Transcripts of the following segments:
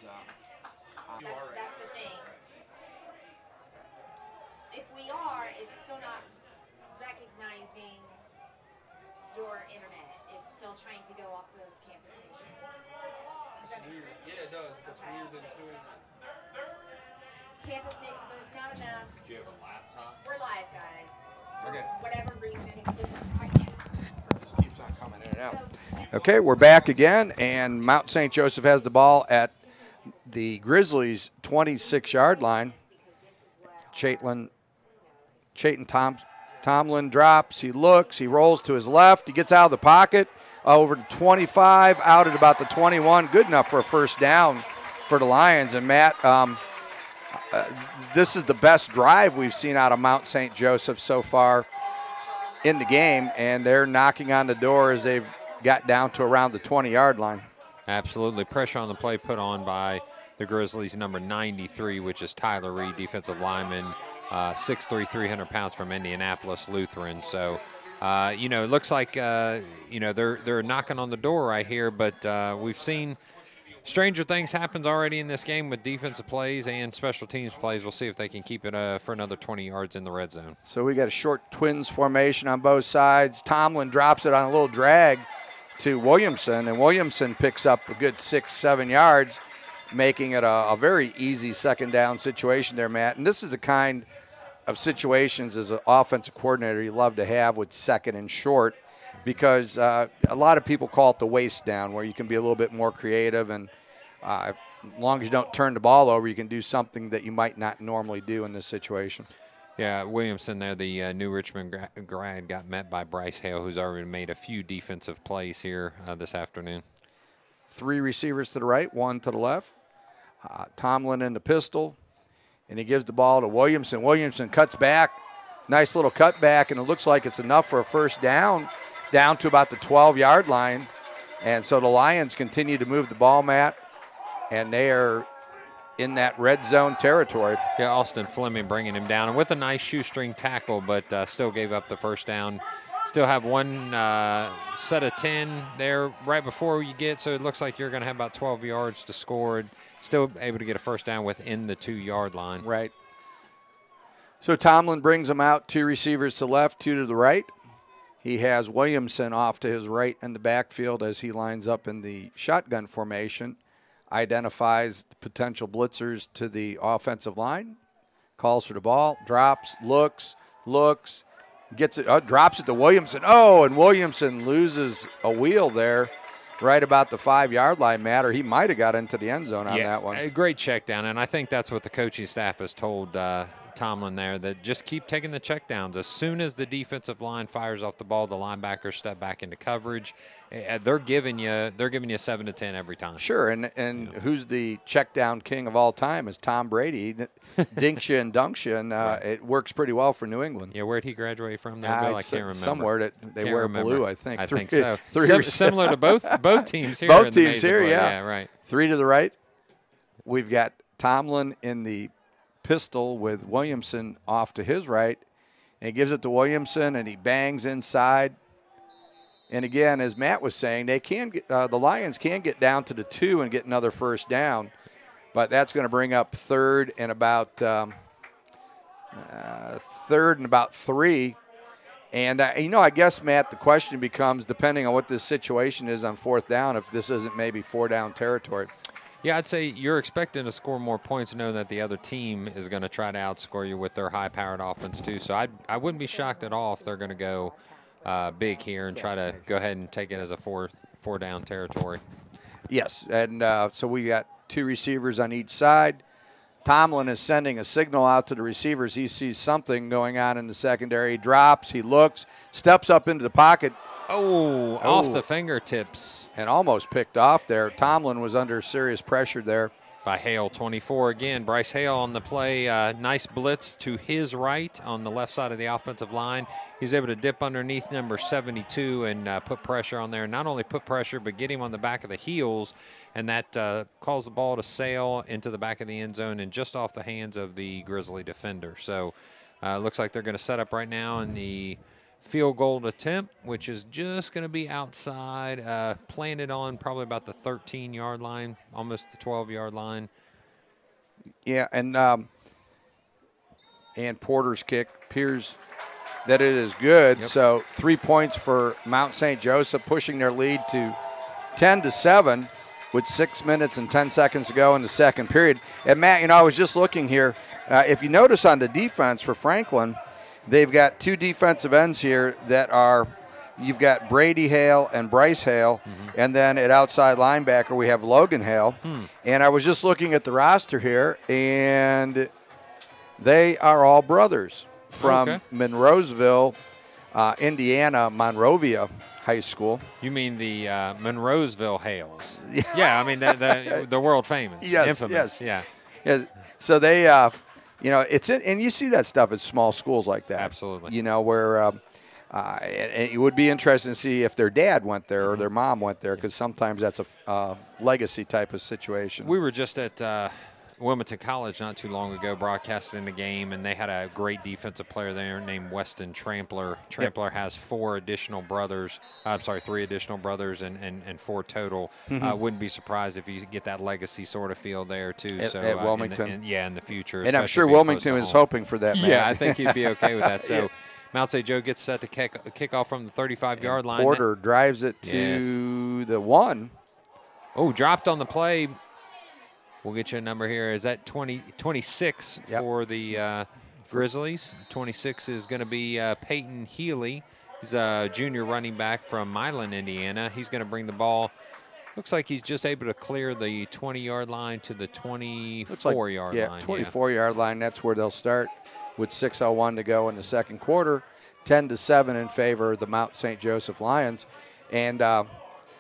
That's the thing. If we are, it's still not recognizing your internet. It's still trying to go off of Campus Nation. Does that make sense? Yeah, it does. That's Okay. weird that it's doing. Campus Nation, there's not enough. Do you have a laptop? We're live, guys. Okay. Whatever reason. Just keeps on coming in and out. Okay, we're back again, and Mount St. Joseph has the ball at the Grizzlies' 26-yard line. Tomlin drops. He looks. He rolls to his left. He gets out of the pocket over to 25, out at about the 21. Good enough for a first down for the Lions. And, Matt, this is the best drive we've seen out of Mount St. Joseph so far in the game, and they're knocking on the door as they've got down to around the 20-yard line. Absolutely. Pressure on the play put on by the Grizzlies' number 93, which is Tyler Reed, defensive lineman, 6'3", 300 pounds from Indianapolis Lutheran. So, it looks like, they're knocking on the door right here, but we've seen stranger things happen already in this game with defensive plays and special teams plays. We'll see if they can keep it for another 20 yards in the red zone. So we got a short twins formation on both sides. Tomlin drops it on a little drag to Williamson, and Williamson picks up a good 6-7 yards, making it a very easy second down situation there, Matt. And this is the kind of situations as an offensive coordinator you love to have with second and short, because a lot of people call it the waste down, where you can be a little bit more creative, and as long as you don't turn the ball over, you can do something that you might not normally do in this situation. Yeah, Williamson there, the New Richmond grad, got met by Bryce Hale, who's already made a few defensive plays here this afternoon. 3 receivers to the right, 1 to the left. Tomlin in the pistol, and he gives the ball to Williamson. Williamson cuts back, nice little cutback, and it looks like it's enough for a first down to about the 12-yard line. And so the Lions continue to move the ball, Matt, and they are in that red zone territory. Yeah, Austin Fleming bringing him down, and with a nice shoestring tackle, but still gave up the first down. Still have one set of 10 there right before you get, so it looks like you're going to have about 12 yards to score. Still able to get a first down within the 2-yard line. Right. So Tomlin brings them out, 2 receivers to the left, 2 to the right. He has Williamson off to his right in the backfield as he lines up in the shotgun formation, identifies the potential blitzers to the offensive line, calls for the ball, drops, looks, gets it, drops it to Williamson. Oh, and Williamson loses a wheel there right about the 5-yard line, Matt, or he might have got into the end zone on that one. A great check down, and I think that's what the coaching staff has told Tomlin there, that just keep taking the check downs. As soon as the defensive line fires off the ball, the linebackers step back into coverage. They're giving you 7 to 10 every time. Sure, and who's the check down king of all time is Tom Brady. Dinks you and dunks you, and it works pretty well for New England. Yeah, where'd he graduate from there, Bill? I can't remember. Somewhere that they wear blue, I think. I think so. Similar to both teams here. Both teams here, yeah, right. 3 to the right. We've got Tomlin in the pistol with Williamson off to his right, and he gives it to Williamson, and he bangs inside. And again, as Matt was saying, they can get, the Lions can get down to the 2 and get another first down, but that's going to bring up third and about 3. And I guess, Matt, the question becomes, depending on what this situation is on 4th down, if this isn't maybe 4-down territory. Yeah, I'd say you're expecting to score more points, knowing that the other team is going to try to outscore you with their high-powered offense too. So I wouldn't be shocked at all if they're going to go big here and try to go ahead and take it as a 4-down territory. Yes, and so we got 2 receivers on each side. Tomlin is sending a signal out to the receivers. He sees something going on in the secondary. He drops, he looks, steps up into the pocket. Oh, off the fingertips. And almost picked off there. Tomlin was under serious pressure there. By Hale, 24 again. Bryce Hale on the play. Nice blitz to his right on the left side of the offensive line. He's able to dip underneath number 72 and put pressure on there. Not only put pressure, but get him on the back of the heels. And that caused the ball to sail into the back of the end zone and just off the hands of the Grizzly defender. So looks like they're going to set up right now in the field goal attempt, which is just going to be outside, planted on probably about the 13-yard line, almost the 12-yard line. Yeah, and Porter's kick appears that it is good. Yep. So 3 points for Mount St. Joseph, pushing their lead to 10-7 with 6 minutes and 10 seconds to go in the second period. And, Matt, I was just looking here. If you notice on the defense for Franklin, they've got two defensive ends here that are – you've got Brady Hale and Bryce Hale, and then at outside linebacker we have Logan Hale. And I was just looking at the roster here, and they are all brothers from Monroeville, Indiana, Monrovia High School. You mean the Monroeville Hales? Yeah, I mean the world famous, infamous. Yes. Yeah. So they it's and you see that stuff at small schools like that. Absolutely. Where it would be interesting to see if their dad went there or their mom went there, because sometimes that's a legacy type of situation. We were just at Wilmington College not too long ago broadcasting the game, and they had a great defensive player there named Weston Trampler. Trampler has three additional brothers and 4 total. Wouldn't be surprised if you get that legacy sort of feel there too. At Wilmington. In the future. And I'm sure Wilmington is hoping for that, man. Yeah, I think he'd be okay with that. So Mount St. Joe gets set to kick off from the 35-yard line. Porter drives it to the 1. Oh, dropped on the play. We'll get you a number here. Is that 26 for the Grizzlies? 26 is going to be Peyton Healy. He's a junior running back from Milan, Indiana. He's going to bring the ball. Looks like he's just able to clear the 20-yard line to the 24-yard line. 24-yard line. That's where they'll start with 6:01 to go in the second quarter. 10-7 in favor of the Mount St. Joseph Lions. And so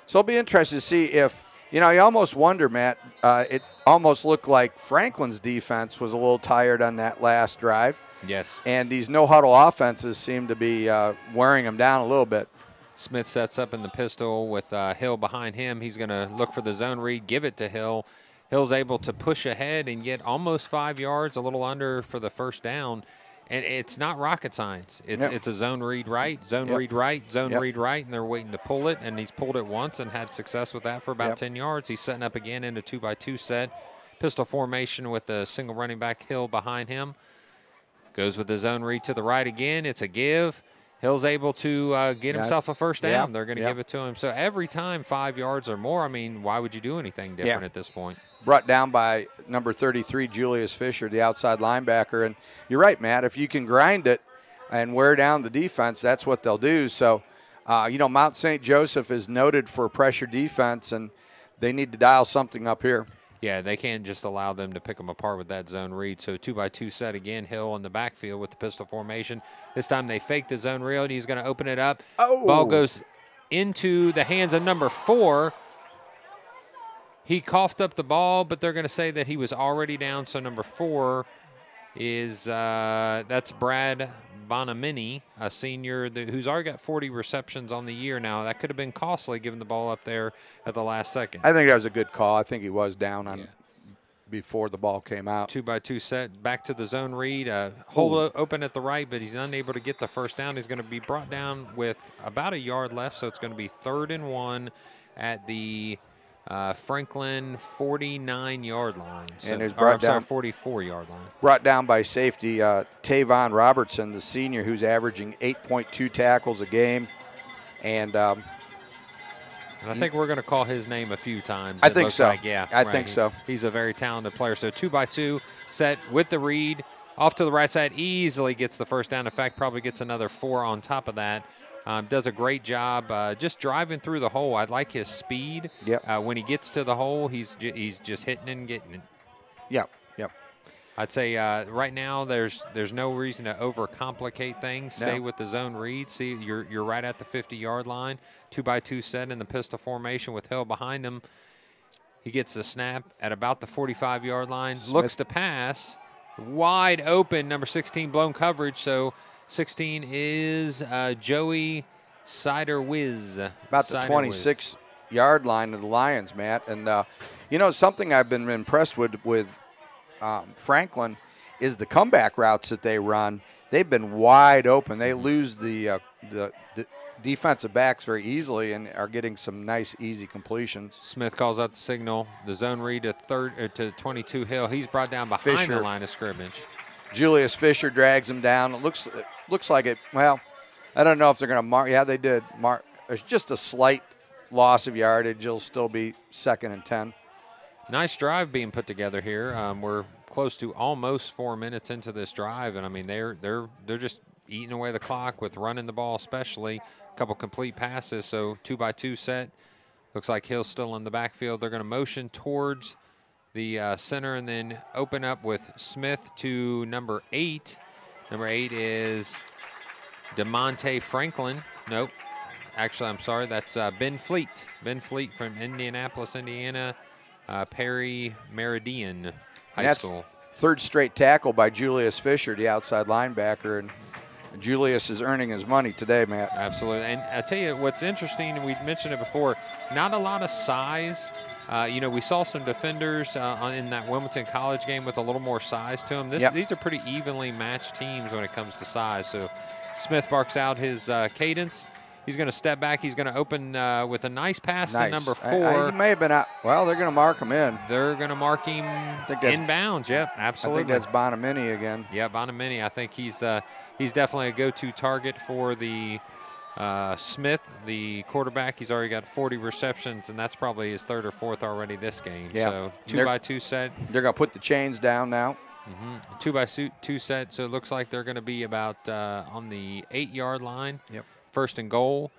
it'll be interesting to see if, you almost wonder, Matt, it almost looked like Franklin's defense was a little tired on that last drive. Yes. And these no-huddle offenses seem to be wearing them down a little bit. Smith sets up in the pistol with Hill behind him. He's going to look for the zone read, give it to Hill. Hill's able to push ahead and get almost 5 yards, a little under for the first down. And it's not rocket science. It's a zone read right, read right, read right, and they're waiting to pull it. And he's pulled it once and had success with that for about 10 yards. He's setting up again in a 2-by-2 set. Pistol formation with a single running back, Hill, behind him. Goes with the zone read to the right again. It's a give. Hill's able to get himself a first down. They're going to give it to him. So every time 5 yards or more, I mean, why would you do anything different at this point? Brought down by number 33, Julius Fisher, the outside linebacker. And you're right, Matt, if you can grind it and wear down the defense, that's what they'll do. So, Mount St. Joseph is noted for pressure defense, and they need to dial something up here. Yeah, they can't just allow them to pick them apart with that zone read. So 2-by-2 set again, Hill in the backfield with the pistol formation. This time they fake the zone read. He's going to open it up. Oh. Ball goes into the hands of number 4. He coughed up the ball, but they're going to say that he was already down. So number 4 is that's Brad Bonamini, a senior who's already got 40 receptions on the year now. That could have been costly, giving the ball up there at the last second. I think that was a good call. I think he was down on before the ball came out. 2-by-2 set, back to the zone read. Hole open at the right, but he's unable to get the first down. He's going to be brought down with about a yard left, so it's going to be 3rd and 1 at the Franklin 49-yard line. So, and 44-yard line. Brought down by safety Tavon Robertson, the senior, who's averaging 8.2 tackles a game. And I think we're going to call his name a few times. I think so. Like, I think so. He's a very talented player. So 2-by-2 set with the read. Off to the right side, easily gets the first down. In fact, probably gets another 4 on top of that. Does a great job just driving through the hole. I like his speed. Yep. When he gets to the hole, he's just hitting and getting it. Yep. I'd say right now there's no reason to overcomplicate things. Stay with the zone read. See, you're right at the 50-yard line. 2-by-2 set in the pistol formation with Hill behind him. He gets the snap at about the 45-yard line. Smith. Looks to pass. Wide open, number 16 blown coverage. So 16 is Joey Sider-Wiz. About the 26-yard line of the Lions, Matt. And, something I've been impressed with Franklin is the comeback routes that they run. They've been wide open. They lose the the defensive backs very easily and are getting some nice, easy completions. Smith calls out the signal. The zone read to 22 Hill. He's brought down behind Fisher. the line of scrimmage. Julius Fisher drags him down. It looks like it. Well, I don't know if they're going to mark. Yeah, they did mark. There's just a slight loss of yardage. It'll still be 2nd and 10. Nice drive being put together here. We're close to almost 4 minutes into this drive, and I mean they're just eating away the clock with running the ball, especially a couple complete passes. So 2-by-2 set. Looks like Hill's still in the backfield. They're going to motion towards the center and then open up with Smith to number 8. Number 8 is DeMonte Franklin. Nope. Actually, I'm sorry. That's Ben Fleet. Ben Fleet from Indianapolis, Indiana. Perry Meridian High School. Third straight tackle by Julius Fisher, the outside linebacker, and Julius is earning his money today, Matt. Absolutely. And I tell you what's interesting, and we mentioned it before, not a lot of size. We saw some defenders in that Wilmington College game with a little more size to them. These are pretty evenly matched teams when it comes to size. So Smith barks out his cadence. He's going to step back. He's going to open with a nice pass to number 4. He may have been out. Well, they're going to mark him in. They're going to mark him inbounds. Yep, absolutely. I think that's Bonamini again. Yeah, Bonamini. I think he's definitely a go-to target for the Smith, the quarterback. He's already got 40 receptions, and that's probably his 3rd or 4th already this game. Yeah. So 2-by-2 set. They're going to put the chains down now. 2-by-2 set. So it looks like they're going to be about on the 8-yard line. Yep. 1st and goal.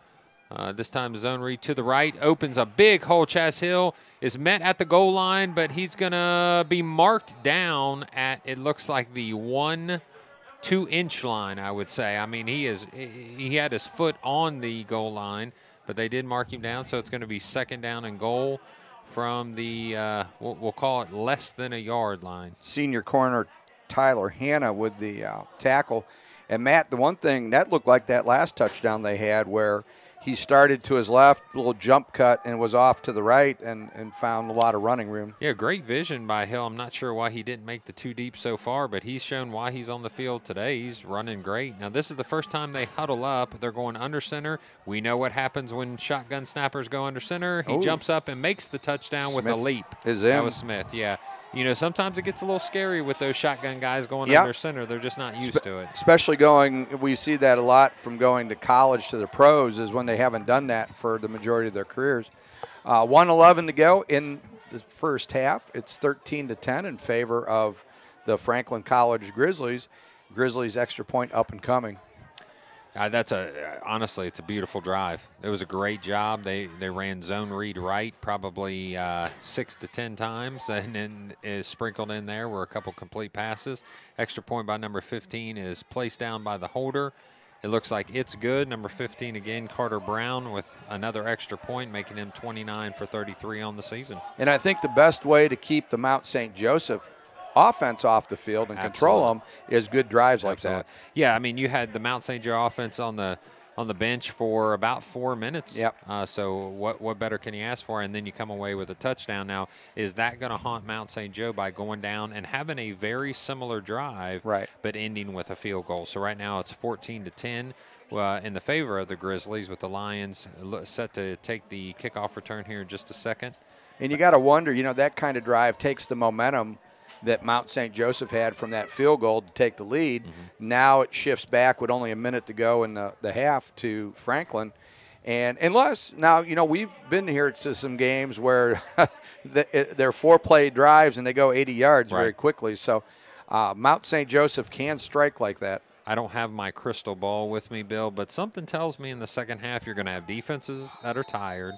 This time zone read to the right. Opens a big hole. Chaz Hill is met at the goal line, but he's going to be marked down at, it looks like, the 1-2-inch line, I would say. I mean, he had his foot on the goal line, but they did mark him down, so it's going to be 2nd down and goal from the, we'll call it less than a yard line. Senior corner Tyler Hanna with the tackle. And, Matt, the one thing, that looked like that last touchdown they had where he started to his left, little jump cut, and was off to the right and found a lot of running room. Yeah, great vision by Hill. I'm not sure why he didn't make the 2 deep so far, but he's shown why he's on the field today. He's running great. Now, this is the first time they huddle up. They're going under center. We know what happens when shotgun snappers go under center. He jumps up and makes the touchdown with a leap. That was Smith, yeah. You know, sometimes it gets a little scary with those shotgun guys going under center. They're just not used to it. Especially we see that a lot from going to college to the pros is when they haven't done that for the majority of their careers. 1:11 to go in the first half. It's 13-10 in favor of the Franklin College Grizzlies. Grizzlies extra point up and coming. Honestly, it's a beautiful drive. It was a great job. They ran zone read right probably 6 to 10 times, and then sprinkled in there were a couple complete passes. Extra point by number 15 is placed down by the holder. It looks like it's good. Number 15 again, Carter Brown with another extra point, making him 29 for 33 on the season. And I think the best way to keep the Mount St. Joseph offense off the field and control them is good drives like that. Yeah, I mean, you had the Mount St. Joe offense on the bench for about 4 minutes. Yep. So what better can you ask for? And then you come away with a touchdown. Now, is that going to haunt Mount St. Joe by going down and having a very similar drive, but ending with a field goal? So right now it's 14-10 in the favor of the Grizzlies, with the Lions set to take the kickoff return here in just a second. And you got to wonder, that kind of drive takes the momentum that Mount St. Joseph had from that field goal to take the lead. Now it shifts back with only a minute to go in the half to Franklin. And unless, now, we've been here to some games where they're 4-play drives and they go 80 yards very quickly. So Mount St. Joseph can strike like that. I don't have my crystal ball with me, Bill, but something tells me in the second half you're going to have defenses that are tired.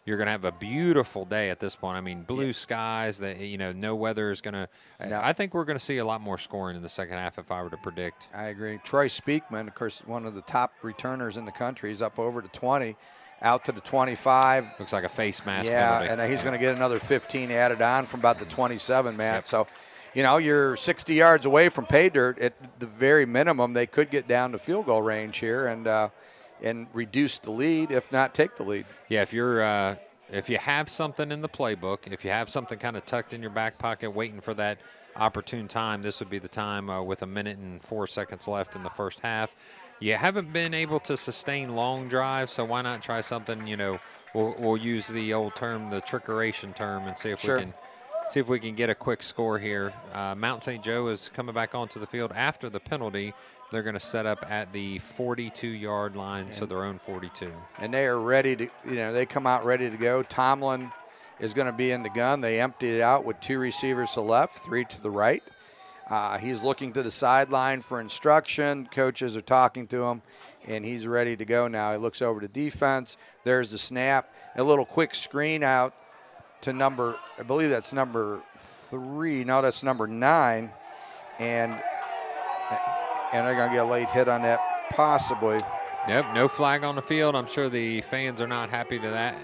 You're going to have a beautiful day at this point. I mean, blue skies, no weather is going to I think we're going to see a lot more scoring in the second half if I were to predict. I agree. Troy Speakman, of course, one of the top returners in the country. He's up over to 20, out to the 25. Looks like a face mask. Yeah, and he's going to get another 15 added on from about the 27, Matt. So, you're 60 yards away from pay dirt. At the very minimum, they could get down to field goal range here and reduce the lead, if not take the lead. Yeah, if you have something in the playbook, if you have something kind of tucked in your back pocket waiting for that opportune time, this would be the time with 1 minute and 4 seconds left in the first half. you haven't been able to sustain long drives, so why not try something, we'll use the old term, the trickeration term, and see if Sure. we can get a quick score here. Mount St. Joe is coming back onto the field after the penalty. They're going to set up at the 42-yard line, so their own 42. And they are ready to, they come out ready to go. Tomlin is going to be in the gun. They emptied it out with 2 receivers to the left, 3 to the right. He's looking to the sideline for instruction. Coaches are talking to him, and he's ready to go now. He looks over to defense. There's the snap. A little quick screen out to I believe that's number 3. No, that's number 9. And they're going to get a late hit on that, possibly. Yep, no flag on the field. I'm sure the fans are not happy with that.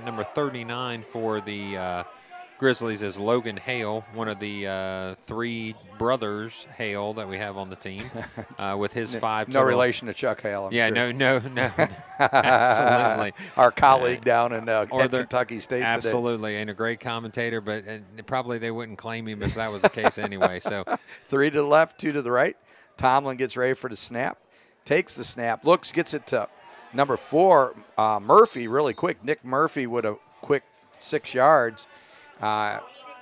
Number 39 for the Grizzlies is Logan Hale, one of the 3 brothers Hale that we have on the team, with his 5 No relation to Chuck Hale, I'm yeah, sure. no, absolutely. Our colleague down in at Kentucky State absolutely, and a great commentator, but probably they wouldn't claim him if that was the case anyway. So 3 to the left, 2 to the right. Tomlin gets ready for the snap, takes the snap, gets it to number 4, Murphy, really quick. Nick Murphy with a quick 6 yards.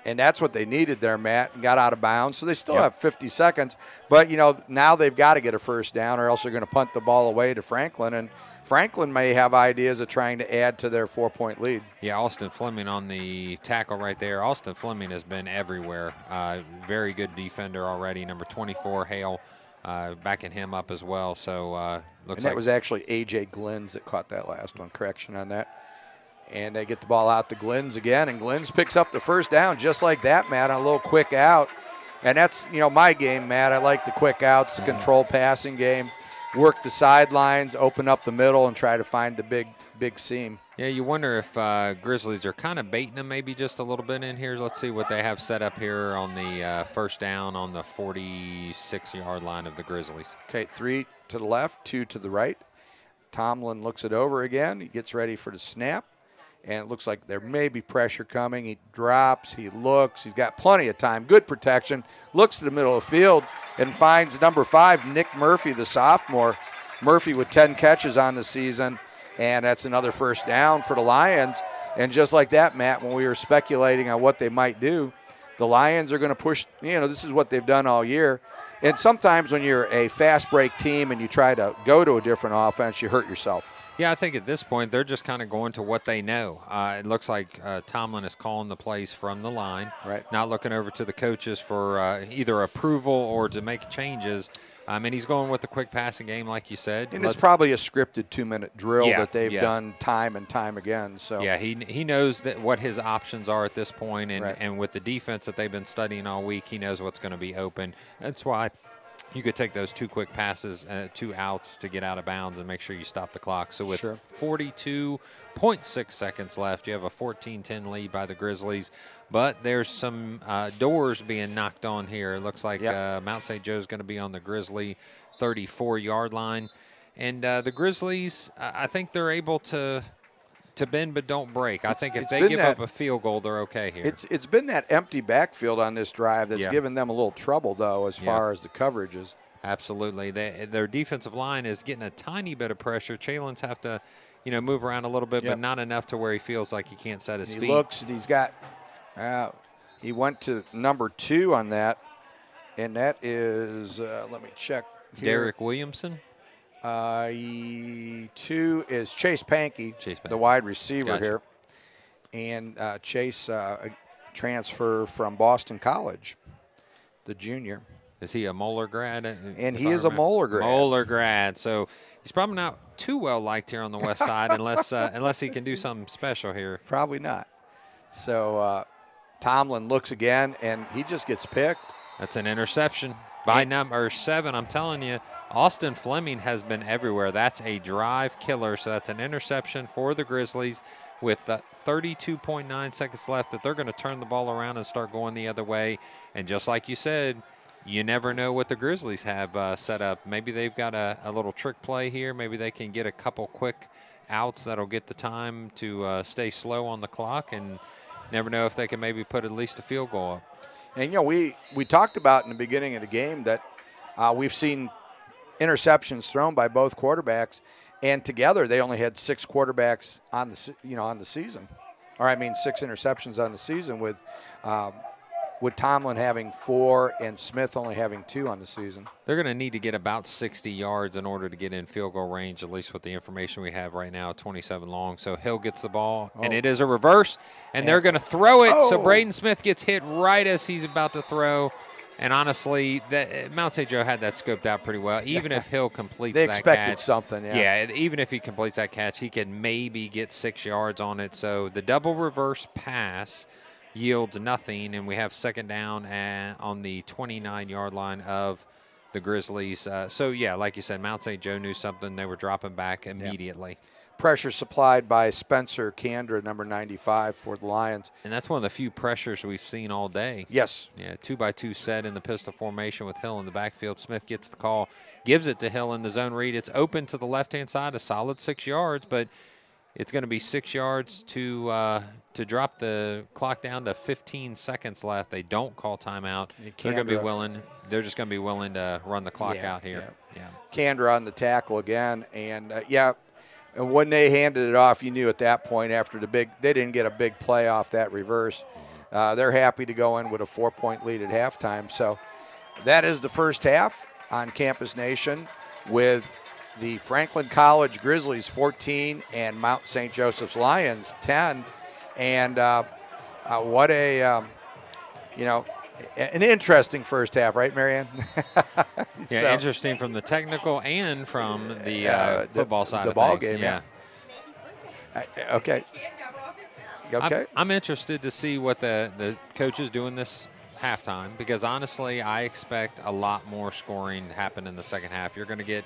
And that's what they needed there, Matt, and got out of bounds. So they still have 50 seconds. But, now they've got to get a first down or else they're going to punt the ball away to Franklin. And Franklin may have ideas of trying to add to their 4-point lead. Yeah, Austin Fleming on the tackle right there. Austin Fleming has been everywhere. Very good defender already. Number 24, Hale, backing him up as well. So looks like that was actually A.J. Glynns that caught that last one. Correction on that. And they get the ball out to Glynns again, and Glynns picks up the first down just like that, Matt, on a little quick out. And that's, my game, Matt. I like the quick outs, the control passing game, work the sidelines, open up the middle, and try to find the big seam. Yeah, you wonder if Grizzlies are kind of baiting them maybe just a little bit in here. Let's see what they have set up here on the first down on the 46-yard line of the Grizzlies. Okay, 3 to the left, 2 to the right. Tomlin looks it over again. He gets ready for the snap. And it looks like there may be pressure coming. He drops, he looks, he's got plenty of time, good protection, looks to the middle of the field and finds number 5, Nick Murphy, the sophomore. Murphy with 10 catches on the season, and that's another first down for the Lions. And just like that, Matt, when we were speculating on what they might do, the Lions are going to push, this is what they've done all year. And sometimes when you're a fast break team and you try to go to a different offense, you hurt yourself. Yeah, I think at this point they're just kind of going to what they know. It looks like Tomlin is calling the plays from the line, right? Not looking over to the coaches for either approval or to make changes. And he's going with the quick passing game, like you said. And it's probably a scripted 2-minute drill that they've done time and time again. So yeah, he knows that what his options are at this point, and, right. and with the defense that they've been studying all week, he knows what's going to be open. That's why you could take those 2 quick passes, 2 outs to get out of bounds and make sure you stop the clock. So with 42.6 seconds left, you have a 14-10 lead by the Grizzlies. But there's some doors being knocked on here. It looks like Mount St. Joe's going to be on the Grizzly 34-yard line. And the Grizzlies, I think they're able to bend but don't break. I think if they give up a field goal, they're okay here. It's been that empty backfield on this drive that's given them a little trouble, though, as far as the coverages. Absolutely. Their defensive line is getting a tiny bit of pressure. Chalin's have to, move around a little bit, but not enough to where he feels like he can't set his feet. He looks, and he's got he went to number 2 on that, and that is, let me check here. Derek Williamson? 2 is Chase Pankey, the wide receiver here. And Chase transfer from Boston College, the junior. Is he a Moeller grad? And he is a Moeller grad. Moeller grad. So he's probably not too well liked here on the west side unless he can do something special here. Probably not. So Tomlin looks again, and he just gets picked. That's an interception by number 7. I'm telling you, Austin Fleming has been everywhere. That's a drive killer. So that's an interception for the Grizzlies with 32.9 seconds left that they're going to turn the ball around and start going the other way. And just like you said, you never know what the Grizzlies have set up. Maybe they've got a little trick play here. Maybe they can get a couple quick outs that'll get the time to stay slow on the clock, and never know if they can maybe put at least a field goal up. And, we talked about in the beginning of the game that we've seen interceptions thrown by both quarterbacks, and together they only had 6 quarterbacks on the season, or I mean 6 interceptions on the season, with Tomlin having 4 and Smith only having 2 on the season. They're going to need to get about 60 yards in order to get in field goal range, at least with the information we have right now, 27 long. So Hill gets the ball, and it is a reverse, and they're going to throw it. So Braden Smith gets hit right as he's about to throw. And honestly, Mount St. Joe had that scoped out pretty well. Even if Hill completes that catch. They expected something, yeah. Yeah, even if he completes that catch, he can maybe get 6 yards on it. So the double reverse pass yields nothing, and we have second down on the 29-yard line of the Grizzlies. So, yeah, like you said, Mount St. Joe knew something. They were dropping back immediately. Yeah. Pressure supplied by Spencer Kandra, number 95 for the Lions. And that's one of the few pressures we've seen all day. Yes. Yeah, 2-by-2 set in the pistol formation with Hill in the backfield. Smith gets the call, gives it to Hill in the zone read. It's open to the left-hand side, a solid 6 yards, but it's going to be 6 yards to drop the clock down to 15 seconds left. They don't call timeout. They're going to be willing. They're just going to be willing to run the clock out here. Yeah. Kandra on the tackle again, and and when they handed it off, you knew at that point after they didn't get a big play off that reverse. They're happy to go in with a 4-point lead at halftime. So that is the first half on Campus Nation, with the Franklin College Grizzlies 14 and Mount St. Joseph's Lions 10. And what an interesting first half, right, Marianne? Yeah, interesting from the technical and from the football side of the ball game. Yeah. Okay. I'm interested to see what the coaches do in this halftime, because honestly, I expect a lot more scoring to happen in the second half. You're going to get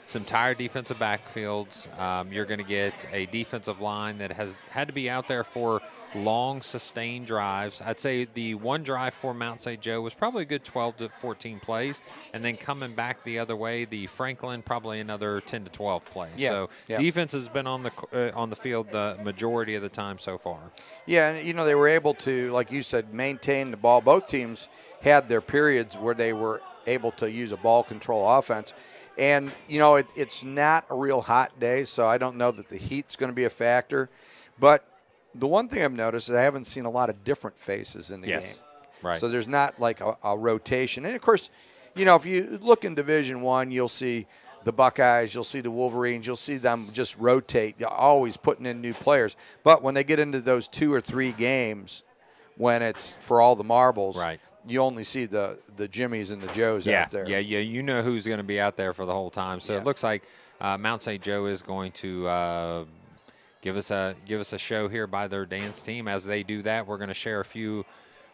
some tired defensive backfields. You're going to get a defensive line that has had to be out there for long, sustained drives. I'd say the one drive for Mount St. Joe was probably a good 12 to 14 plays, and then coming back the other way, the Franklin probably another 10 to 12 plays. So defense has been on the field the majority of the time so far. Yeah, and they were able to, like you said, maintain the ball. Both teams had their periods where they were able to use a ball control offense. And, it's not a real hot day, so I don't know that the heat's going to be a factor. But the one thing I've noticed is I haven't seen a lot of different faces in the game. Right. So there's not like a rotation. And, of course, if you look in Division I, you'll see the Buckeyes, you'll see the Wolverines, you'll see them just rotate, always putting in new players. But when they get into those 2 or 3 games, when it's for all the marbles, right, you only see the Jimmies and the Joes out there. Yeah, you know who's going to be out there for the whole time. So it looks like Mount St. Joe is going to give us a show here by their dance team. As they do that, we're going to share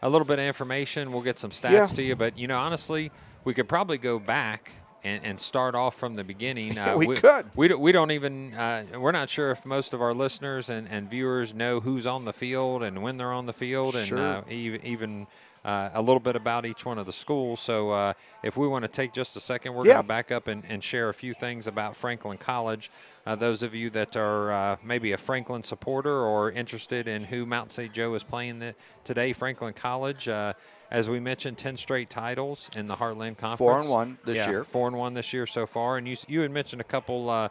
a little bit of information. We'll get some stats to you. But, honestly, we could probably go back and start off from the beginning. We could. We don't even we're not sure if most of our listeners and viewers know who's on the field and when they're on the field, and even a little bit about each one of the schools. So if we want to take just a second, we're going to back up and share a few things about Franklin College. Those of you that are maybe a Franklin supporter or interested in who Mount St. Joe is playing today, Franklin College, as we mentioned, 10 straight titles in the Heartland Conference. 4-1 this year. 4-1 this year so far. And you had mentioned a couple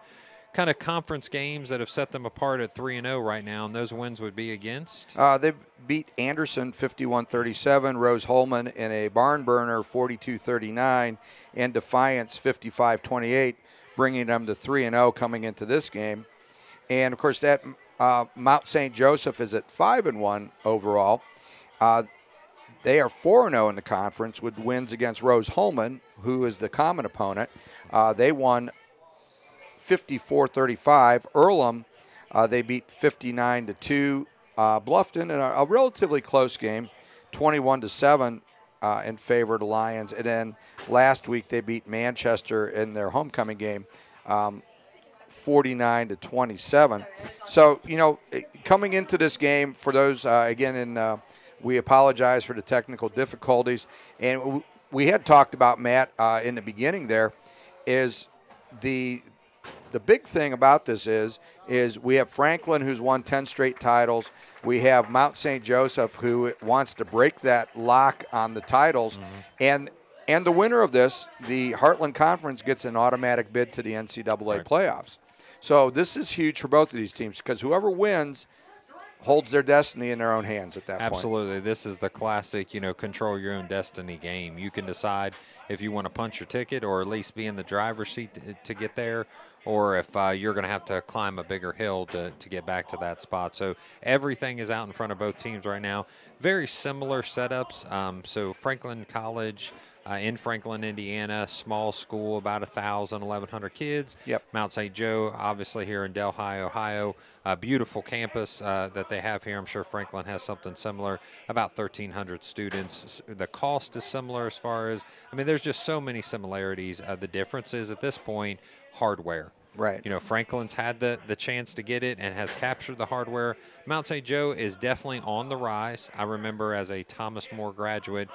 kind of conference games that have set them apart at 3-0 right now, and those wins would be against? They beat Anderson 51-37, Rose Holman in a barn burner 42-39, and Defiance 55-28, bringing them to 3-0 coming into this game. And, of course, that Mount St. Joseph is at 5-1 overall. They are 4-0 in the conference with wins against Rose Holman, who is the common opponent. They won 54-35. Earlham, they beat 59-2. Bluffton in a relatively close game, 21-7 in favor of the Lions. And then last week they beat Manchester in their homecoming game, 49-27. So, coming into this game, for those, we apologize for the technical difficulties. And we had talked about, Matt, in the beginning there, is the big thing about this is we have Franklin, who's won 10 straight titles. We have Mount St. Joseph, who wants to break that lock on the titles. Mm-hmm. And And the winner of this, the Heartland Conference, gets an automatic bid to the NCAA playoffs. So this is huge for both of these teams because whoever wins holds their destiny in their own hands at that point. Absolutely. This is the classic, control your own destiny game. You can decide if you want to punch your ticket or at least be in the driver's seat to get there, or if you're going to have to climb a bigger hill to get back to that spot. So everything is out in front of both teams right now. Very similar setups. So Franklin College in Franklin, Indiana, small school, about 1,000, 1,100 kids. Yep. Mount St. Joe, obviously here in Delhi, Ohio. A beautiful campus that they have here. I'm sure Franklin has something similar, about 1,300 students. The cost is similar as far as, there's just so many similarities. The difference is at this point, hardware. Right. Franklin's had the chance to get it and has captured the hardware. Mount St. Joe is definitely on the rise. I remember as a Thomas More graduate,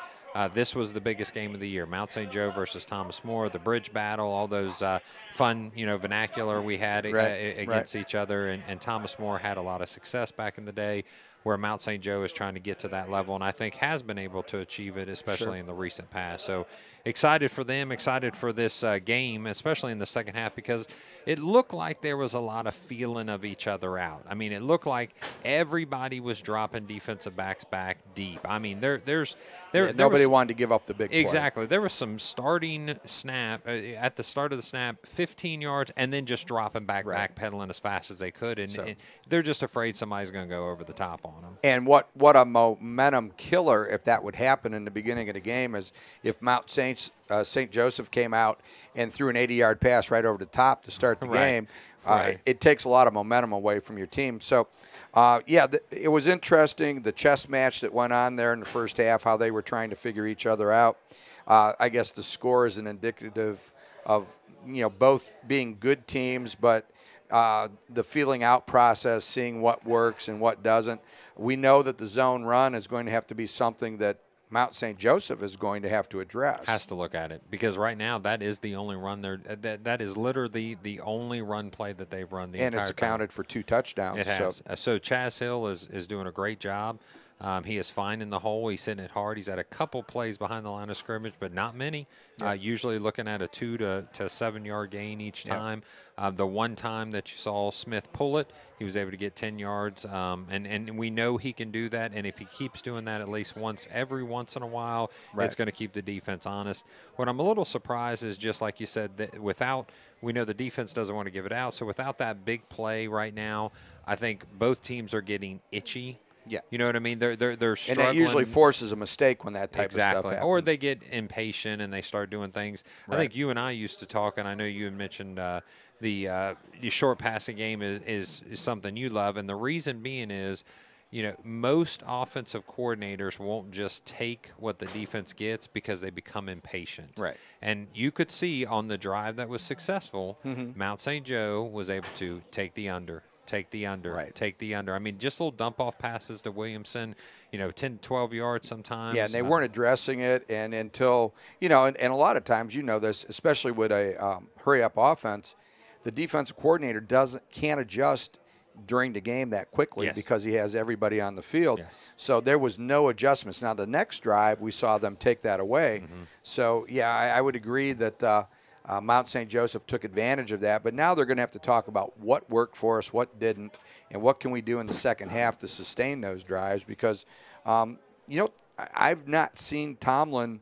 this was the biggest game of the year. Mount St. Joe versus Thomas More, the bridge battle, all those fun, vernacular we had against each other. And Thomas More had a lot of success back in the day, where Mount St. Joe is trying to get to that level, and I think has been able to achieve it, especially in the recent past. So excited for them, excited for this game, especially in the second half, because it looked like there was a lot of feeling of each other out. It looked like everybody was dropping defensive backs back deep. Nobody wanted to give up the big play. Exactly. There was some starting snap, at the start of the snap, 15 yards, and then just dropping backpedaling as fast as they could, and they're just afraid somebody's going to go over the top on them. And what a momentum killer if that would happen in the beginning of the game is if Mount St. Joseph came out and threw an 80-yard pass right over the top to start the game. It takes a lot of momentum away from your team. So, it was interesting, the chess match that went on there in the first half, how they were trying to figure each other out. I guess the score is an indicative of, both being good teams, but the feeling out process, seeing what works and what doesn't. We know that the zone run is going to have to be something that Mount St. Joseph is going to have to address. Has to look at it, because right now that is the only run there. That is literally the only run play that they've run the entire time. And it's accounted for 2 touchdowns. It has. So Chaz Hill is doing a great job. He is finding the hole. He's hitting it hard. He's had a couple plays behind the line of scrimmage, but not many. Usually looking at a 2 to 7 yard gain each time. The one time that you saw Smith pull it, he was able to get 10 yards. And we know he can do that. And if he keeps doing that at least every once in a while, it's going to keep the defense honest. What I'm a little surprised is, just like you said, that we know the defense doesn't want to give it out. So without that big play right now, I think both teams are getting itchy. Yeah, you know what I mean. They're struggling, and that usually forces a mistake when that type of stuff happens. Or they get impatient and they start doing things. I think you and I used to talk, and I know you had mentioned the short passing game is something you love, and the reason being is, most offensive coordinators won't just take what the defense gets because they become impatient. Right. And you could see on the drive that was successful, Mount St. Joe was able to take the under. Take the under. Just little dump-off passes to Williamson, 10 to 12 yards sometimes. Yeah, and they weren't addressing it, and until, and a lot of times, this, especially with a hurry-up offense, the defensive coordinator can't adjust during the game that quickly because he has everybody on the field. Yes. So there was no adjustments. Now, the next drive, we saw them take that away. So, I would agree that Mount St. Joseph took advantage of that, but now they're going to have to talk about what worked for us, what didn't, and what can we do in the second half to sustain those drives, because, I've not seen Tomlin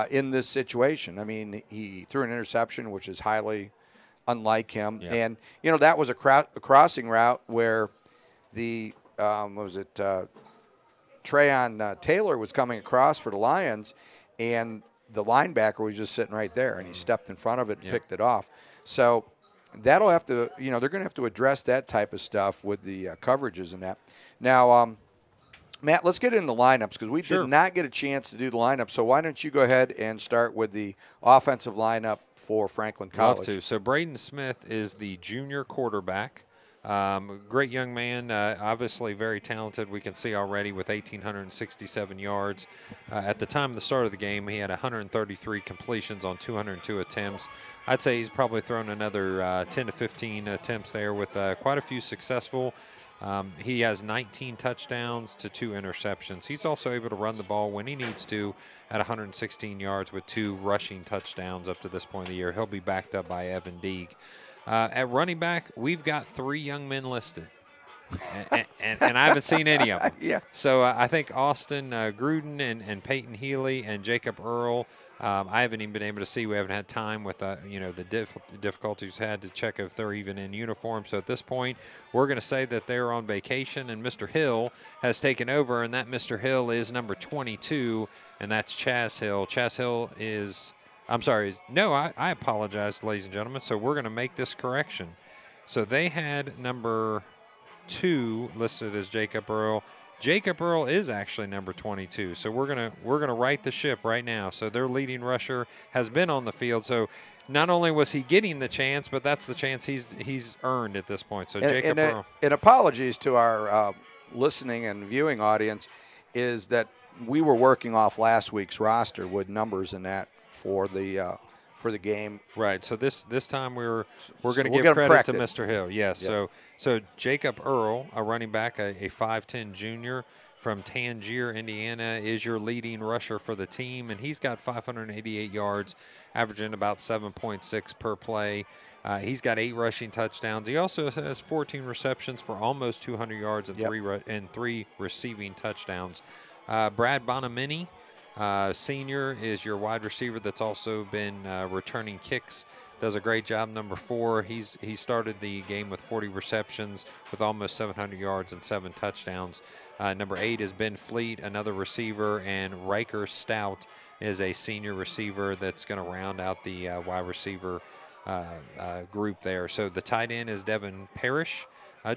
in this situation. He threw an interception, which is highly unlike him, and, that was a crossing route where the, Trayon Taylor was coming across for the Lions, and the linebacker was just sitting right there, and he stepped in front of it and picked it off. So that'll have to, they're going to have to address that type of stuff with the coverages and that. Now, Matt, let's get into the lineups, because we did not get a chance to do the lineup. So why don't you go ahead and start with the offensive lineup for Franklin College? Love to. So Braden Smith is the junior quarterback. Great young man, obviously very talented. We can see already with 1,867 yards. At the time of the start of the game, he had 133 completions on 202 attempts. I'd say he's probably thrown another 10 to 15 attempts there with quite a few successful. He has 19 touchdowns to 2 interceptions. He's also able to run the ball when he needs to at 116 yards with 2 rushing touchdowns up to this point of the year. He'll be backed up by Evan Deeg. At running back, we've got 3 young men listed. and I haven't seen any of them. Yeah. So I think Austin Gruden and Peyton Healy and Jacob Earl, I haven't even been able to see. We haven't had time with the difficulties had to check if they're even in uniform. So at this point, we're going to say that they're on vacation, and Mr. Hill has taken over, and that Mr. Hill is number 22, and that's Chaz Hill. Chaz Hill is – I'm sorry. No, I apologize, ladies and gentlemen. So we're going to make this correction. So they had number 2 listed as Jacob Earl. Jacob Earl is actually number 22. So we're gonna right the ship right now. So their leading rusher has been on the field. So not only was he getting the chance, but that's the chance he's earned at this point. So Jacob Earl. And apologies to our listening and viewing audience, is that we were working off last week's roster with numbers in that for the game. Right. So this time we're going to give credit to Mr. Hill. Yes. Yep. So Jacob Earl, a running back, a 5'10" junior from Tangier, Indiana, is your leading rusher for the team, and he's got 588 yards, averaging about 7.6 per play. He's got 8 rushing touchdowns. He also has 14 receptions for almost 200 yards and 3 receiving touchdowns. Brad Bonamini, senior, is your wide receiver that's also been returning kicks. Does a great job. Number 4, he started the game with 40 receptions with almost 700 yards and 7 touchdowns. Number 8 is Ben Fleet, another receiver, and Riker Stout is a senior receiver that's going to round out the wide receiver group there. So the tight end is Devin Parrish.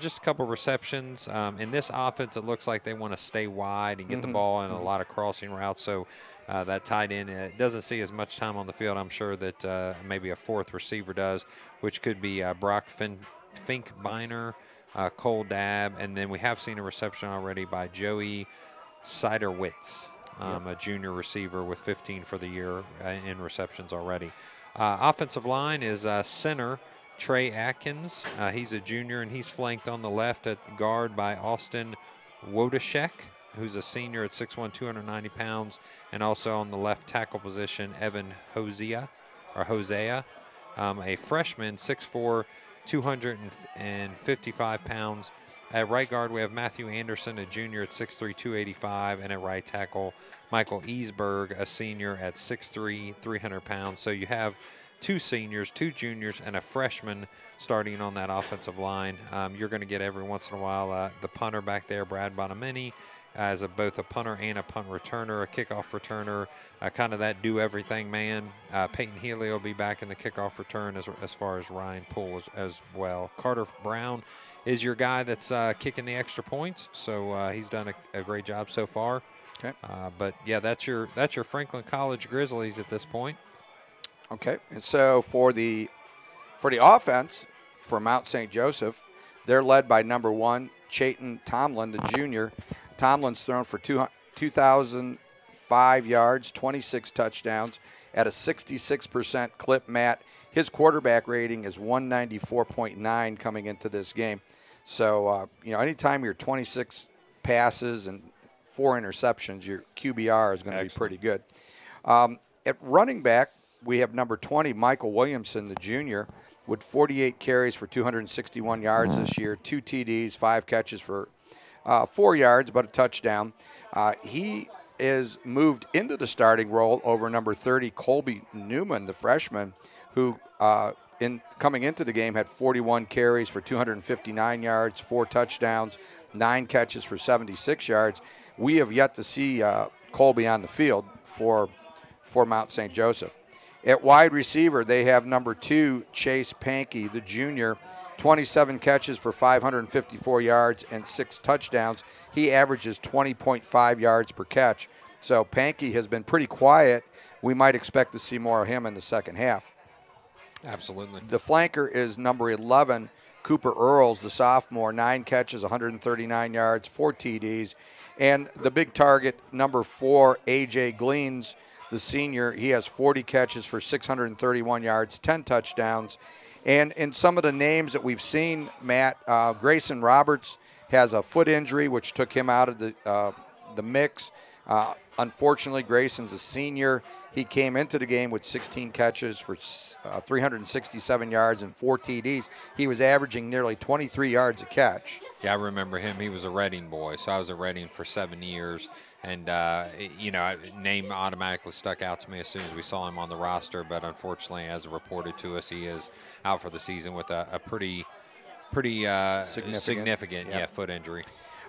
Just a couple receptions. In this offense, it looks like they want to stay wide and get the ball in a lot of crossing routes. So that tight end doesn't see as much time on the field. I'm sure that maybe a 4th receiver does, which could be Brock Finkbeiner, Cole Dabb, and then we have seen a reception already by Joey Siderwitz, a junior receiver with 15 for the year in receptions already. Offensive line is center Trey Atkins. He's a junior, and he's flanked on the left at guard by Austin Wodashek, who's a senior at 6'1", 290 pounds, and also on the left tackle position, Evan Hosea, a freshman, 6'4", 255 pounds. At right guard, we have Matthew Anderson, a junior at 6'3", 285, and at right tackle, Michael Easberg, a senior at 6'3", 300 pounds. So you have 2 seniors, 2 juniors, and a freshman starting on that offensive line. You're going to get every once in a while the punter back there, Brad Bonamini, as both a punter and a punt returner, a kickoff returner, kind of that do-everything man. Peyton Healy will be back in the kickoff return as far as Ryan Poole as well. Carter Brown is your guy that's kicking the extra points, so he's done a great job so far. Okay. But, yeah, that's your Franklin College Grizzlies at this point. Okay, and so for the offense for Mount St. Joseph, they're led by number 1, Chayton Tomlin, the junior. Tomlin's thrown for 2,005 yards, 26 touchdowns at a 66% clip, Matt. His quarterback rating is 194.9 coming into this game. So, anytime you're 26 passes and 4 interceptions, your QBR is going to be pretty good. At running back, we have number 20, Michael Williamson, the junior, with 48 carries for 261 yards this year, 2 TDs, 5 catches for 4 yards, but a touchdown. He is moved into the starting role over number 30, Colby Newman, the freshman, who coming into the game had 41 carries for 259 yards, 4 touchdowns, 9 catches for 76 yards. We have yet to see Colby on the field for Mount St. Joseph. At wide receiver, they have number 2, Chase Pankey, the junior, 27 catches for 554 yards and 6 touchdowns. He averages 20.5 yards per catch. So Pankey has been pretty quiet. We might expect to see more of him in the second half. Absolutely. The flanker is number 11, Cooper Earls, the sophomore, 9 catches, 139 yards, 4 TDs. And the big target, number 4, A.J. Gleans, the senior, he has 40 catches for 631 yards, 10 touchdowns. And in some of the names that we've seen, Matt, Grayson Roberts has a foot injury, which took him out of the mix. Unfortunately, Grayson's a senior. He came into the game with 16 catches for 367 yards and 4 TDs. He was averaging nearly 23 yards a catch. Yeah, I remember him. He was a Reading boy, so I was at Reading for 7 years. And, name automatically stuck out to me as soon as we saw him on the roster. But unfortunately, as reported to us, he is out for the season with a pretty significant foot injury.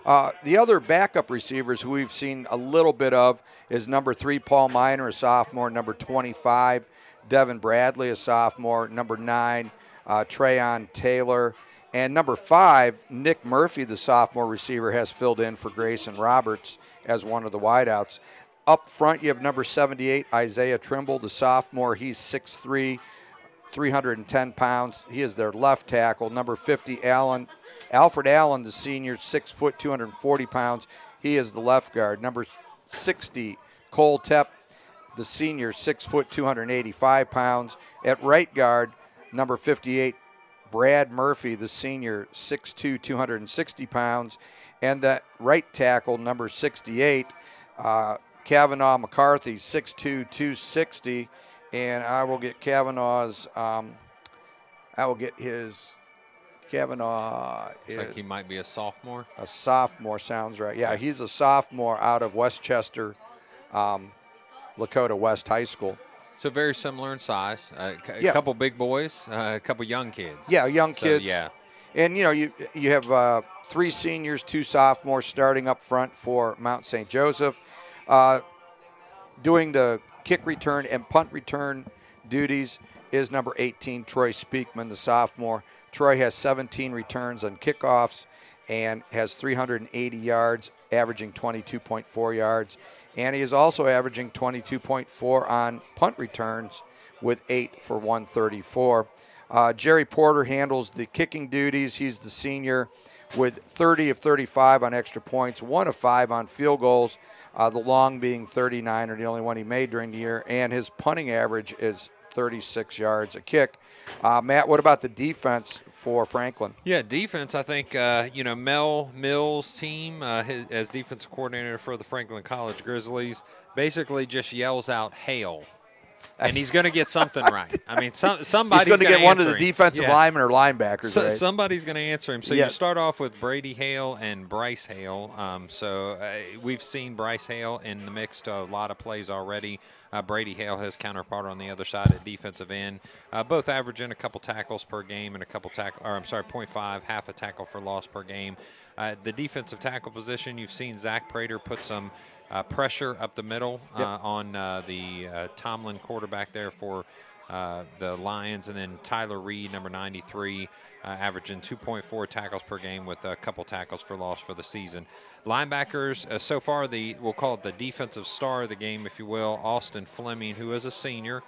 The other backup receivers who we've seen a little bit of is number 3, Paul Miner, a sophomore. Number 25, Devin Bradley, a sophomore. Number 9, Trayon Taylor. And number 5, Nick Murphy, the sophomore receiver, has filled in for Grayson Roberts as one of the wideouts. Up front, you have number 78, Isaiah Trimble, the sophomore. He's 6'3", 310 pounds. He is their left tackle. Number 50, Alfred Allen, the senior, 6 foot, 240 pounds. He is the left guard. Number 60, Cole Tepp, the senior, 6 foot, 285 pounds. At right guard, number 58, Brad Murphy, the senior, 6'2", 260 pounds. And that right tackle, number 68, Kavanaugh McCarthy, 6'2", 260. And I will get Kavanaugh's, Kavanaugh is Looks like he might be a sophomore. A sophomore sounds right. Yeah, he's a sophomore out of Westchester, Lakota West High School. So very similar in size. A couple big boys, a couple young kids. Yeah, young kids. Yeah. And, you have 3 seniors, 2 sophomores starting up front for Mount St. Joseph. Doing the kick return and punt return duties is number 18, Troy Speakman, the sophomore. Troy has 17 returns on kickoffs and has 380 yards, averaging 22.4 yards. And he is also averaging 22.4 on punt returns with 8 for 134. Jerry Porter handles the kicking duties. He's the senior with 30 of 35 on extra points, 1 of 5 on field goals, the long being 39, or the only one he made during the year. And his punting average is 36 yards a kick. Matt, what about the defense for Franklin? Yeah, defense, I think, Mel Mills' team as defensive coordinator for the Franklin College Grizzlies basically just yells out, "Hail." And he's going to get something right. I mean, somebody's going to get one of the him. defensive linemen or linebackers, right? Somebody's going to answer him. So you start off with Brady Hale and Bryce Hale. We've seen Bryce Hale in the mix to a lot of plays already. Brady Hale, his counterpart on the other side at defensive end, both averaging a couple tackles per game and 0.5, half a tackle for loss per game. The defensive tackle position, you've seen Zach Prater put some pressure up the middle on the Tomlin quarterback there for the Lions, and then Tyler Reed, number 93, averaging 2.4 tackles per game with a couple tackles for loss for the season. Linebackers, so far, we'll call it the defensive star of the game, if you will, Austin Fleming, who is a senior.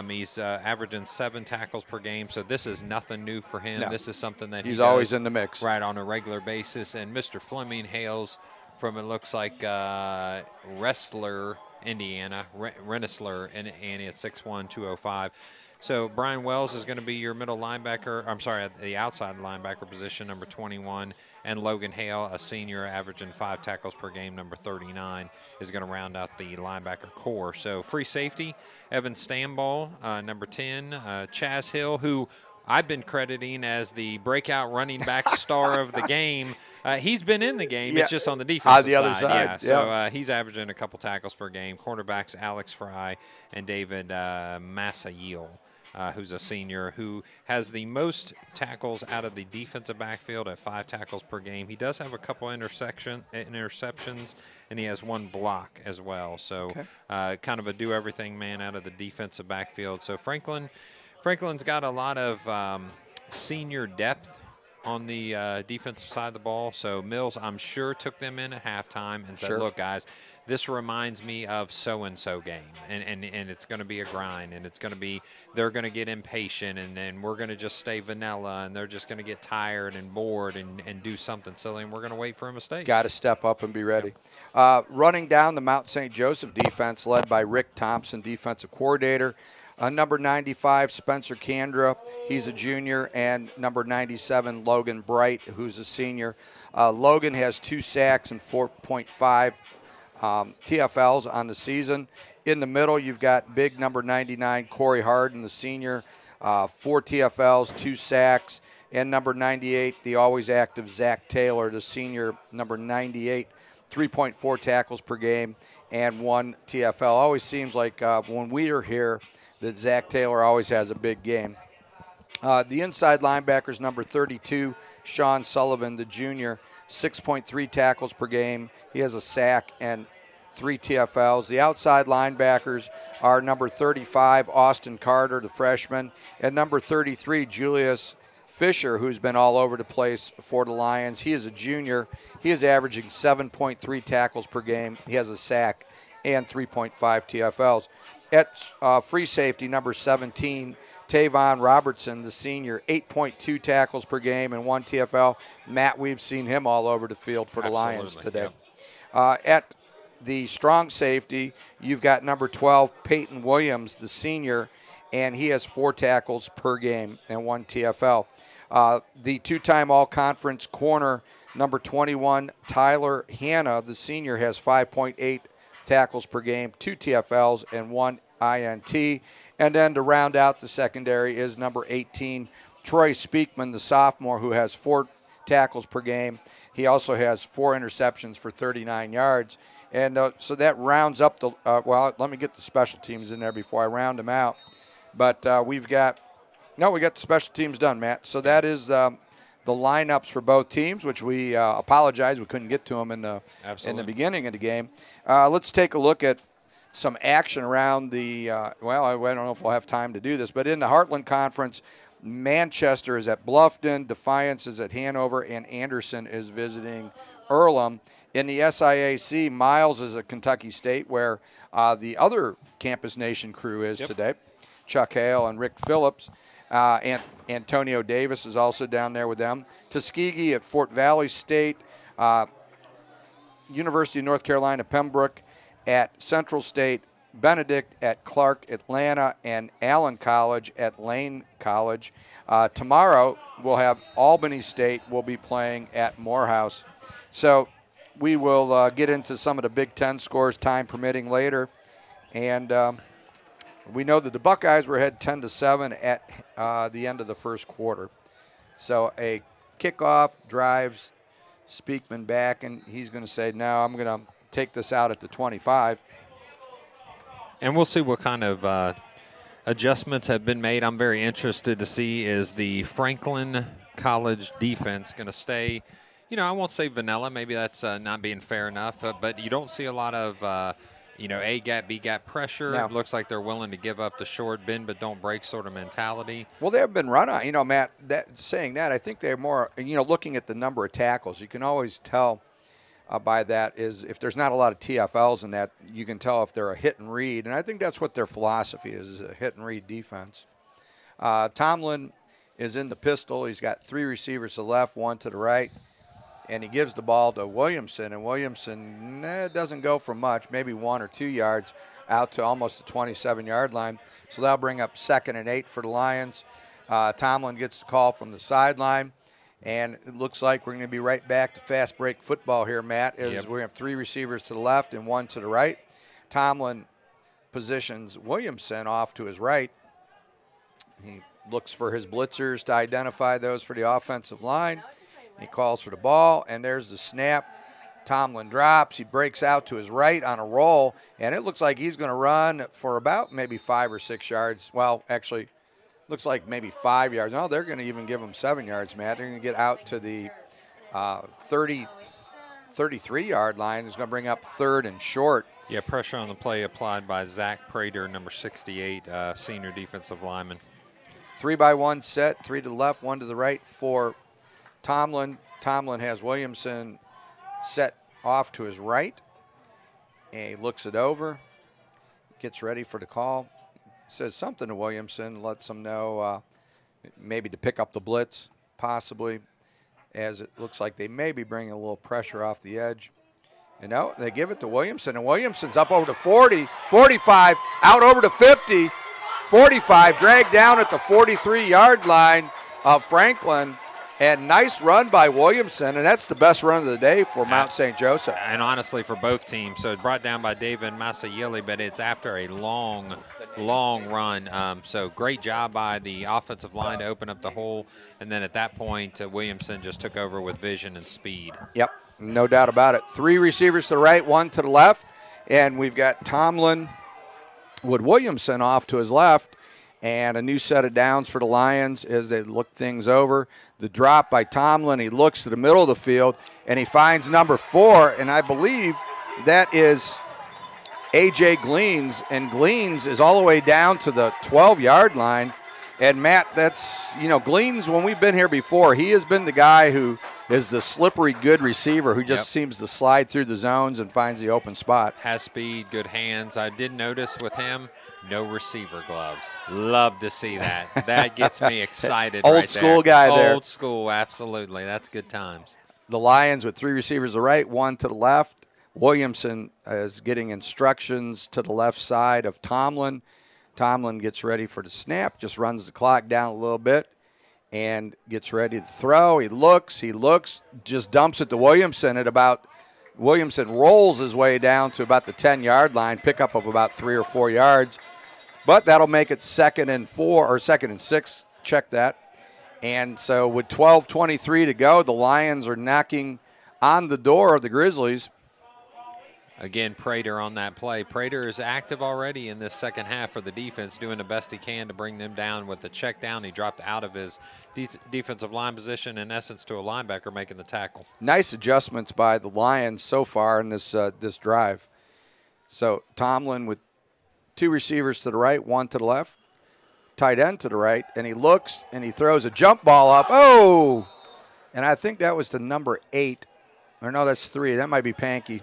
He's averaging 7 tackles per game, so this is nothing new for him. No. This is something that he's always in the mix. Right, on a regular basis. And Mr. Fleming hails from, it looks like, Rensselaer, Indiana, Rensselaer, and it's 6'1", 205. So Brian Wells is going to be your middle linebacker. I'm sorry, the outside linebacker position, number 21. And Logan Hale, a senior, averaging 5 tackles per game, number 39, is going to round out the linebacker core. So free safety, Evan Stamball, number 10. Chaz Hill, who I've been crediting as the breakout running back star of the game. He's been in the game. Yeah. It's just on the defensive the other side. Yeah. So he's averaging a couple tackles per game. Cornerbacks Alex Fry and David Massail, who's a senior, who has the most tackles out of the defensive backfield at 5 tackles per game. He does have a couple interceptions, and he has 1 block as well. So kind of a do-everything man out of the defensive backfield. So Franklin's got a lot of senior depth on the defensive side of the ball. So Mills, I'm sure, took them in at halftime and said, look, guys, this reminds me of so-and-so game, and it's going to be a grind, and it's going to be they're going to get impatient, and we're going to just stay vanilla, and they're just going to get tired and bored and do something silly, and we're going to wait for a mistake. Got to step up and be ready. Running down the Mount St. Joseph defense, led by Rick Thompson, defensive coordinator. Number 95, Spencer Kandra, he's a junior, and number 97, Logan Bright, who's a senior. Logan has 2 sacks and 4.5 TFLs on the season. In the middle, you've got big number 99, Corey Harden, the senior, 4 TFLs, 2 sacks, and number 98, the always active Zach Taylor, the senior, number 98, 3.4 tackles per game and 1 TFL. Always seems like when we are here that Zach Taylor always has a big game. The inside linebackers, number 32, Sean Sullivan, the junior, 6.3 tackles per game. He has a sack and 3 TFLs. The outside linebackers are number 35, Austin Carter, the freshman, and number 33, Julius Fisher, who's been all over the place for the Lions. He is a junior. He is averaging 7.3 tackles per game. He has a sack and 3.5 TFLs. At free safety, number 17, Tavon Robertson, the senior, 8.2 tackles per game and 1 TFL. Matt, we've seen him all over the field for the Lions today. Yep. At the strong safety, you've got number 12, Peyton Williams, the senior, and he has 4 tackles per game and 1 TFL. The 2-time all-conference corner, number 21, Tyler Hanna, the senior, has 5.8 tackles per game, 2 TFLs, and 1 INT. And then to round out the secondary is number 18, Troy Speakman, the sophomore, who has 4 tackles per game. He also has 4 interceptions for 39 yards. And so that rounds up the well, let me get the special teams in there before I round them out. But we got the special teams done, Matt. So that is the lineups for both teams, which we apologize. We couldn't get to them in the beginning of the game. Let's take a look at some action around the I don't know if we'll have time to do this, but in the Heartland Conference, Manchester is at Bluffton, Defiance is at Hanover, and Anderson is visiting Earlham. In the SIAC, Miles is at Kentucky State, where the other Campus Nation crew is today. Chuck Hale and Rick Phillips. And Antonio Davis is also down there with them. Tuskegee at Fort Valley State. University of North Carolina, Pembroke at Central State. Benedict at Clark, Atlanta, and Allen College at Lane College. Tomorrow we'll have Albany State will be playing at Morehouse. So we will get into some of the Big Ten scores, time permitting, later. And we know that the Buckeyes were ahead 10-7 at the end of the first quarter. So a kickoff drives Speakman back, and he's going to say, no, I'm going to take this out at the 25. And we'll see what kind of adjustments have been made. I'm very interested to see, is the Franklin College defense going to stay, I won't say vanilla. Maybe that's not being fair enough. But you don't see a lot of, A-gap, B-gap pressure. No. It looks like they're willing to give up the short bend but don't break sort of mentality. Well, they've been run on. Matt, saying that, I think they're more, looking at the number of tackles, you can always tell by that is if there's not a lot of TFLs in that, you can tell if they're a hit and read. And I think that's what their philosophy is a hit and read defense. Tomlin is in the pistol. He's got 3 receivers to the left, 1 to the right. And he gives the ball to Williamson, and Williamson doesn't go for much, maybe 1 or 2 yards out to almost the 27-yard line. So that'll bring up 2nd and 8 for the Lions. Tomlin gets the call from the sideline, and it looks like we're going to be right back to fast break football here, Matt, as we have 3 receivers to the left and 1 to the right. Tomlin positions Williamson off to his right. He looks for his blitzers to identify those for the offensive line. He calls for the ball, and there's the snap. Tomlin drops. He breaks out to his right on a roll, and it looks like he's going to run for about maybe 5 or 6 yards. Well, actually, looks like maybe 5 yards. No, they're going to even give him 7 yards, Matt. They're going to get out to the 33-yard line. He's going to bring up 3rd and short. Yeah, pressure on the play applied by Zach Prater, number 68, senior defensive lineman. 3-by-1 set, 3 to the left, 1 to the right for Tomlin. Tomlin has Williamson set off to his right. And he looks it over, gets ready for the call. Says something to Williamson, lets him know maybe to pick up the blitz, possibly, as it looks like they may be bringing a little pressure off the edge. They give it to Williamson, and Williamson's up over to 40, 45, out over to 50, 45, dragged down at the 43-yard line of Franklin. And nice run by Williamson, and that's the best run of the day for Mount St. Joseph. And honestly, for both teams. So brought down by David Masayeli, but it's after a long run. So great job by the offensive line to open up the hole. And then at that point, Williamson just took over with vision and speed. Yep, no doubt about it. 3 receivers to the right, 1 to the left. And we've got Tomlin with Williamson off to his left. And a new set of downs for the Lions as they look things over. The drop by Tomlin, he looks to the middle of the field, and he finds number 4, and I believe that is A.J. Gleans, and Gleans is all the way down to the 12-yard line. And, Matt, that's, Gleans, when we've been here before, he has been the guy who is the slippery good receiver who just seems to slide through the zones and finds the open spot. Has speed, good hands. I did notice with him, no receiver gloves. Love to see that. That gets me excited. Old school guy there. Old school, absolutely. That's good times. The Lions with 3 receivers to the right, 1 to the left. Williamson is getting instructions to the left side of Tomlin. Tomlin gets ready for the snap, just runs the clock down a little bit and gets ready to throw. He looks, just dumps it to Williamson at about – Williamson rolls his way down to about the 10-yard line, pickup of about 3 or 4 yards. But that'll make it 2nd and 4 or 2nd and 6. Check that. And so with 12:23 to go, the Lions are knocking on the door of the Grizzlies. Again, Prater on that play. Prater is active already in this second half for the defense, doing the best he can to bring them down with the check down. He dropped out of his defensive line position, in essence, to a linebacker making the tackle. Nice adjustments by the Lions so far in this drive. So Tomlin with 2 receivers to the right, 1 to the left, tight end to the right, and he looks and he throws a jump ball up. Oh! And I think that was to number 8. Or no, that's 3. That might be Pankey.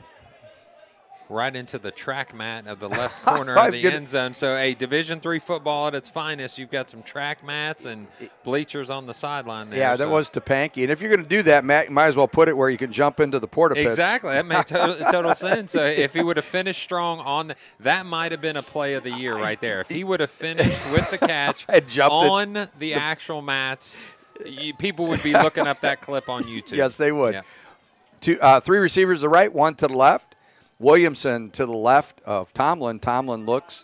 Right into the track mat of the left corner of the end zone. So a Division III football at its finest. You've got some track mats and bleachers on the sideline there. Yeah, that was to Pankey. And if you're going to do that, Matt, you might as well put it where you can jump into the porta pits. Exactly. That made total sense. So if he would have finished strong on that might have been a play of the year right there. If he would have finished with the catch on the actual mats, people would be looking up that clip on YouTube. Yes, they would. Yeah. 3 receivers to the right, 1 to the left. Williamson to the left of Tomlin. Tomlin looks,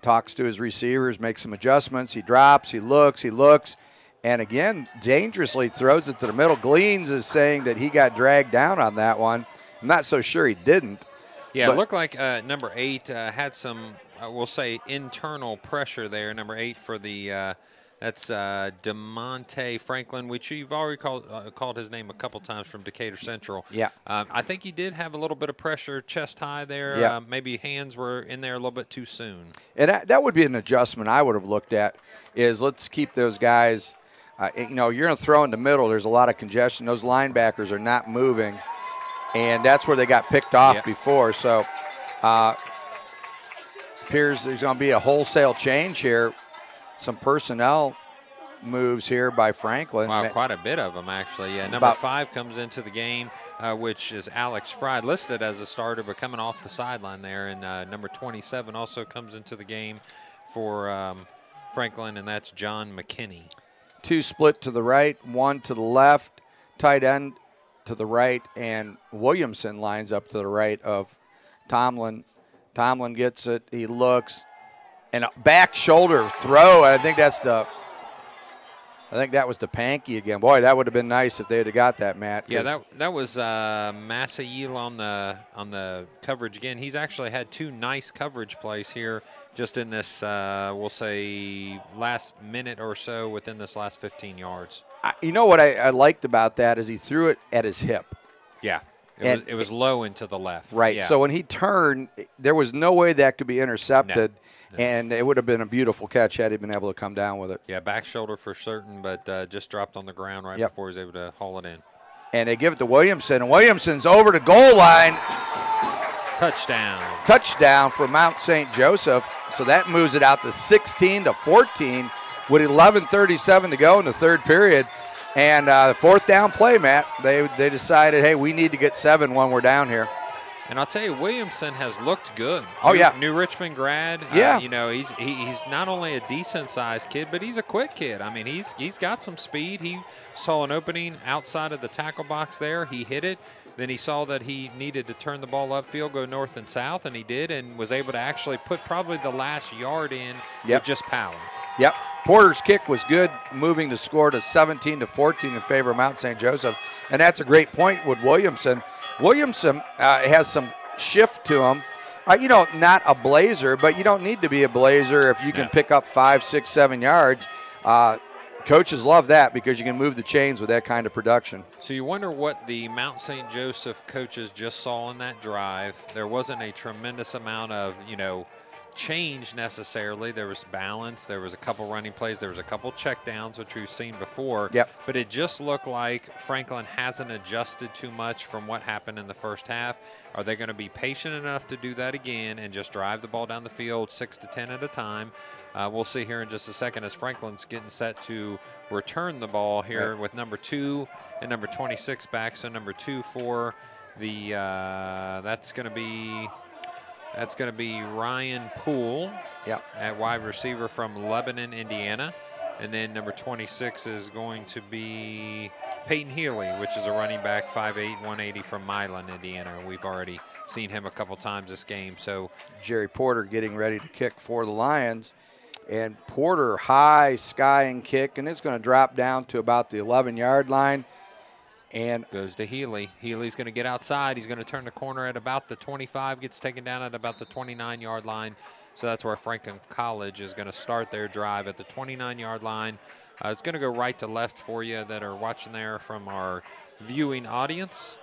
talks to his receivers, makes some adjustments. He drops, he looks, and again, dangerously throws it to the middle. Gleans is saying that he got dragged down on that one. I'm not so sure he didn't. Yeah, it looked like number 8 had some, we'll say, internal pressure there. Number 8 for the that's DeMonte Franklin, which you've already called his name a couple times from Decatur Central. Yeah. I think he did have a little bit of pressure, chest high there. Yeah. Maybe hands were in there a little bit too soon. And that would be an adjustment I would have looked at is let's keep those guys, you're going to throw in the middle. There's a lot of congestion. Those linebackers are not moving, and that's where they got picked off before. So appears there's going to be a wholesale change here. Some personnel moves here by Franklin. Wow, quite a bit of them, actually. Yeah, number 5 comes into the game, which is Alex Fry, listed as a starter, but coming off the sideline there. And number 27 also comes into the game for Franklin, and that's John McKinney. 2 split to the right, 1 to the left, tight end to the right, and Williamson lines up to the right of Tomlin. Tomlin gets it. He looks. And a back shoulder throw. I think that was to Pankey again. Boy, that would have been nice if they had got that, Matt. Yeah, that was Masayil on the coverage again. He's actually had 2 nice coverage plays here just in this, we'll say, last minute or so within this last 15 yards. You know what I liked about that is he threw it at his hip. Yeah. It was low and to the left. Right. Yeah. So when he turned, there was no way that could be intercepted. No. And it would have been a beautiful catch had he been able to come down with it. Yeah, back shoulder for certain, but just dropped on the ground right before he was able to haul it in. And they give it to Williamson, and Williamson's over the goal line. Touchdown. Touchdown for Mount St. Joseph. So that moves it out to 16-14 with 11:37 to go in the third period. And the 4th down play, Matt, they decided, hey, we need to get 7 when we're down here. And I'll tell you, Williamson has looked good. Oh, yeah. New Richmond grad. Yeah. You know, he's not only a decent-sized kid, but he's a quick kid. I mean, he's got some speed. He saw an opening outside of the tackle box there. He hit it. Then he saw that he needed to turn the ball upfield, go north and south, and he did, and was able to actually put probably the last yard in with just power. Yep. Porter's kick was good, moving the score to 17-14 in favor of Mount St. Joseph. And that's a great point with Williamson. Williamson has some shift to him. You know, not a blazer, but you don't need to be a blazer if you can pick up 5, 6, 7 yards. Coaches love that because you can move the chains with that kind of production. So you wonder what the Mount St. Joseph coaches just saw in that drive. There wasn't a tremendous amount of, you know, change necessarily. There was balance. There was a couple running plays. There was a couple checkdowns, which we've seen before. Yep. But it just looked like Franklin hasn't adjusted too much from what happened in the first half. Are they going to be patient enough to do that again and just drive the ball down the field 6 to 10 at a time? We'll see here in just a second as Franklin's getting set to return the ball here with number 2 and number 26 back. So number 2 for the that's going to be Ryan Poole at wide receiver from Lebanon, Indiana. And then number 26 is going to be Peyton Healy, which is a running back, 5'8", 180 from Milan, Indiana. We've already seen him a couple times this game. So Jerry Porter getting ready to kick for the Lions. And Porter high skying kick, and it's going to drop down to about the 11-yard line. And goes to Healy. Healy's going to get outside. He's going to turn the corner at about the 25, gets taken down at about the 29-yard line. So that's where Franklin College is going to start their drive at the 29-yard line. It's going to go right to left for you that are watching there from our viewing audience.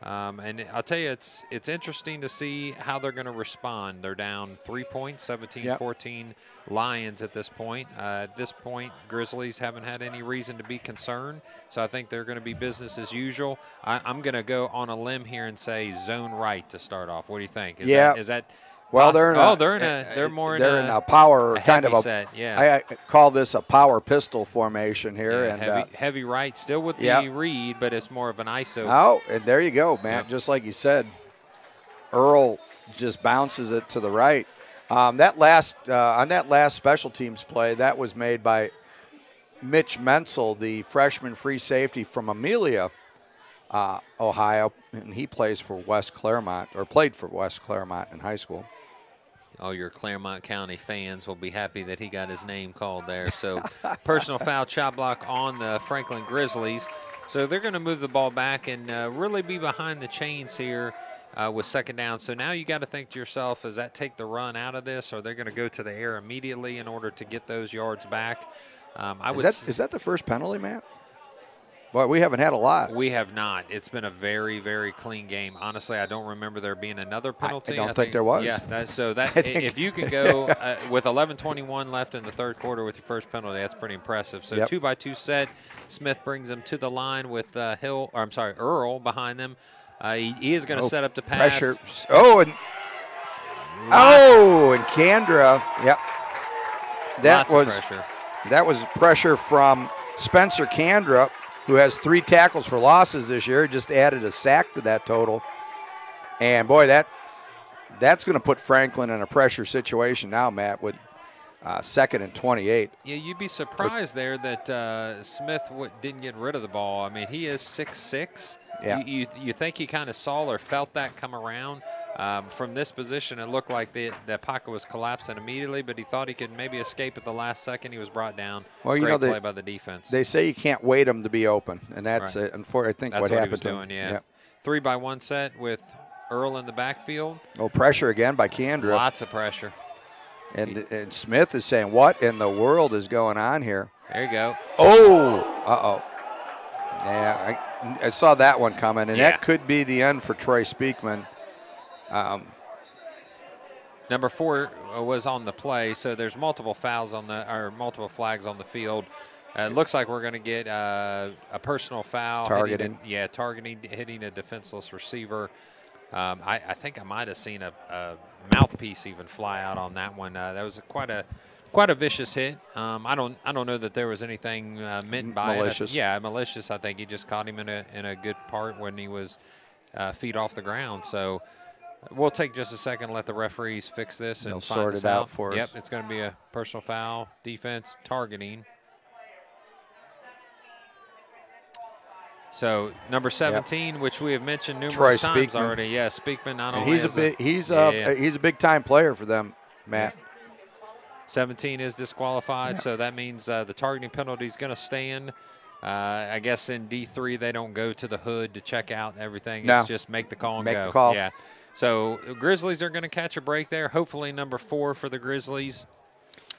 And I'll tell you, it's interesting to see how they're going to respond. They're down 3 points, 17-14 Lions at this point. At this point, Grizzlies haven't had any reason to be concerned, so I think they're going to be business as usual. I'm going to go on a limb here and say zone right to start off. What do you think? Is that well, they're in a power kind of a set. Yeah. I call this a power pistol formation here, and heavy right, still with the read, but it's more of an ISO. Oh, and there you go, Matt. Just like you said, Earl just bounces it to the right. On that last special teams play, that was made by Mitch Menzel, the freshman free safety from Amelia, Ohio, and he plays for West Claremont, or played for West Claremont in high school. All your Claremont County fans will be happy that he got his name called there. So personal foul, chop block on the Franklin Grizzlies. So they're going to move the ball back and really be behind the chains here with second down. So now you got to think to yourself, does that take the run out of this? Or they're going to go to the air immediately in order to get those yards back? Is that the first penalty, Matt? Well, we haven't had a lot. We have not. It's been a very, very clean game. Honestly, I don't remember there being another penalty. I don't think there was. Yeah, if you can go with 11:21 left in the third quarter with your first penalty, that's pretty impressive. So 2-by-2 set. Smith brings them to the line with Earl behind them. He is going to set up the pass. Pressure. And Kandra. Yep. That was pressure from Spencer Kandra, who has 3 tackles for losses this year, just added a sack to that total. And, boy, that's going to put Franklin in a pressure situation now, Matt, with 2nd and 28. Yeah, you'd be surprised there that Smith didn't get rid of the ball. I mean, he is 6'6". Yeah. You think he kind of saw or felt that come around. From this position, it looked like the pocket was collapsing immediately, but he thought he could maybe escape at the last second. He was brought down. Well, Great play by the defense. They say you can't wait him to be open, and that's it. And I think that's what happened he was doing. Yeah. 3-by-1 set with Earl in the backfield. Oh, pressure again by Kandra. Lots of pressure. And Smith is saying, what in the world is going on here? There you go. Oh, Yeah, I saw that one coming, and that could be the end for Troy Speakman. Number 4 was on the play, so there's multiple flags on the field. It looks like we're going to get a personal foul. Targeting. Hitting a defenseless receiver. I think I might have seen a mouthpiece even fly out on that one. That was quite a vicious hit. I don't know that there was anything meant by malicious. it. Malicious. I think he just caught him in a good part when he was feet off the ground. So We'll take just a second, let the referees fix this and They'll find sort this it out for us. Yep, it's going to be a personal foul, defense, targeting. So number 17, which we have mentioned numerous times already. Yeah, Speakman not only he's a big time player for them, Matt. 17 is disqualified, so that means the targeting penalty is going to stand. I guess in D3 they don't go to the hood to check out everything. No. It's just make the call and Make go. the call. Yeah. So Grizzlies are going to catch a break there. Hopefully number 4 for the Grizzlies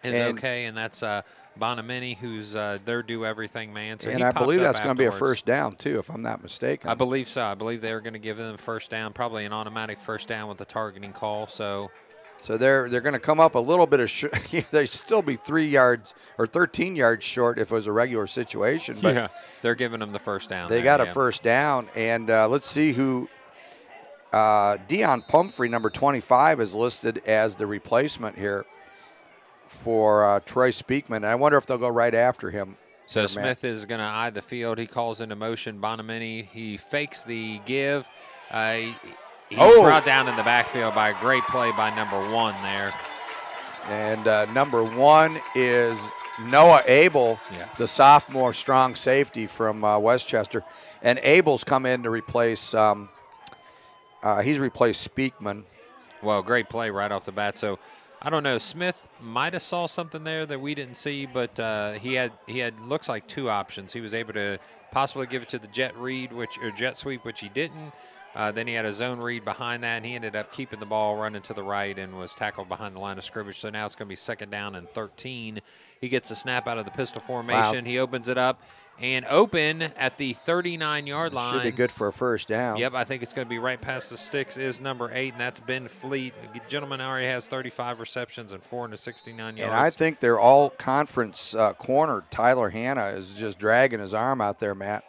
is okay, and that's Bonamini, who's their do everything man. So and I believe that's going to be a first down too, if I'm not mistaken. I believe so. I believe they're going to give them first down, probably an automatic first down with the targeting call. So they're going to come up a little bit of they still be 3 yards or 13 yards short if it was a regular situation. But yeah, they're giving them the first down. They got a first down, and let's see who. Dion Pumphrey, number 25, is listed as the replacement here for Troy Speakman. And I wonder if they'll go right after him. So Smith is going to eye the field. He calls into motion Bonamini. He fakes the give. He's brought down in the backfield by a great play by number 1 there. And number 1 is Noah Abel, the sophomore strong safety from Westchester. And Abel's come in to replace he's replaced Speakman. Well, great play right off the bat. So I don't know. Smith might have saw something there that we didn't see, but he had looks like 2 options. He was able to possibly give it to the jet sweep, which he didn't. Then he had a zone read behind that, and he ended up keeping the ball running to the right and was tackled behind the line of scrimmage. So now it's going to be 2nd down and 13. He gets the snap out of the pistol formation. Wow. He opens it up. And open at the 39-yard line. Should be good for a first down. Yep, I think it's going to be right past the sticks is number 8, and that's Ben Fleet. The gentleman already has 35 receptions and 469 yards. And I think they're all conference corner. Tyler Hanna is just dragging his arm out there, Matt.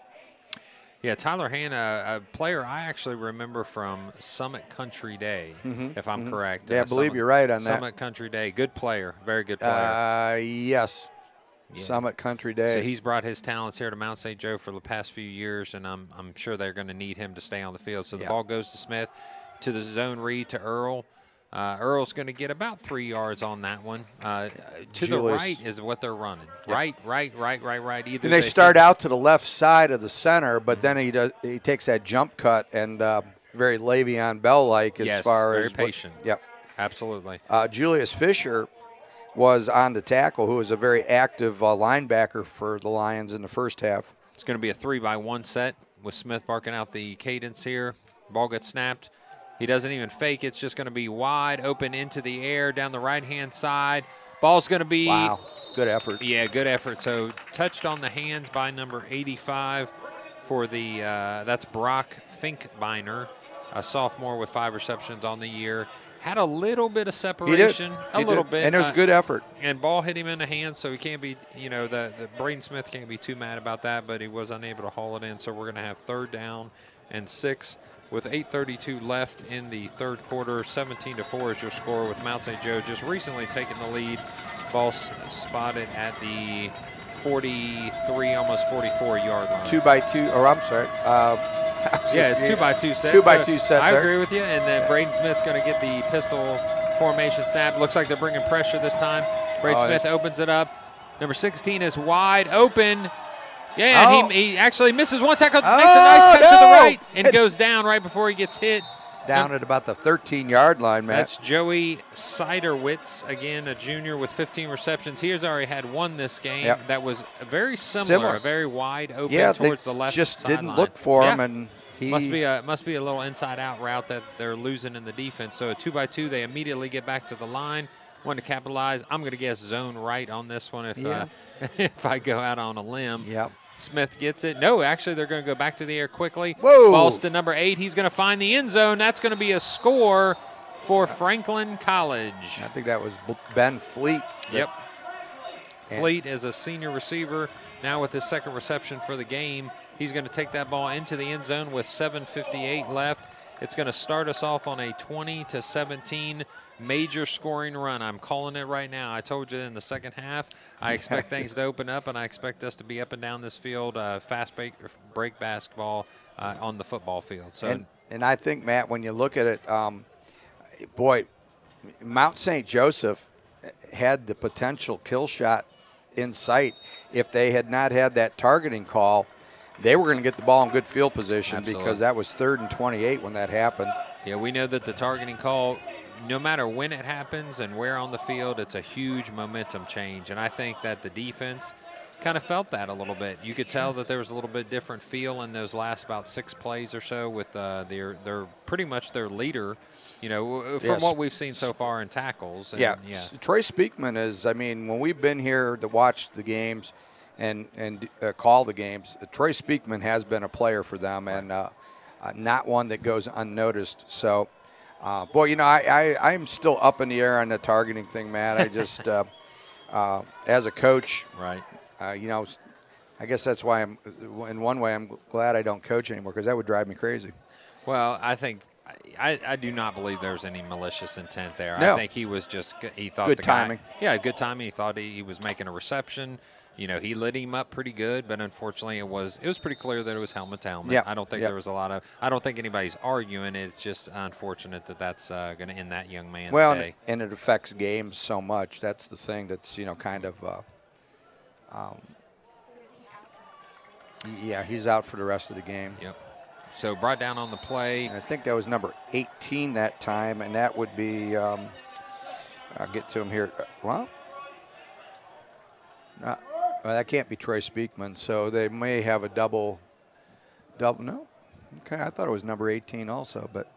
Yeah, Tyler Hanna, a player I actually remember from Summit Country Day, if I'm correct. Yeah, I believe you're right on that. Summit Country Day. Good player, very good player. Yes. Yeah. Summit Country Day. So he's brought his talents here to Mount St. Joe for the past few years, and I'm sure they're going to need him to stay on the field. So the ball goes to Smith, to the zone read to Earl. Earl's going to get about 3 yards on that one. To the right is what they're running. Right. Either and they start out to the left side of the center, but then he takes that jump cut and very Le'Veon Bell-like as far as very patient. Yep, absolutely. Julius Fisher was on the tackle, who was a very active linebacker for the Lions in the first half. It's going to be a 3-by-1 set with Smith barking out the cadence here. Ball gets snapped. He doesn't even fake. It's just going to be wide open into the air down the right-hand side. Ball's going to be. Wow, good effort. Yeah, good effort. So touched on the hands by number 85 for the, that's Brock Finkbeiner, a sophomore with 5 receptions on the year. Had a little bit of separation, a little bit. And it was good effort. And ball hit him in the hands, so he can't be, the Braden Smith can't be too mad about that, but he was unable to haul it in. So we're going to have 3rd down and 6 with 8:32 left in the 3rd quarter. 17-4 is your score with Mount St. Joe just recently taking the lead. Ball spotted at the 43, almost 44-yard line. 2-by-2, or I'm sorry. Yeah, it's 2-by-2 set. 2-by-2 set. I agree with you. And then Braden Smith's going to get the pistol formation snap. Looks like they're bringing pressure this time. Braden Smith opens it up. Number 16 is wide open. Yeah, and he actually misses one tackle, makes a nice catch to the right, and goes down right before he gets hit. Down at about the 13-yard line, Matt. That's Joey Siderwitz, again, a junior with 15 receptions. He has already had 1 this game that was very similar, very wide open towards the left just sideline. Didn't look for him, and he must be a little inside-out route that they're losing in the defense. So a 2-by-2, they immediately get back to the line. Want to capitalize. I'm going to guess zone right on this one if I go out on a limb. Yep. Smith gets it. No, actually, they're going to go back to the air quickly. Whoa. Ball's to number 8. He's going to find the end zone. That's going to be a score for Franklin College. I think that was Ben Fleet. Yep. Fleet is a senior receiver now with his 2nd reception for the game. He's going to take that ball into the end zone with 7:58 left. It's going to start us off on a 20-17 major scoring run. I'm calling it right now. I told you in the second half, I expect things to open up, and I expect us to be up and down this field, fast break basketball on the football field. So, and I think, Matt, when you look at it, boy, Mount St. Joseph had the potential kill shot in sight. If they had not had that targeting call, they were going to get the ball in good field position. Absolutely. Because that was 3rd and 28 when that happened. Yeah, we know that the targeting call, no matter when it happens and where on the field, it's a huge momentum change. And I think that the defense kind of felt that a little bit. You could tell that there was a little bit different feel in those last about 6 plays or so with their pretty much their leader, from what we've seen so far in tackles. And, yeah, Troy Speakman is, I mean, when we've been here to watch the games and call the games, Troy Speakman has been a player for them and not one that goes unnoticed. So, boy, I'm still up in the air on the targeting thing, Matt. I just, as a coach, right. I guess that's why in one way, I'm glad I don't coach anymore because that would drive me crazy. Well, I think I do not believe there's any malicious intent there. No. I think he was just he thought good the guy, timing. Yeah, good timing. He thought he was making a reception. He lit him up pretty good, but unfortunately, it was pretty clear that it was helmet to helmet. Yeah. I don't think there was a lot of. I don't think anybody's arguing. It's just unfortunate that that's going to end that young man's day. And it affects games so much. That's the thing that's kind of. Yeah, he's out for the rest of the game. Yep. So brought down on the play. And I think that was number 18 that time, and that would be. I'll get to him here. Well, that can't be Troy Speakman, so they may have a double. No, okay. I thought it was number 18 also, but.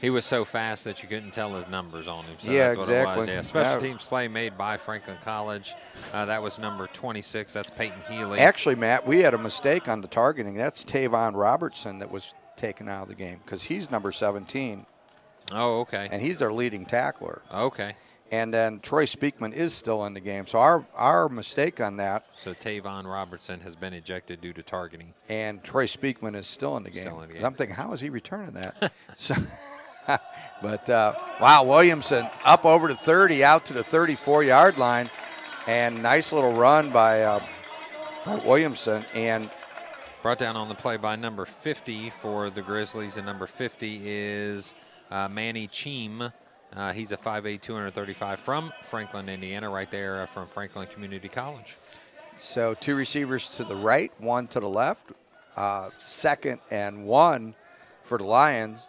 He was so fast that you couldn't tell his numbers on him. So yeah, that's what exactly. It was. Yeah, special teams play made by Franklin College. That was number 26. That's Peyton Healy. Actually, Matt, we had a mistake on the targeting. That's Tavon Robertson that was taken out of the game because he's number 17. Oh, okay. And he's their leading tackler. Okay. And then Troy Speakman is still in the game. So our mistake on that. So Tavon Robertson has been ejected due to targeting. And Troy Speakman is still in the game. Still in the game. I'm thinking, how is he returning that? So. But, wow, Williamson up over to 30, out to the 34-yard line. And nice little run by Williamson. And brought down on the play by number 50 for the Grizzlies. And number 50 is Manny Cheem. He's a 5'8", 235 from Franklin, Indiana, right there from Franklin Community College. So 2 receivers to the right, 1 to the left. 2nd and 1 for the Lions.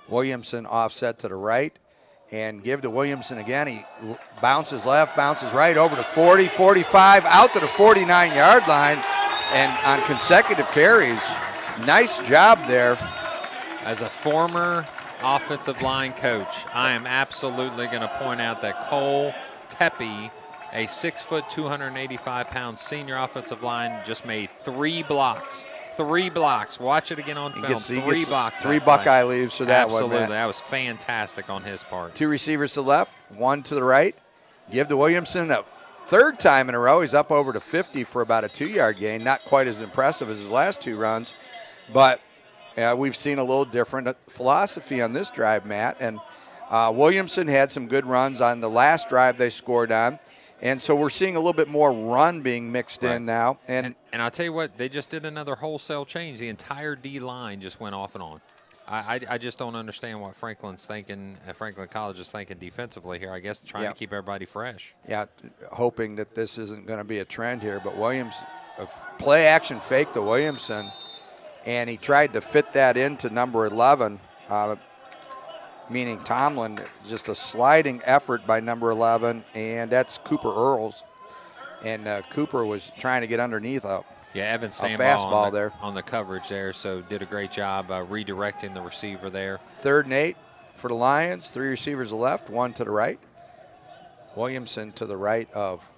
Williamson offset to the right and give to Williamson again. He bounces left, bounces right over to 40, 45, out to the 49-yard line and on consecutive carries. Nice job there. As a former offensive line coach, I am absolutely going to point out that Cole Tepe, a 6', 285-pound senior offensive line, just made 3 blocks. 3 blocks. Watch it again on film. 3 blocks. 3 Buckeye leaves for that one. Absolutely. That was fantastic on his part. 2 receivers to the left, 1 to the right. Give to Williamson a 3rd time in a row. He's up over to 50 for about a 2-yard gain. Not quite as impressive as his last 2 runs. But we've seen a little different philosophy on this drive, Matt. And Williamson had some good runs on the last drive they scored on. And so we're seeing a little bit more run being mixed in now. And I'll tell you what, they just did another wholesale change. The entire D-line just went off and on. I just don't understand what Franklin's thinking, Franklin College is thinking defensively here. I guess trying to keep everybody fresh. Yeah, hoping that this isn't going to be a trend here. But Williams, play action fake to Williamson, and he tried to fit that into number 11, meaning Tomlin. Just a sliding effort by number 11, and that's Cooper Earls. And Cooper was trying to get underneath a Evan Stanbaugh fastball on the coverage there, so did a great job redirecting the receiver there. 3rd and 8 for the Lions. 3 receivers to the left, 1 to the right. Williamson to the right of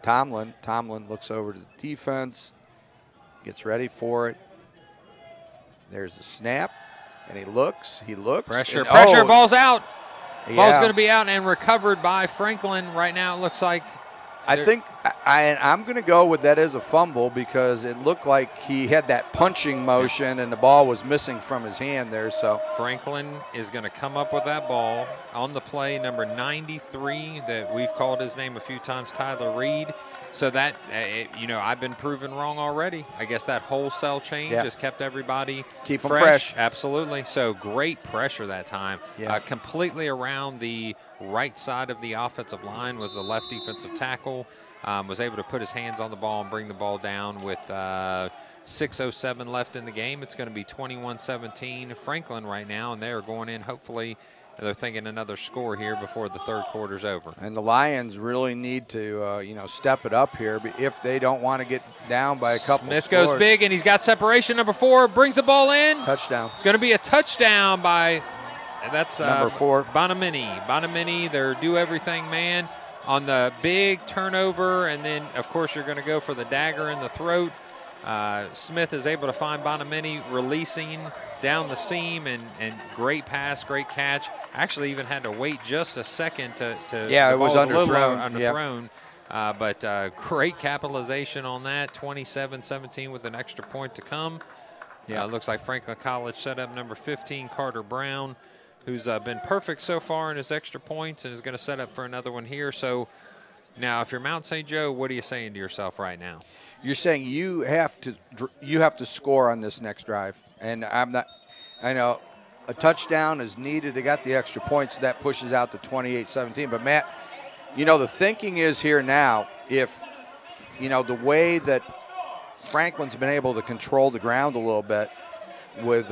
Tomlin. Tomlin looks over to the defense, gets ready for it. There's the snap. And he looks. Pressure, ball's out. Ball's going to be out and recovered by Franklin. Right now it looks like. I think I'm going to go with that as a fumble because it looked like he had that punching motion and the ball was missing from his hand there. So Franklin is going to come up with that ball on the play, number 93, that we've called his name a few times, Tyler Reed. So that, I've been proven wrong already. I guess that wholesale change just kept everybody keep them fresh. Absolutely. So great pressure that time. Yeah. Completely around the right side of the offensive line was the left defensive tackle. Was able to put his hands on the ball and bring the ball down with 6:07 left in the game. It's going to be 21-17 Franklin right now, and they are going in. Hopefully, they're thinking another score here before the third quarter's over. And the Lions really need to, step it up here if they don't want to get down by a couple. Smith scores. goes big, and he's got separation. Number 4 brings the ball in. Touchdown. It's going to be a touchdown by that's number 4. Bonamini, their do-everything man. On the big turnover, and then, of course, you're going to go for the dagger in the throat. Smith is able to find Bonamini releasing down the seam, and great pass, great catch. Actually even had to wait just a second to it was underthrown. But great capitalization on that, 27-17 with an extra point to come. Looks like Franklin College set up number 15, Carter Brown, who's been perfect so far in his extra points and is going to set up for another one here. So now if you're Mount St. Joe, what are you saying to yourself right now? You're saying you have to score on this next drive. And I know a touchdown is needed. They got the extra points. So that pushes out to 28-17. But, Matt, the thinking is here now, if, the way that Franklin's been able to control the ground a little bit with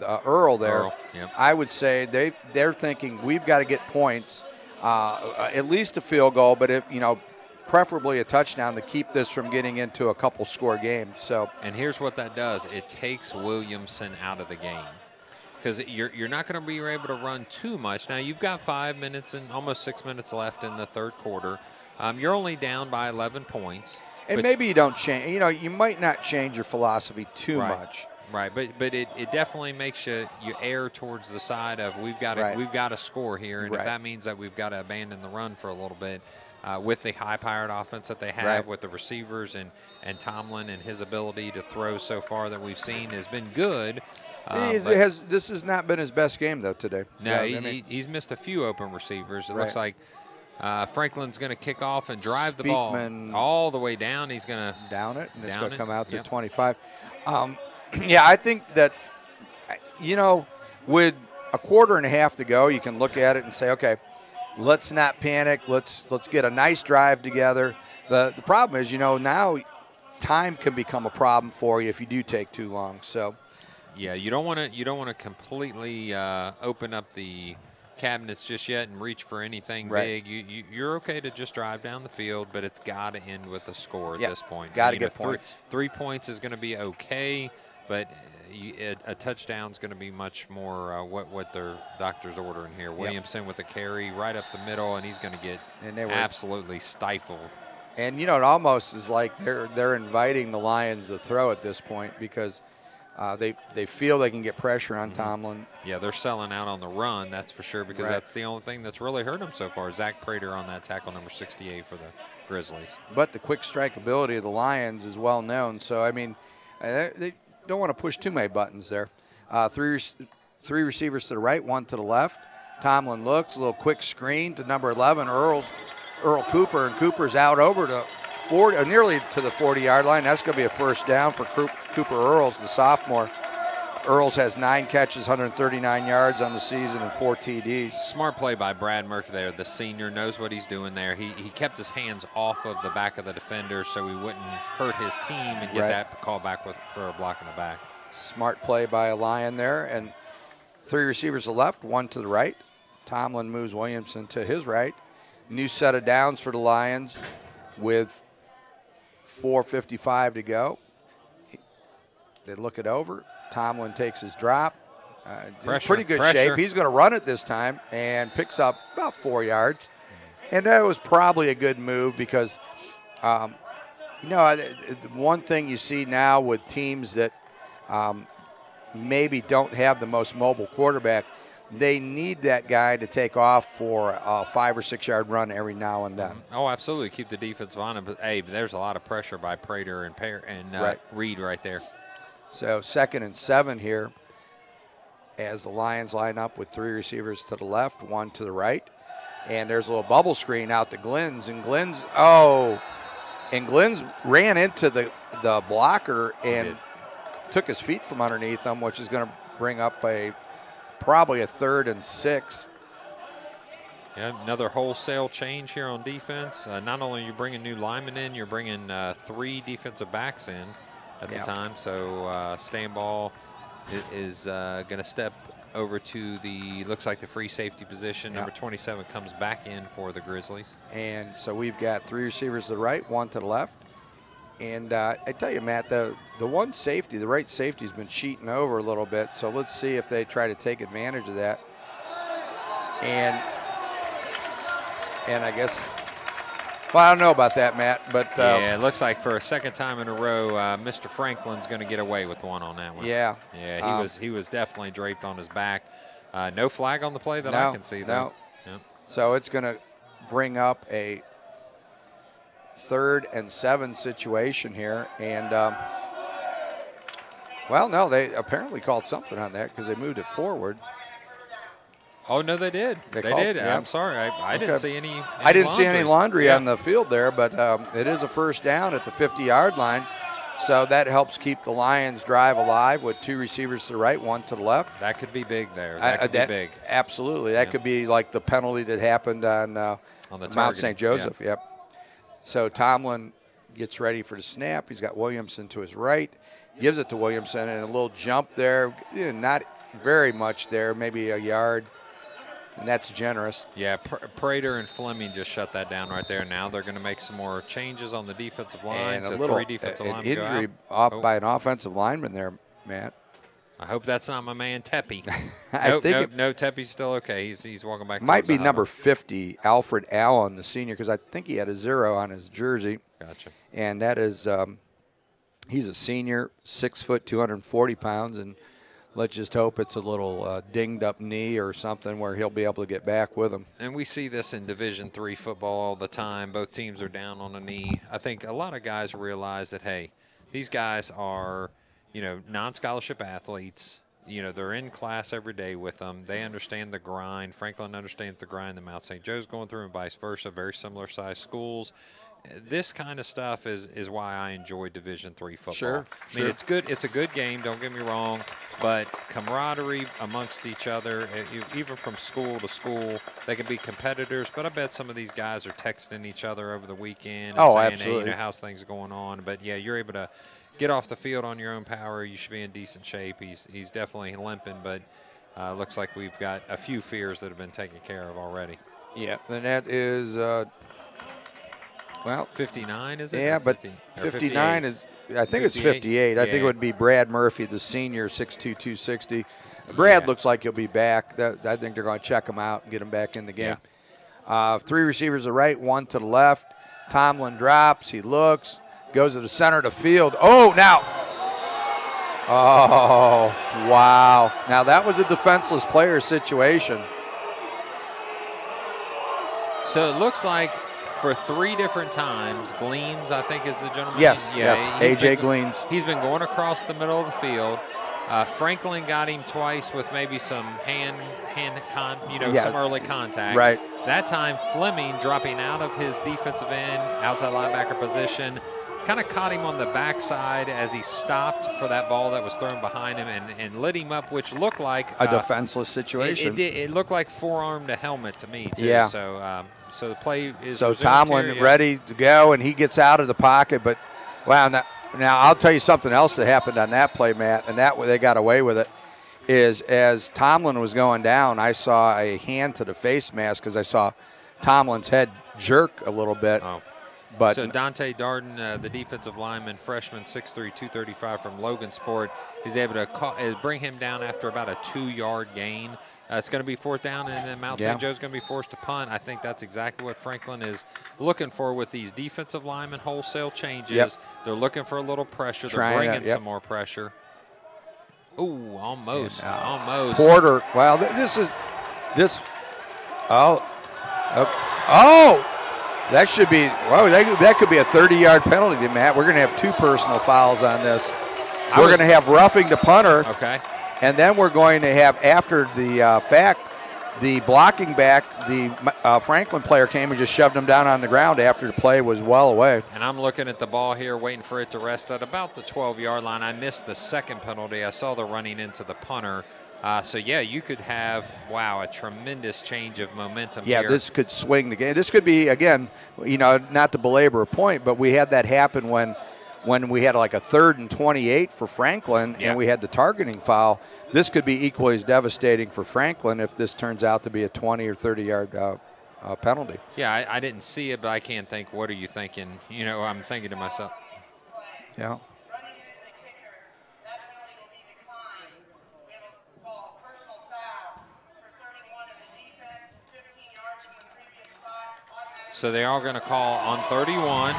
Earl there, I would say they're thinking we've got to get points, at least a field goal, but if preferably a touchdown to keep this from getting into a couple score games. So, and here's what that does: it takes Williamson out of the game because you're not going to be able to run too much. Now you've got 5 minutes and almost 6 minutes left in the third quarter. You're only down by 11 points, and maybe you don't change. You might not change your philosophy too much. Right, but it definitely makes you err towards the side of we've got to score here, and if that means that we've got to abandon the run for a little bit, with the high-powered offense that they have, with the receivers and Tomlin and his ability to throw so far that we've seen has been good. This has not been his best game though today. No, he's missed a few open receivers. It looks like Franklin's going to kick off and drive the ball all the way down. He's going to down it, and it's going to come out to 25. I think that, with a quarter and a half to go, you can look at it and say, okay, let's not panic. Let's get a nice drive together. The problem is, now time can become a problem for you if you do take too long. So, you don't want to completely open up the cabinets just yet and reach for anything big. You're okay to just drive down the field, but it's got to end with a score at this point. Got to get points. 3 points is going to be okay, but a touchdown is going to be much more what their doctor's ordering here. Williamson with a carry right up the middle, and he's going to get absolutely stifled. And, it almost is like they're inviting the Lions to throw at this point because they feel they can get pressure on Tomlin. Yeah, they're selling out on the run, that's for sure, because that's the only thing that's really hurt them so far. Zach Prater on that tackle, number 68 for the Grizzlies. But the quick strike ability of the Lions is well known. So, I mean, they don't want to push too many buttons there. Three receivers to the right, one to the left. Tomlin looks, a little quick screen to number 11, Earl Cooper, and Cooper's out over to 40, nearly to the 40-yard line. That's going to be a first down for Cooper Earls, the sophomore. Earls has 9 catches, 139 yards on the season, and 4 TDs. Smart play by Brad Murphy there. The senior knows what he's doing there. He kept his hands off of the back of the defender so he wouldn't hurt his team and get that call back for a block in the back. Smart play by a Lion there. And 3 receivers to the left, 1 to the right. Tomlin moves Williamson to his right. New set of downs for the Lions with 4:55 to go. They look it over. Tomlin takes his drop. Pretty good shape. He's going to run it this time and picks up about 4 yards. And that was probably a good move because, one thing you see now with teams that maybe don't have the most mobile quarterback, they need that guy to take off for a 5 or 6 yard run every now and then. Oh, absolutely. Keep the defense on him. But, hey, there's a lot of pressure by Prater and Reed right there. So 2nd and 7 here as the Lions line up with 3 receivers to the left, 1 to the right. And there's a little bubble screen out to Glynns. And Glynns ran into the blocker and took his feet from underneath him, which is going to bring up probably a 3rd and 6. Yeah, another wholesale change here on defense. Not only are you bringing new linemen in, you're bringing 3 defensive backs in at the time. So Stanball is going to step over to looks like the free safety position. Number 27 comes back in for the Grizzlies. And so we've got 3 receivers to the right, 1 to the left. And I tell you, Matt, the one safety, the right safety, has been cheating over a little bit. So let's see if they try to take advantage of that. And I guess, well, I don't know about that, Matt. But yeah, it looks like for a 2nd time in a row, Mr. Franklin's going to get away with one on that one. Yeah. Yeah, he was definitely draped on his back. No flag on the play that I can see, though. No. Yep. So it's going to bring up a 3rd and 7 situation here. And, well, no, they apparently called something on that because they moved it forward. Oh, no, they did. They did. Yeah. I'm sorry. I didn't see any I didn't see any laundry on the field there, but it is a 1st down at the 50-yard line. So that helps keep the Lions' drive alive with 2 receivers to the right, 1 to the left. That could be big there. That could be big. Absolutely. That could be like the penalty that happened on the Mount St. Joseph. Yep. So Tomlin gets ready for the snap. He's got Williamson to his right. Gives it to Williamson, and a little jump there. Not very much there, maybe a yard. And that's generous. Yeah, Prater and Fleming just shut that down right there. Now they're going to make some more changes on the defensive line. And a little 3 defensive linemen injury go out. by an offensive lineman there, Matt. I hope that's not my man Tepe. No, Tepe's still okay. He's walking back. Might be number 50, Alfred Allen, the senior, because I think he had a 0 on his jersey. Gotcha. And that is, he's a senior, 6 foot, 240 pounds, and let's just hope it's a little dinged up knee or something where he'll be able to get back with him. And we see this in Division III football all the time. Both teams are down on a knee. I think a lot of guys realize that, hey, these guys are, non-scholarship athletes. They're in class every day with them. They understand the grind. Franklin understands the grind that Mount St. Joe's going through and vice versa, very similar sized schools. This kind of stuff is why I enjoy Division III football. Sure. I mean, it's good. It's a good game. Don't get me wrong, but camaraderie amongst each other, even from school to school, they can be competitors. But I bet some of these guys are texting each other over the weekend and saying, absolutely. "Hey, how's things going on?" But yeah, you're able to get off the field on your own power. You should be in decent shape. He's definitely limping, but looks like we've got a few fears that have been taken care of already. Yeah, and that is. 59 is it? Yeah, but 59 is, I think it's 58. I think it would be Brad Murphy, the senior, 6'2", 260. Brad looks like he'll be back. I think they're going to check him out and get him back in the game. Yeah. 3 receivers to the right, 1 to the left. Tomlin drops. He looks, goes to the center of the field. Oh, now. Oh, wow. Now, that was a defenseless player situation. So it looks like for 3 different times, Gleans, I think, is the gentleman. Yes, A.J. Gleans. He's been going across the middle of the field. Franklin got him twice with maybe some some early contact. Right. That time, Fleming dropping out of his defensive end, outside linebacker position, kind of caught him on the backside as he stopped for that ball that was thrown behind him and lit him up, which looked like a defenseless situation. It looked like forearmed a helmet to me, too. Yeah. So the play is. So Tomlin ready to go, and he gets out of the pocket. But, wow, now I'll tell you something else that happened on that play, Matt, and that they got away with it, is as Tomlin was going down, I saw a hand to the face mask because I saw Tomlin's head jerk a little bit. Oh. But so Dante Darden, the defensive lineman, freshman, 6'3", 235 from Logan Sport, is able to bring him down after about a 2-yard gain. It's going to be 4th down, and then Mount St. Joe's going to be forced to punt. I think that's exactly what Franklin is looking for with these defensive lineman wholesale changes. They're looking for a little pressure. They're bringing some more pressure. Ooh, almost, And, almost. Porter, well, oh, okay. Oh, that should be, well, that could be a 30-yard penalty, Matt. We're going to have 2 personal fouls on this. We're going to have roughing the punter. Okay. And then we're going to have, after the fact, the blocking back, the Franklin player came and just shoved him down on the ground after the play was well away. And I'm looking at the ball here, waiting for it to rest at about the 12-yard line. I missed the second penalty. I saw the running into the punter. So, yeah, you could have, wow, a tremendous change of momentum here. Yeah, this could swing the game. This could be, again, not to belabor a point, but we had that happen when we had like a 3rd and 28 for Franklin, and we had the targeting foul. This could be equally as devastating for Franklin if this turns out to be a 20 or 30-yard penalty. Yeah, I didn't see it, but I can't think, what are you thinking? I'm thinking to myself. Yeah. So they are going to call on 31.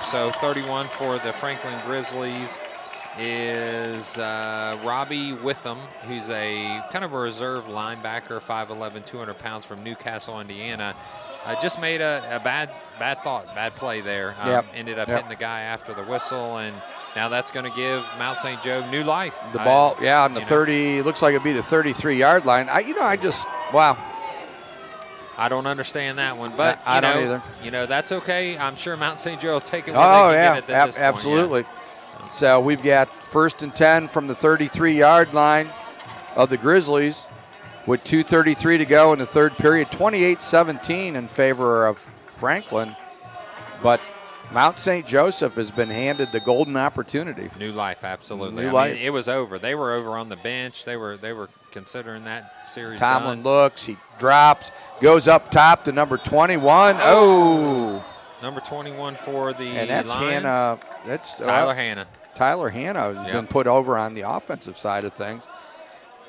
So 31 for the Franklin Grizzlies is Robbie Witham, who's a kind of a reserve linebacker, 5'11", 200 pounds from Newcastle, Indiana. Just made a bad play there. Ended up hitting the guy after the whistle, and now that's going to give Mount St. Joe new life. The ball, on the 30, looks like it'd be the 33-yard line. Wow. I don't understand that one, but I don't either. That's okay. I'm sure Mount St. Joe will take it. Absolutely. So we've got 1st and 10 from the 33-yard line of the Grizzlies with 2:33 to go in the third period. 28-17 in favor of Franklin, but Mount St. Joseph has been handed the golden opportunity. New life, absolutely. New life. It was over. They were over on the bench. They were considering that series Tomlin done. looks, he drops, goes up top to number 21. Oh. Number 21 for the And that's Lions. Hannah. That's Tyler Hannah. Tyler Hannah has been put over on the offensive side of things.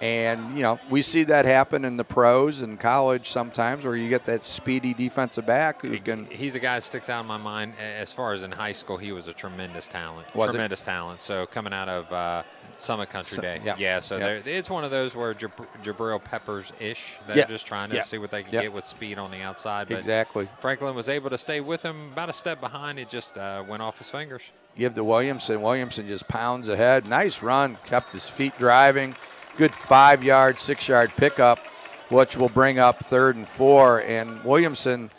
And, we see that happen in the pros and college sometimes where you get that speedy defensive back who can. He's a guy that sticks out in my mind. As far as in high school, he was a tremendous talent. Talent. So coming out of Summit Country Day. It's one of those where Jabril Peppers-ish. They're just trying to see what they can get with speed on the outside. But exactly. Franklin was able to stay with him about a step behind. It just went off his fingers. Give to Williamson. Williamson just pounds ahead. Nice run. Kept his feet driving. Good 5-yard, 6-yard pickup, which will bring up 3rd and 4. And Williamson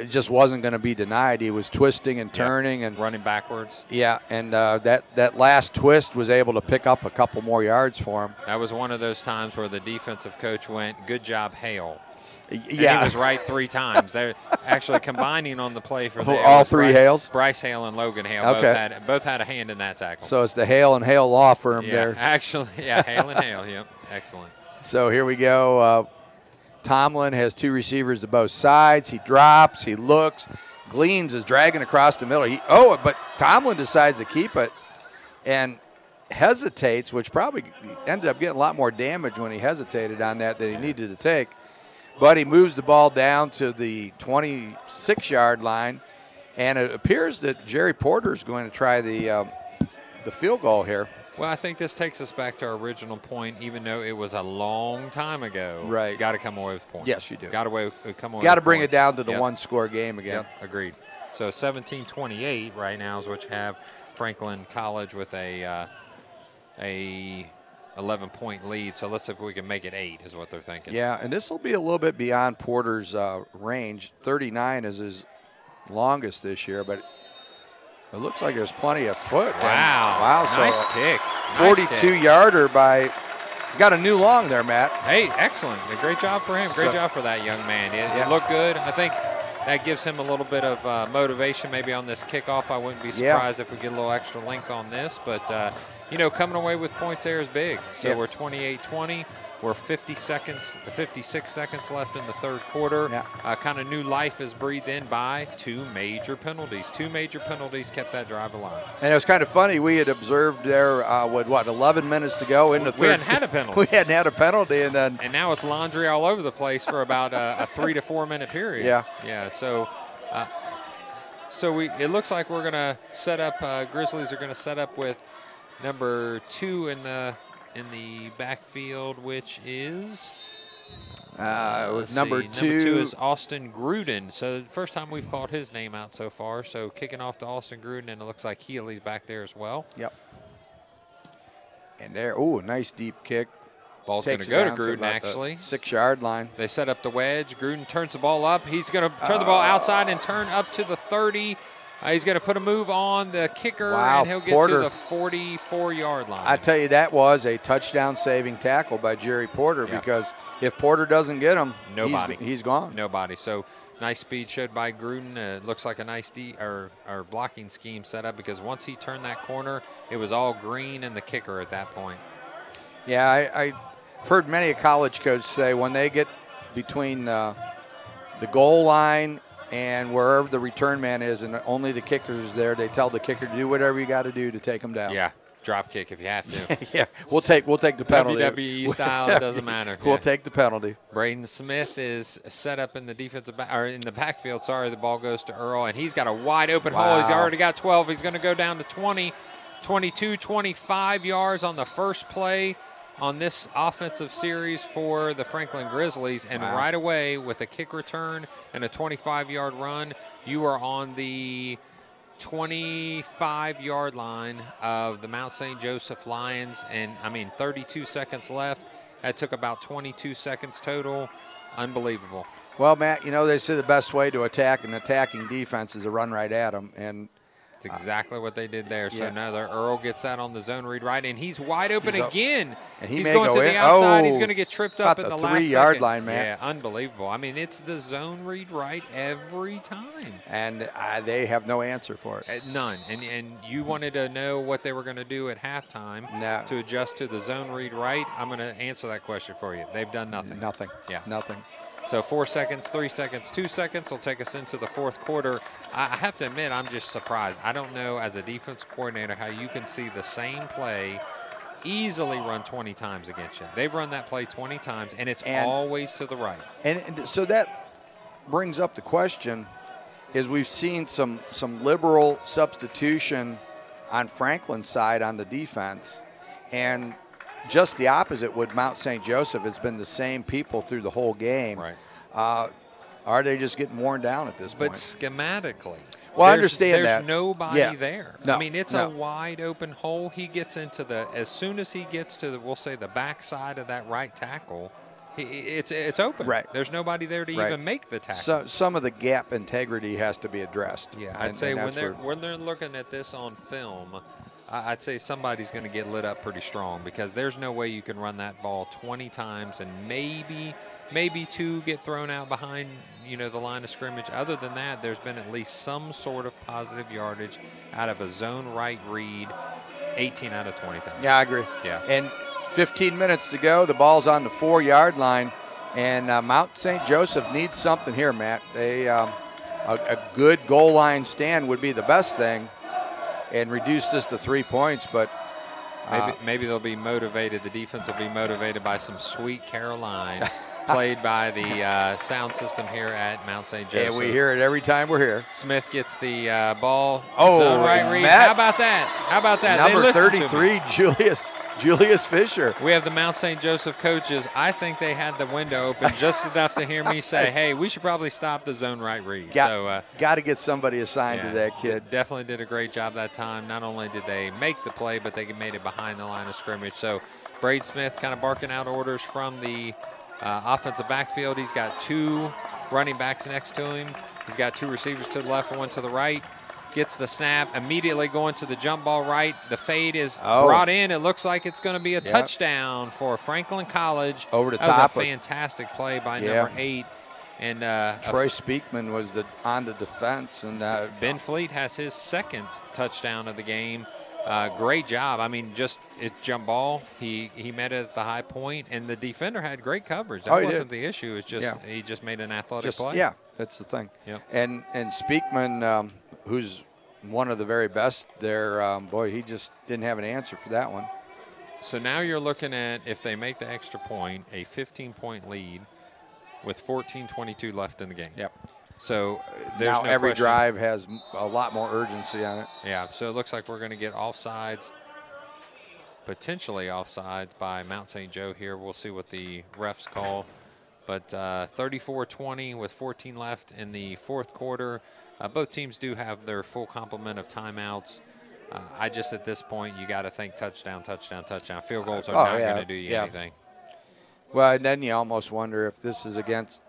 just wasn't going to be denied. He was twisting and turning and running backwards. Yeah, and that last twist was able to pick up a couple more yards for him. That was one of those times where the defensive coach went, "Good job, Hale." And he was right 3 times. They're actually combining on the play for all 3 Hales. Bryce Hale and Logan Hale both had a hand in that tackle. So it's the Hale and Hale law firm there. Actually, Hale and Hale. Yep, excellent. So here we go. Tomlin has 2 receivers to both sides. He drops. He looks. Gleans is dragging across the middle. But Tomlin decides to keep it and hesitates, which probably ended up getting a lot more damage when he hesitated on that than he needed to take. But he moves the ball down to the 26-yard line, and it appears that Jerry Porter is going to try the field goal here. Well, I think this takes us back to our original point, even though it was a long time ago. Right. Got to come away with points. Yes, you do. Got to come away. Got to with bring points. it down to the one-score game again. Yep, agreed. So 17-28 right now is what you have. Franklin College with a 11-point lead, so let's see if we can make it 8 is what they're thinking. Yeah, and this will be a little bit beyond Porter's range. 39 is his longest this year, but it looks like there's plenty of foot. Wow. So nice kick. 42-yarder by – he's got a new long there, Matt. Hey, excellent. Great job for him. Great job for that young man. It looked good. I think that gives him a little bit of motivation maybe on this kickoff. I wouldn't be surprised if we get a little extra length on this, but coming away with points there is big. So we're 28-20. We're 56 seconds left in the third quarter. Kind of new life is breathed in by 2 major penalties. 2 major penalties kept that drive alive. And it was kind of funny. We had observed there with 11 minutes to go in the third. We hadn't had a penalty. We hadn't had a penalty, and now it's laundry all over the place for about a 3 to 4 minute period. Yeah. So it looks like we're going to set up. Grizzlies are going to set up with number 2 in the in the backfield, which is with number 2. Number 2 is Austin Gruden. So the first time we've called his name out so far. So kicking off to Austin Gruden, and it looks like Healy's back there as well. Yep. And there, a nice deep kick. Ball's going to go to Gruden, actually. 6-yard line. They set up the wedge. Gruden turns the ball up. He's going to turn the ball outside and turn up to the 30. He's going to put a move on the kicker, and he'll get to the 44-yard line. I tell you, that was a touchdown-saving tackle by Jerry Porter, because if Porter doesn't get him, he's gone. Nobody. So nice speed showed by Gruden. Looks like a nice blocking scheme set up, because once he turned that corner, it was all green and the kicker at that point. Yeah, I've heard many a college coach say when they get between the goal line and wherever the return man is, and only the kicker is there, they tell the kicker to do whatever you got to do to take him down. Yeah, drop kick if you have to. Yeah, we'll take the penalty. WWE style, it doesn't matter. We'll take the penalty. Braden Smith is set up in the in the backfield. Sorry, the ball goes to Earl, and he's got a wide open hole. He's already got 12. He's going to go down to 20, 22, 25 yards on the first play on this offensive series for the Franklin Grizzlies. And right away, with a kick return and a 25-yard run, you are on the 25-yard line of the Mount St. Joseph Lions. And, 32 seconds left. That took about 22 seconds total. Unbelievable. Well, Matt, they say the best way to attack an attacking defense is to run right at them. And that's exactly what they did there. So now Earl gets that on the zone read right, and he's wide open again. And he's going to the outside. He's going to get tripped up at the last 3-yard line, man. Yeah, unbelievable. It's the zone read right every time. And they have no answer for it. None. And you wanted to know what they were going to do at halftime to adjust to the zone read right. I'm going to answer that question for you. They've done nothing. Nothing. Yeah. Nothing. So 4 seconds, 3 seconds, 2 seconds will take us into the fourth quarter. I have to admit, I'm just surprised. I don't know, as a defense coordinator, how you can see the same play easily run 20 times against you. They've run that play 20 times, and it's always to the right. And so that brings up the question, is we've seen some liberal substitution on Franklin's side on the defense, and just the opposite with Mount St. Joseph has been the same people through the whole game. Right. Are they just getting worn down at this point? But schematically, I understand that. There's nobody there. No, it's a wide open hole. He gets into as soon as he gets to we'll say the backside of that right tackle, it's open. Right. There's nobody there to even make the tackle. So some of the gap integrity has to be addressed. Yeah, I'd say when they're looking at this on film, I'd say somebody's going to get lit up pretty strong, because there's no way you can run that ball 20 times and maybe 2 get thrown out behind, the line of scrimmage. Other than that, there's been at least some sort of positive yardage out of a zone right read 18 out of 20 times. Yeah, I agree. Yeah. And 15 minutes to go. The ball's on the 4-yard line, and Mount St. Joseph needs something here, Matt. They a good goal line stand would be the best thing, and reduce this to 3 points, but maybe they'll be motivated. The defense will be motivated by some Sweet Caroline played by the sound system here at Mount St. Joseph. Yeah, we hear it every time we're here. Smith gets the ball. Oh, right read. Matt, how about that? Number 33, Julius Fisher. We have the Mount St. Joseph coaches. I think they had the window open just enough to hear me say, hey, we should probably stop the zone right read. Got to get somebody assigned to that kid. Definitely did a great job that time. Not only did they make the play, but they made it behind the line of scrimmage. So Braid Smith kind of barking out orders from the offensive backfield. He's got 2 running backs next to him. He's got 2 receivers to the left and 1 to the right. Gets the snap, immediately going to the jump ball right. The fade is brought in. It looks like it's going to be a touchdown for Franklin College. Over the top. That was a fantastic play by number 8. And Troy Speakman was on the defense. And Ben Fleet has his 2nd touchdown of the game. Great job. It's jump ball. He met it at the high point, and the defender had great coverage. That wasn't the issue. It's just he just made an athletic play. Yeah, that's the thing. Yep. And Speakman, who's one of the very best there, he just didn't have an answer for that one. So now you're looking at, if they make the extra point, a 15-point lead with 14:22 left in the game. Yep. So there's now every drive has a lot more urgency on it. Yeah, so it looks like we're going to get offsides potentially offsides by Mount St. Joe here. We'll see what the refs call. But 34-20 with 14 left in the fourth quarter. Both teams do have their full complement of timeouts. I just, at this point, you got to think touchdown, touchdown, touchdown. Field goals are not going to do you anything. Well, and then you almost wonder if this is against.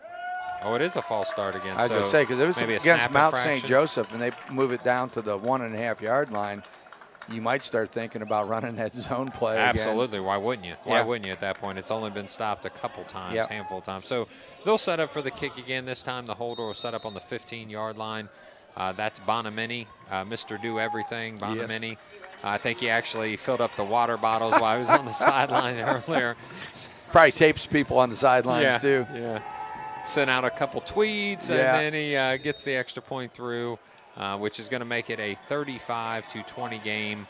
Oh, it is a false start against. I was going to say, because if it's against Mount St. infraction. Joseph and they move it down to the 1.5 yard line, you might start thinking about running that zone play Absolutely. again. Why wouldn't you? Why wouldn't you at that point? It's only been stopped a couple times, handful of times. So they'll set up for the kick again. This time the holder will set up on the 15-yard line. That's Bonamini, Mr. Do Everything, Bonamini. Yes. I think he actually filled up the water bottles while he was on the sideline earlier. Probably tapes people on the sidelines too. Yeah. Sent out a couple tweets, and then he gets the extra point through, which is going to make it a 35-20 game.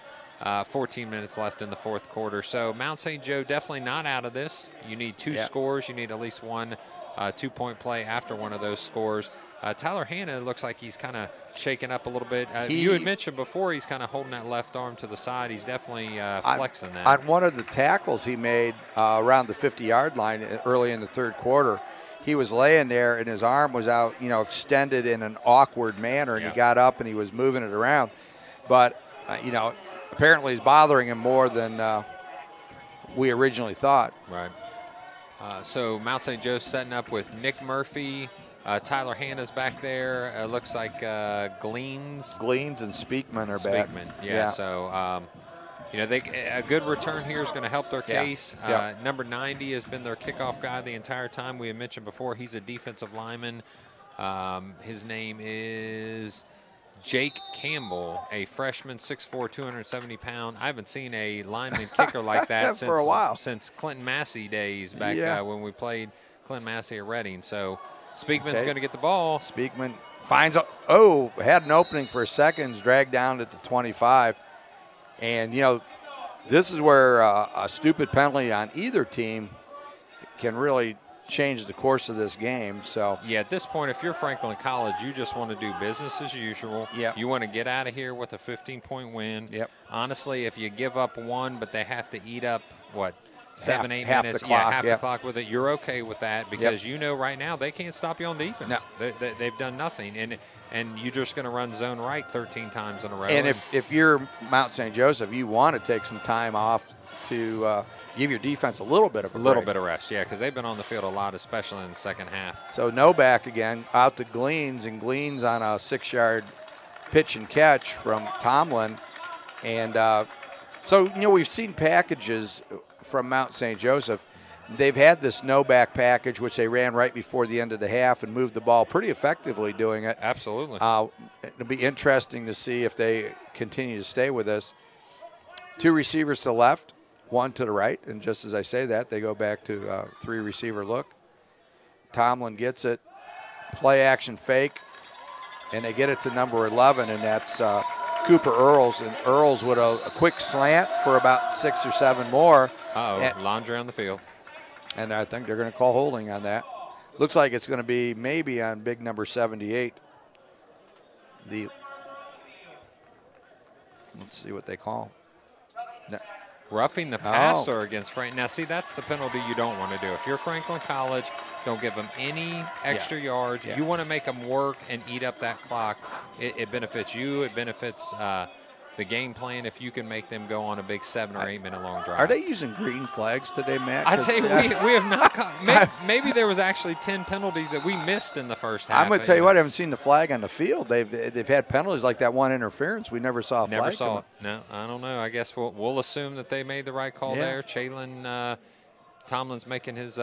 14 minutes left in the fourth quarter. So Mount St. Joe definitely not out of this. You need two scores. You need at least one 2-point play after one of those scores. Tyler Hanna looks like he's kind of shaking up a little bit. You had mentioned before he's kind of holding that left arm to the side. He's definitely flexing that. On one of the tackles he made around the 50-yard line early in the third quarter, he was laying there and his arm was out, extended in an awkward manner, and he got up and he was moving it around. But, apparently it's bothering him more than we originally thought. Right. So Mount St. Joe's setting up with Nick Murphy. Tyler Hanna's back there. Looks like Gleans. Gleans and Speakman are back. Yeah. So, a good return here is going to help their case. Number 90 has been their kickoff guy the entire time. We had mentioned before he's a defensive lineman. His name is Jake Campbell, a freshman, 6'4", 270 pound. I haven't seen a lineman kicker like that for a while. Since Clinton Massey days back when we played Clinton Massey at Reading. So Speakman's going to get the ball. Speakman finds had an opening for seconds, dragged down at the 25. And, this is where a stupid penalty on either team can really change the course of this game. So at this point, if you're Franklin College, you just want to do business as usual. You want to get out of here with a 15-point win. Honestly, if you give up one, but they have to eat up, 7-8 minutes, the clock, half the clock with it, you're okay with that because right now they can't stop you on defense. No. They've done nothing, and you're just going to run zone right 13 times in a row. And if you're Mount St. Joseph, you want to take some time off to give your defense a little bit of rest, because they've been on the field a lot, especially in the second half. So Novak again out to Gleans, and Gleans on a 6-yard pitch and catch from Tomlin. And so, we've seen packages from Mount St. Joseph. They've had this no-back package, which they ran right before the end of the half and moved the ball pretty effectively doing it. Absolutely. It'll be interesting to see if they continue to stay with us. 2 receivers to the left, 1 to the right, and just as I say that, they go back to 3-receiver look. Tomlin gets it, play action fake, and they get it to number 11, and that's Cooper Earls, and Earls with a quick slant for about 6 or 7 more. Laundry on the field. And I think they're going to call holding on that. Looks like it's going to be maybe on big number 78. Let's see what they call. Roughing the passer against Frank. Now, see, that's the penalty you don't want to do. If you're Franklin College, don't give them any extra yards. You want to make them work and eat up that clock. It benefits you. It benefits the game plan if you can make them go on a big 7 or 8 minute long drive. Are they using green flags today, Matt? I'd say we have not. Maybe there was actually 10 penalties that we missed in the first half. I'm going to tell you what, I haven't seen the flag on the field. They've had penalties like that one interference. We never saw a flag. Never saw it. No, I don't know. I guess we'll assume that they made the right call there. Chalin Tomlin's making his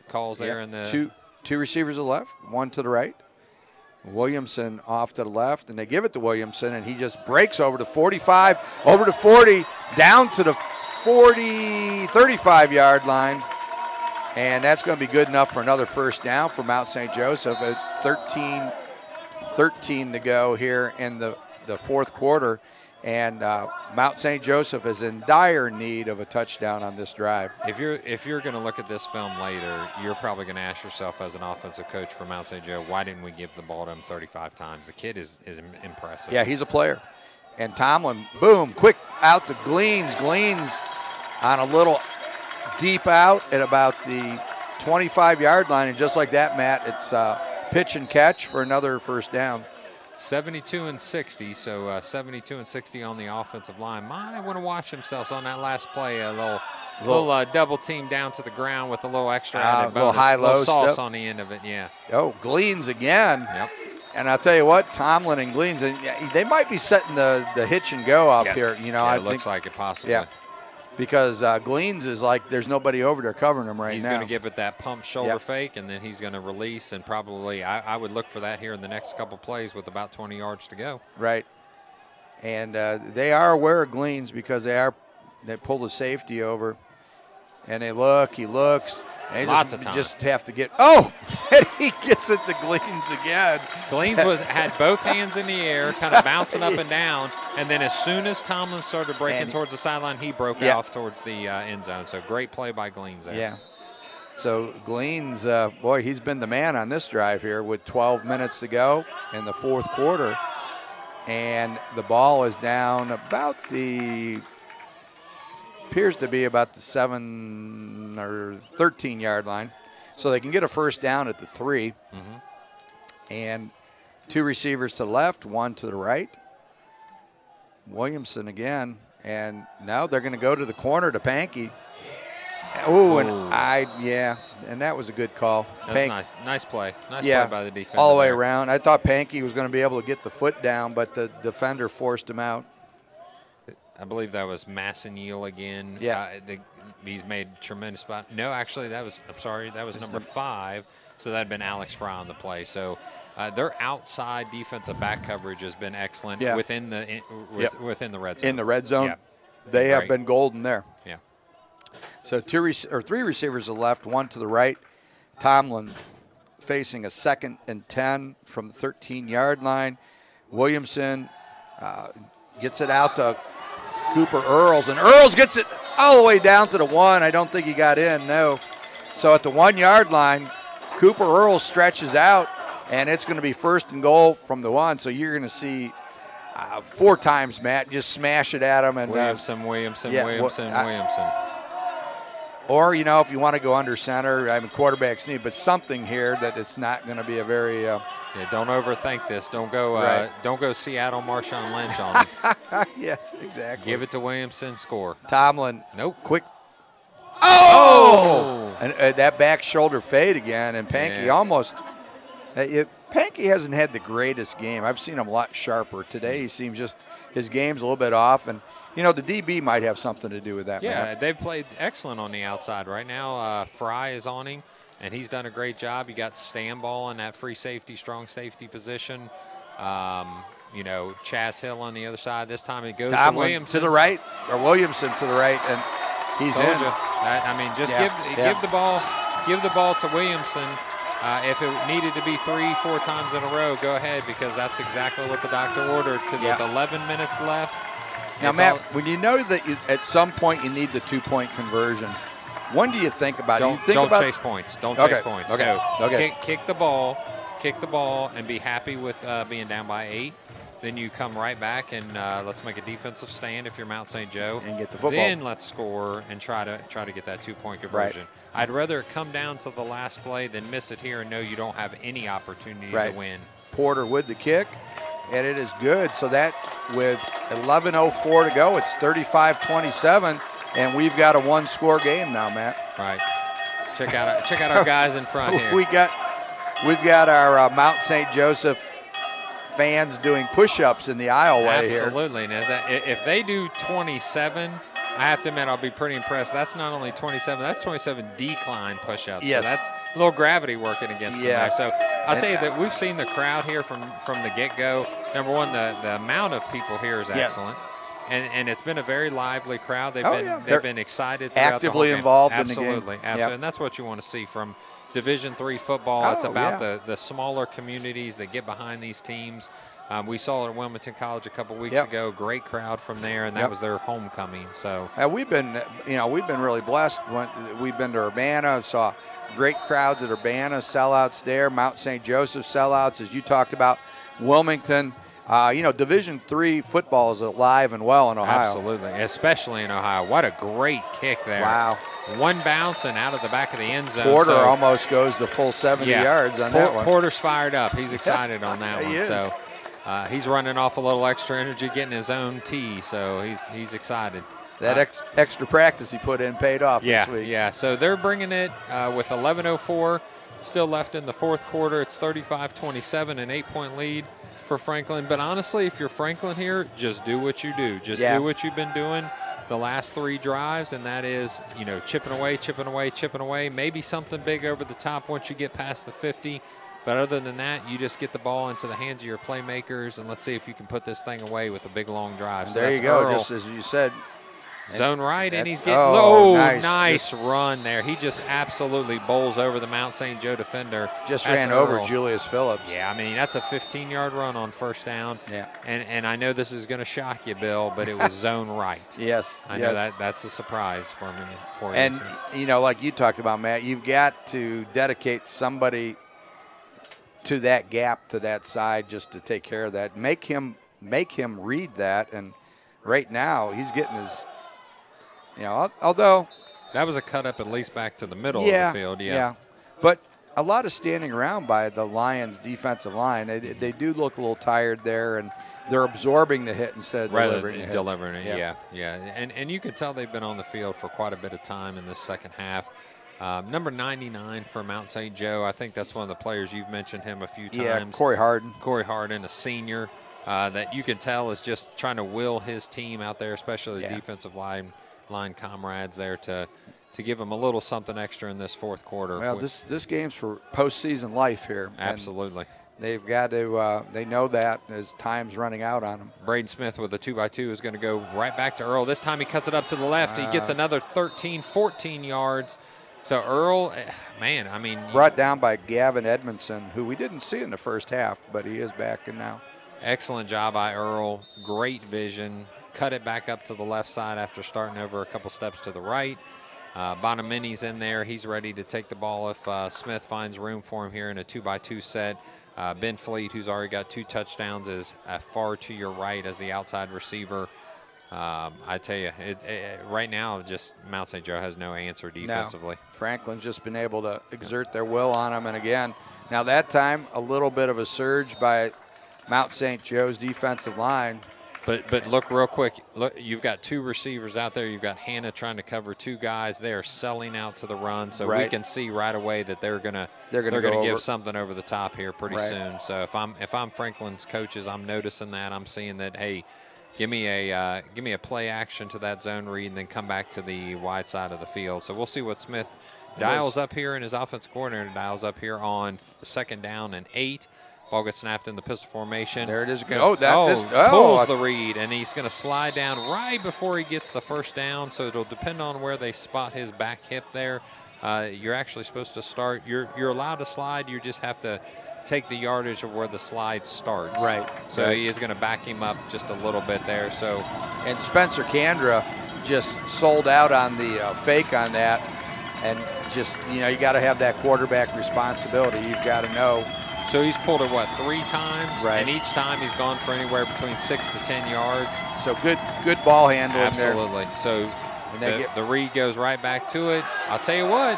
calls there. In the two receivers to the left, 1 to the right. Williamson off to the left, and they give it to Williamson, and he just breaks over to 45, over to 40, down to the 35-yard line. And that's going to be good enough for another first down for Mount St. Joseph at 13 to go here in the fourth quarter. And Mount St. Joseph is in dire need of a touchdown on this drive. If you're going to look at this film later, you're probably going to ask yourself as an offensive coach for Mount St. Joe, why didn't we give the ball to him 35 times? The kid is impressive. Yeah, he's a player. And Tomlin, boom, quick out to Gleans. Gleans on a little deep out at about the 25-yard line. And just like that, Matt, it's pitch and catch for another first down. 72-60, so 72-60 on the offensive line. Might want to watch themselves on that last play. A little double team down to the ground with a little extra added bonus. Little high-low sauce stuff on the end of it, yeah. Oh, Gleans again. Yep. And I'll tell you what, Tomlin and Gleans, they might be setting the hitch and go up here. You know, yeah, I it looks think, like it possibly. Yeah, because Gleans is like there's nobody over there covering him right he's now. He's going to give it that pump shoulder fake, and then he's going to release, and probably I would look for that here in the next couple plays with about 20 yards to go. Right. And they are aware of Gleans because they pull the safety over, and he looks. And Lots of time. Just have to get. Oh, and he gets it to Gleans again. Gleans had both hands in the air, kind of bouncing up and down, and then as soon as Tomlin started breaking towards the sideline, he broke off towards the end zone. So great play by Gleans there. Yeah. So Gleans, boy, he's been the man on this drive here with 12 minutes to go in the fourth quarter, and the ball is down about appears to be about the 7 or 13-yard line. So they can get a first down at the 3. Mm-hmm. And 2 receivers to the left, 1 to the right. Williamson again. And now they're going to go to the corner to Pankey. Oh, and that was a good call. That's nice. Nice play. Nice play by the defense. All the way around. I thought Pankey was going to be able to get the foot down, but the defender forced him out. I believe that was Massenil again. Yeah. He's made tremendous spot. No, actually, that was number 5. So that had been Alex Fry on the play. So their outside defensive back coverage has been excellent within the red zone. In the red zone, they have been golden there. Yeah. So 3 receivers to the left, 1 to the right. Tomlin facing a 2nd and 10 from the 13-yard line. Williamson gets it out to Cooper Earls, and Earls gets it all the way down to the 1. I don't think he got in, no. So at the 1-yard line, Cooper Earls stretches out, and it's going to be 1st and goal from the 1. So you're going to see 4 times, Matt, just smash it at him. And Williamson. Or, you know, if you want to go under center, I mean, quarterbacks need, but something here that it's not going to be a very don't overthink this. Don't go Seattle Marshawn Lynch on him. Yes, exactly. Give it to Williamson, score. Tomlin. Nope. Quick. Oh! And that back shoulder fade again, and Pankey almost. Pankey hasn't had the greatest game. I've seen him a lot sharper. Today he seems his game's a little bit off, and you know the DB might have something to do with that. Yeah, man. they've played excellent on the outside right now. Fry is on him, and he's done a great job. You got Stamball in that free safety, strong safety position. You know, Chaz Hill on the other side. This time it goes to Williamson to the right, or Williamson to the right, and he's in. Give the ball to Williamson. If it needed to be 3-4 times in a row, go ahead, because that's exactly what the doctor ordered. Because with 11 minutes left. Now, Matt, when you know that at some point you need the 2-point conversion, when do you think about it? Don't chase points. Don't chase points. Okay. No. Okay. Kick the ball, and be happy with being down by 8. Then you come right back and let's make a defensive stand if you're Mount St. Joe. And get the football. Then let's score and try to get that 2-point conversion. Right. I'd rather it come down to the last play than miss it here and know you don't have any opportunity to win. Porter with the kick, and it is good. So that with 11:04 to go, it's 35-27, and we've got a 1-score game now, Matt. Right. Check out our guys in front here. We've got our Mount St. Joseph fans doing push-ups in the aisleway here. Absolutely. And if they do 27, I have to admit I'll be pretty impressed. That's not only 27, that's 27 decline push-ups. Yes. So that's a little gravity working against them there. So I'll tell you that we've seen the crowd here from the get-go. Number one, the amount of people here is excellent. And it's been a very lively crowd. They've been excited throughout actively the whole game. Involved in the game. Absolutely. And that's what you want to see from Division III football. It's about the smaller communities that get behind these teams. We saw it at Wilmington College a couple weeks ago. Great crowd from there, and that was their homecoming. So we've been really blessed. We've been to Urbana, saw great crowds at Urbana, sellouts there. Mount St. Joseph sellouts, as you talked about. Wilmington, Division III football is alive and well in Ohio. Absolutely, especially in Ohio. What a great kick there. Wow. One bounce and out of the back of the end zone. Porter almost goes the full 70 yards on that one. Porter's fired up. He's excited on that one. He is. So he's running off a little extra energy, getting his own tee. So he's excited. That extra practice he put in paid off this week. Yeah, so they're bringing it with 11:04 still left in the fourth quarter. It's 35-27, an 8-point lead for Franklin. But honestly, if you're Franklin here, just do what you do. Just do what you've been doing the last 3 drives, and that is, chipping away, chipping away, chipping away. Maybe something big over the top once you get past the 50. But other than that, you just get the ball into the hands of your playmakers, and let's see if you can put this thing away with a big, long drive. So there you go, Earl. just as you said. Zone right, and he's getting nice run there. He just absolutely bowls over the Mount St. Joe defender. Just ran over Julius Phillips. Yeah, I mean, that's a 15-yard run on first down. Yeah. And I know this is going to shock you, Bill, but it was zone right. Yes. I know that's a surprise for me. And, like you talked about, Matt, you've got to dedicate somebody to that gap, to that side, just to take care of that. Make him read that. And right now, he's getting his – although that was a cut up at least back to the middle of the field. Yeah. But a lot of standing around by the Lions' defensive line. They do look a little tired there, and they're absorbing the hit instead of delivering it. Yeah. And you can tell they've been on the field for quite a bit of time in this second half. Number 99 for Mount St. Joe. I think that's one of the players you've mentioned him a few times. Yeah, Corey Harden, a senior that you can tell is just trying to will his team out there, especially his defensive line comrades there to give them a little something extra in this fourth quarter. Well, this game's for postseason life here. Absolutely. They've got to they know that as time's running out on them. Braden Smith with a 2x2 is going to go right back to Earl. This time he cuts it up to the left. He gets another 13, 14 yards. So Earl, man, I mean. Brought down by Gavin Edmondson, who we didn't see in the first half, but he is back in now. Excellent job by Earl. Great vision. Cut it back up to the left side after starting over a couple steps to the right. Bonamini's in there. He's ready to take the ball if Smith finds room for him here in a 2x2 set. Ben Fleet, who's already got 2 touchdowns, is far to your right as the outside receiver. I tell you, right now, just Mount St. Joe has no answer defensively. No. Franklin's just been able to exert their will on him. And again, now that time, a little bit of a surge by Mount St. Joe's defensive line. But look real quick. Look, you've got 2 receivers out there. You've got Hannah trying to cover 2 guys. They are selling out to the run, so we can see right away that they're gonna give something over the top here pretty soon. So if I'm Franklin's coaches, I'm noticing that. I'm seeing that. Hey, give me a play action to that zone read, and then come back to the wide side of the field. So we'll see what Smith dials up here, and his offensive coordinator dials up here on 2nd down and 8. Ball gets snapped in the pistol formation. There it is. Pulls the read, and he's going to slide down right before he gets the first down. So it'll depend on where they spot his back hip there. You're actually supposed to start. You're allowed to slide. You just have to take the yardage of where the slide starts. Right. So he is going to back him up just a little bit there. So, and Spencer Kandra just sold out on the fake on that, and just you got to have that quarterback responsibility. You've got to know. So he's pulled it, 3 times? Right. And each time he's gone for anywhere between 6 to 10 yards. So good ball handling Absolutely. there. So the read goes right back to it. I'll tell you what,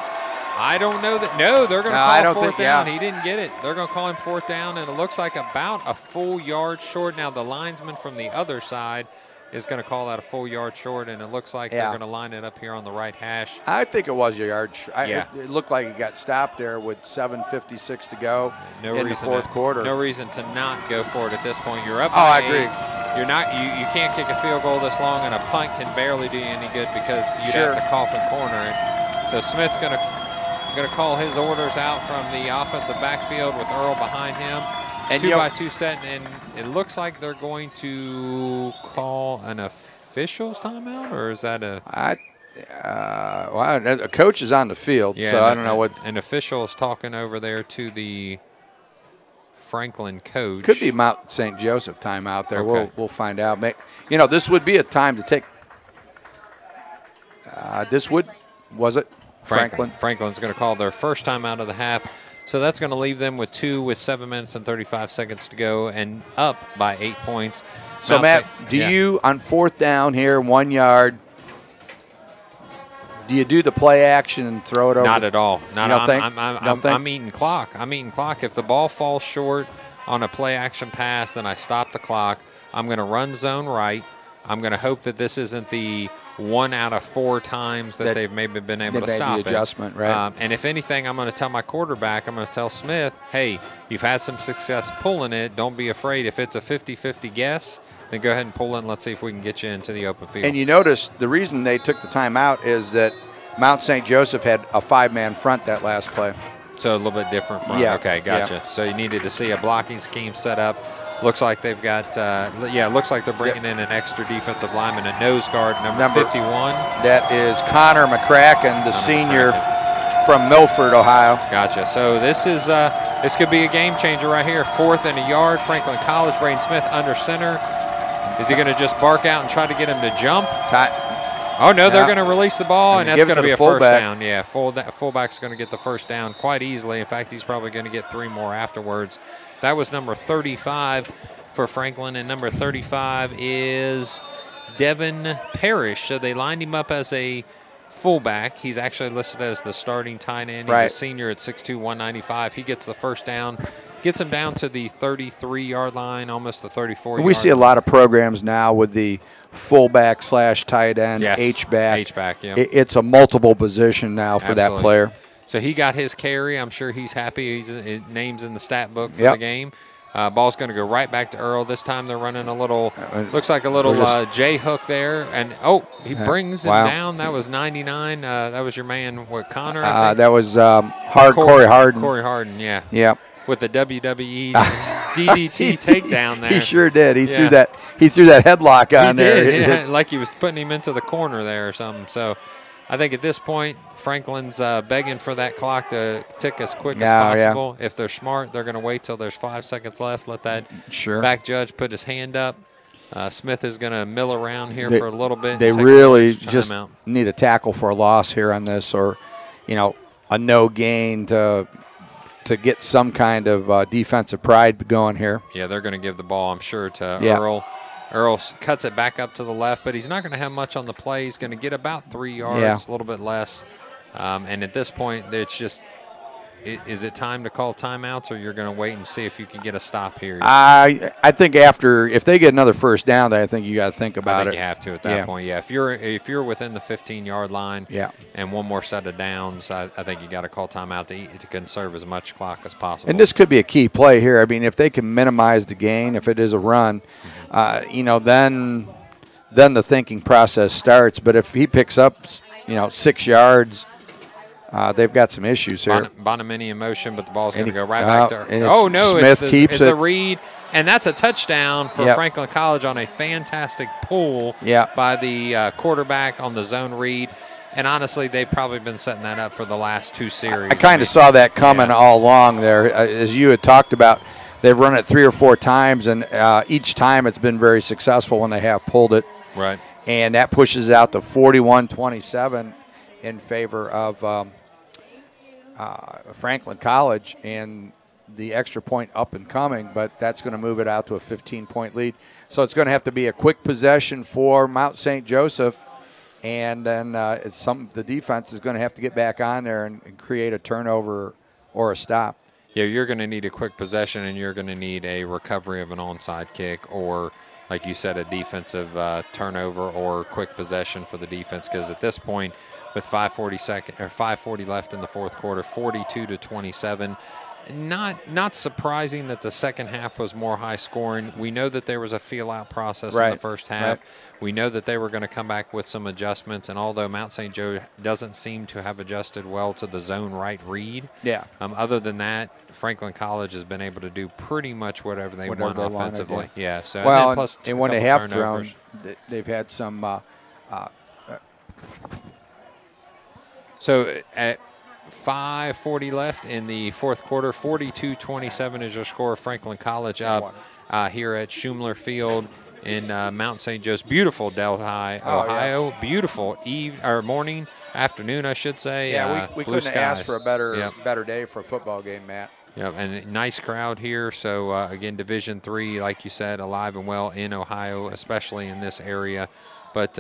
I don't know that. No, they're going to call 4th down. He didn't get it. They're going to call him 4th down, and it looks like about a full yard short. Now the linesman from the other side is going to call that a full yard short, and it looks like they're going to line it up here on the right hash. I think it was a yard. It looked like it got stopped there with 7:56 to go in the fourth quarter. No reason to not go for it at this point. You're up. I agree. You're not. You can't kick a field goal this long, and a punt can barely do you any good because you'd have to cough and corner it. So Smith's going to call his orders out from the offensive backfield with Earl behind him. And 2x2 set, and it looks like they're going to call an official's timeout, or is that a? A coach is on the field, so I don't know what. An official is talking over there to the Franklin coach. Could be Mount St. Joseph timeout there. Okay. We'll find out. This would be a time to take. Was it Franklin? Franklin's going to call their first time out of the half. So that's going to leave them with 2 with 7 minutes and 35 seconds to go and up by 8 points. So, Matt, do you, on 4th down here, 1 yard, do you do the play action and throw it over? Not at all. Not you don't think? I'm eating clock. I'm eating clock. If the ball falls short on a play action pass, then I stop the clock. I'm going to run zone right. I'm going to hope that this isn't the 1 out of 4 times that they've maybe been able to stop it. Adjustment, right? And if anything, I'm going to tell my quarterback, I'm going to tell Smith, hey, you've had some success pulling it. Don't be afraid. If it's a 50-50 guess, then go ahead and pull in. Let's see if we can get you into the open field. And you notice the reason they took the timeout is that Mount St. Joseph had a 5-man front that last play. So a little bit different front. Yeah. Okay, gotcha. Yeah. So you needed to see a blocking scheme set up. Looks like they've got, looks like they're bringing in an extra defensive lineman, a nose guard, number 51. That is Connor McCracken, the senior from Milford, Ohio. Gotcha. So this is this could be a game changer right here. 4th and a yard. Franklin College. Braden Smith under center. Is he going to just bark out and try to get him to jump? Oh, no, they're going to release the ball, and that's going to be a first down. Yeah, fullback's going to get the first down quite easily. In fact, he's probably going to get 3 more afterwards. That was number 35 for Franklin, and number 35 is Devin Parrish. So they lined him up as a fullback. He's actually listed as the starting tight end. He's a senior at 6'2", 195. He gets the first down, gets him down to the 33-yard line, almost the 34-yard line. We see a lot of programs now with the fullback / tight end, H-back. H-back, yeah. It's a multiple position now for that player. So he got his carry. I'm sure he's happy. His name's in the stat book for the game. Ball's going to go right back to Earl. This time they're running a little, looks like a little J-hook there. And, he brings him down. That was 99. That was your man, Connor? That was Corey Harden. Corey Harden, yeah. Yep. With the WWE DDT takedown there. He sure did. He threw that headlock on there. Like he was putting him into the corner there or something. So I think at this point, Franklin's begging for that clock to tick as quick as possible. If they're smart, they're going to wait till there's 5 seconds left. Let that back judge put his hand up. Smith is going to mill around here for a little bit. They really just need a tackle for a loss here on this, or a no gain to get some kind of defensive pride going here. Yeah, they're going to give the ball, I'm sure, to Earl. Earl cuts it back up to the left, but he's not going to have much on the play. He's going to get about 3 yards, a little bit less. And at this point, it's just, is it time to call timeouts, or you're going to wait and see if you can get a stop here? I think if they get another first down, I think you got to think about it. You have to at that point. Yeah, if you're within the 15-yard line, and one more set of downs, I think you got to call timeout to conserve as much clock as possible. And this could be a key play here. I mean, if they can minimize the gain, if it is a run, then the thinking process starts. But if he picks up, 6 yards. They've got some issues here. Bonamini in motion, but the ball's going to go right back to Smith keeps it. It's a read, and that's a touchdown for Franklin College on a fantastic pull by the quarterback on the zone read. And honestly, they've probably been setting that up for the last 2 series. I kind of saw that coming all along there. As you had talked about, they've run it 3 or 4 times, and each time it's been very successful when they have pulled it. Right. And that pushes out to 41-27 in favor of Franklin College, and the extra point up and coming, but that's going to move it out to a 15-point lead. So it's going to have to be a quick possession for Mount St. Joseph, and then the defense is going to have to get back on there and create a turnover or a stop. Yeah, you're going to need a quick possession, and you're going to need a recovery of an onside kick, or, like you said, a defensive turnover or quick possession for the defense, because at this point, with 5:40 left in the fourth quarter, 42-27. Not surprising that the second half was more high scoring. We know that there was a feel-out process in the first half. We know that they were going to come back with some adjustments, and although Mount St. Joe doesn't seem to have adjusted well to the zone right read, other than that, Franklin College has been able to do pretty much whatever they want offensively. So and when they have thrown, they've had some. So at 5:40 left in the fourth quarter, 42-27 is your score. Franklin College up here at Schueler Field in Mount St. Joseph. Beautiful Delhi, Ohio. Yeah. Beautiful morning, afternoon, I should say. Yeah, we couldn't ask for a Yep. better day for a football game, Matt. Yep, and a nice crowd here. So, again, Division III, like you said, alive and well in Ohio, especially in this area. But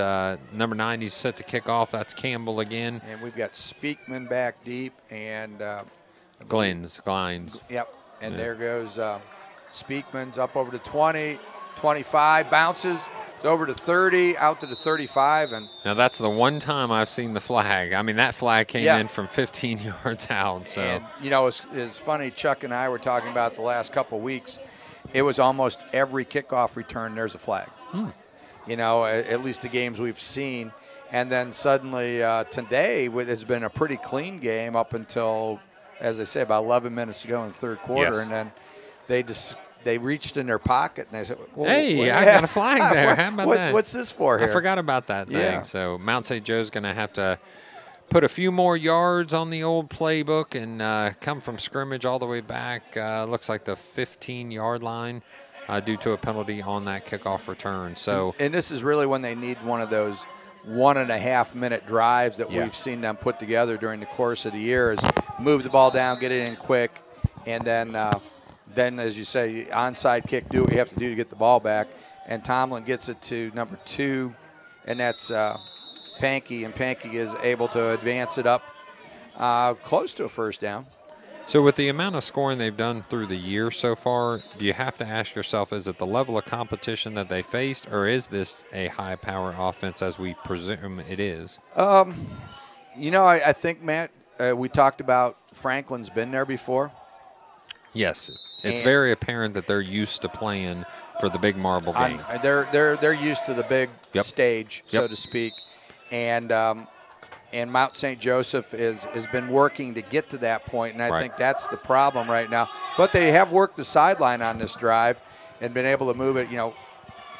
number 9 is set to kick off. That's Campbell again. And we've got Speakman back deep and Glines. Yep, and there goes Speakman's up over to 20, 25, bounces. It's over to 30, out to the 35. And now that's the one time I've seen the flag. I mean, that flag came in from 15 yards out. So, and, you know, it's funny, Chuck and I were talking about the last couple of weeks. It was almost every kickoff return, there's a flag. You know, at least the games we've seen. And then suddenly today, it's been a pretty clean game up until, as I say, about 11 minutes to go in the third quarter. Yes. And then they reached in their pocket and they said, hey, I got a flag there. How about that? What's this for here? I forgot about that thing. Yeah. So Mount St. Joe's going to have to put a few more yards on the old playbook and come from scrimmage all the way back. Looks like the 15-yard line due to a penalty on that kickoff return. So, and this is really when they need one of those 1.5-minute drives that we've seen them put together during the course of the year, is move the ball down, get it in quick, and then as you say, onside kick, do what you have to do to get the ball back. And Tomlin gets it to number 2, and that's Pankey, and Pankey is able to advance it up close to a first down. So with the amount of scoring they've done through the year so far, do you have to ask yourself, is it the level of competition that they faced, or is this a high-power offense as we presume it is? You know, I think, Matt, we talked about Franklin's been there before. Yes. It's very apparent that they're used to playing for the big marble game. They're used to the big stage, so to speak. And Mount St. Joseph has been working to get to that point, and I think that's the problem right now. But they have worked the sideline on this drive and been able to move it,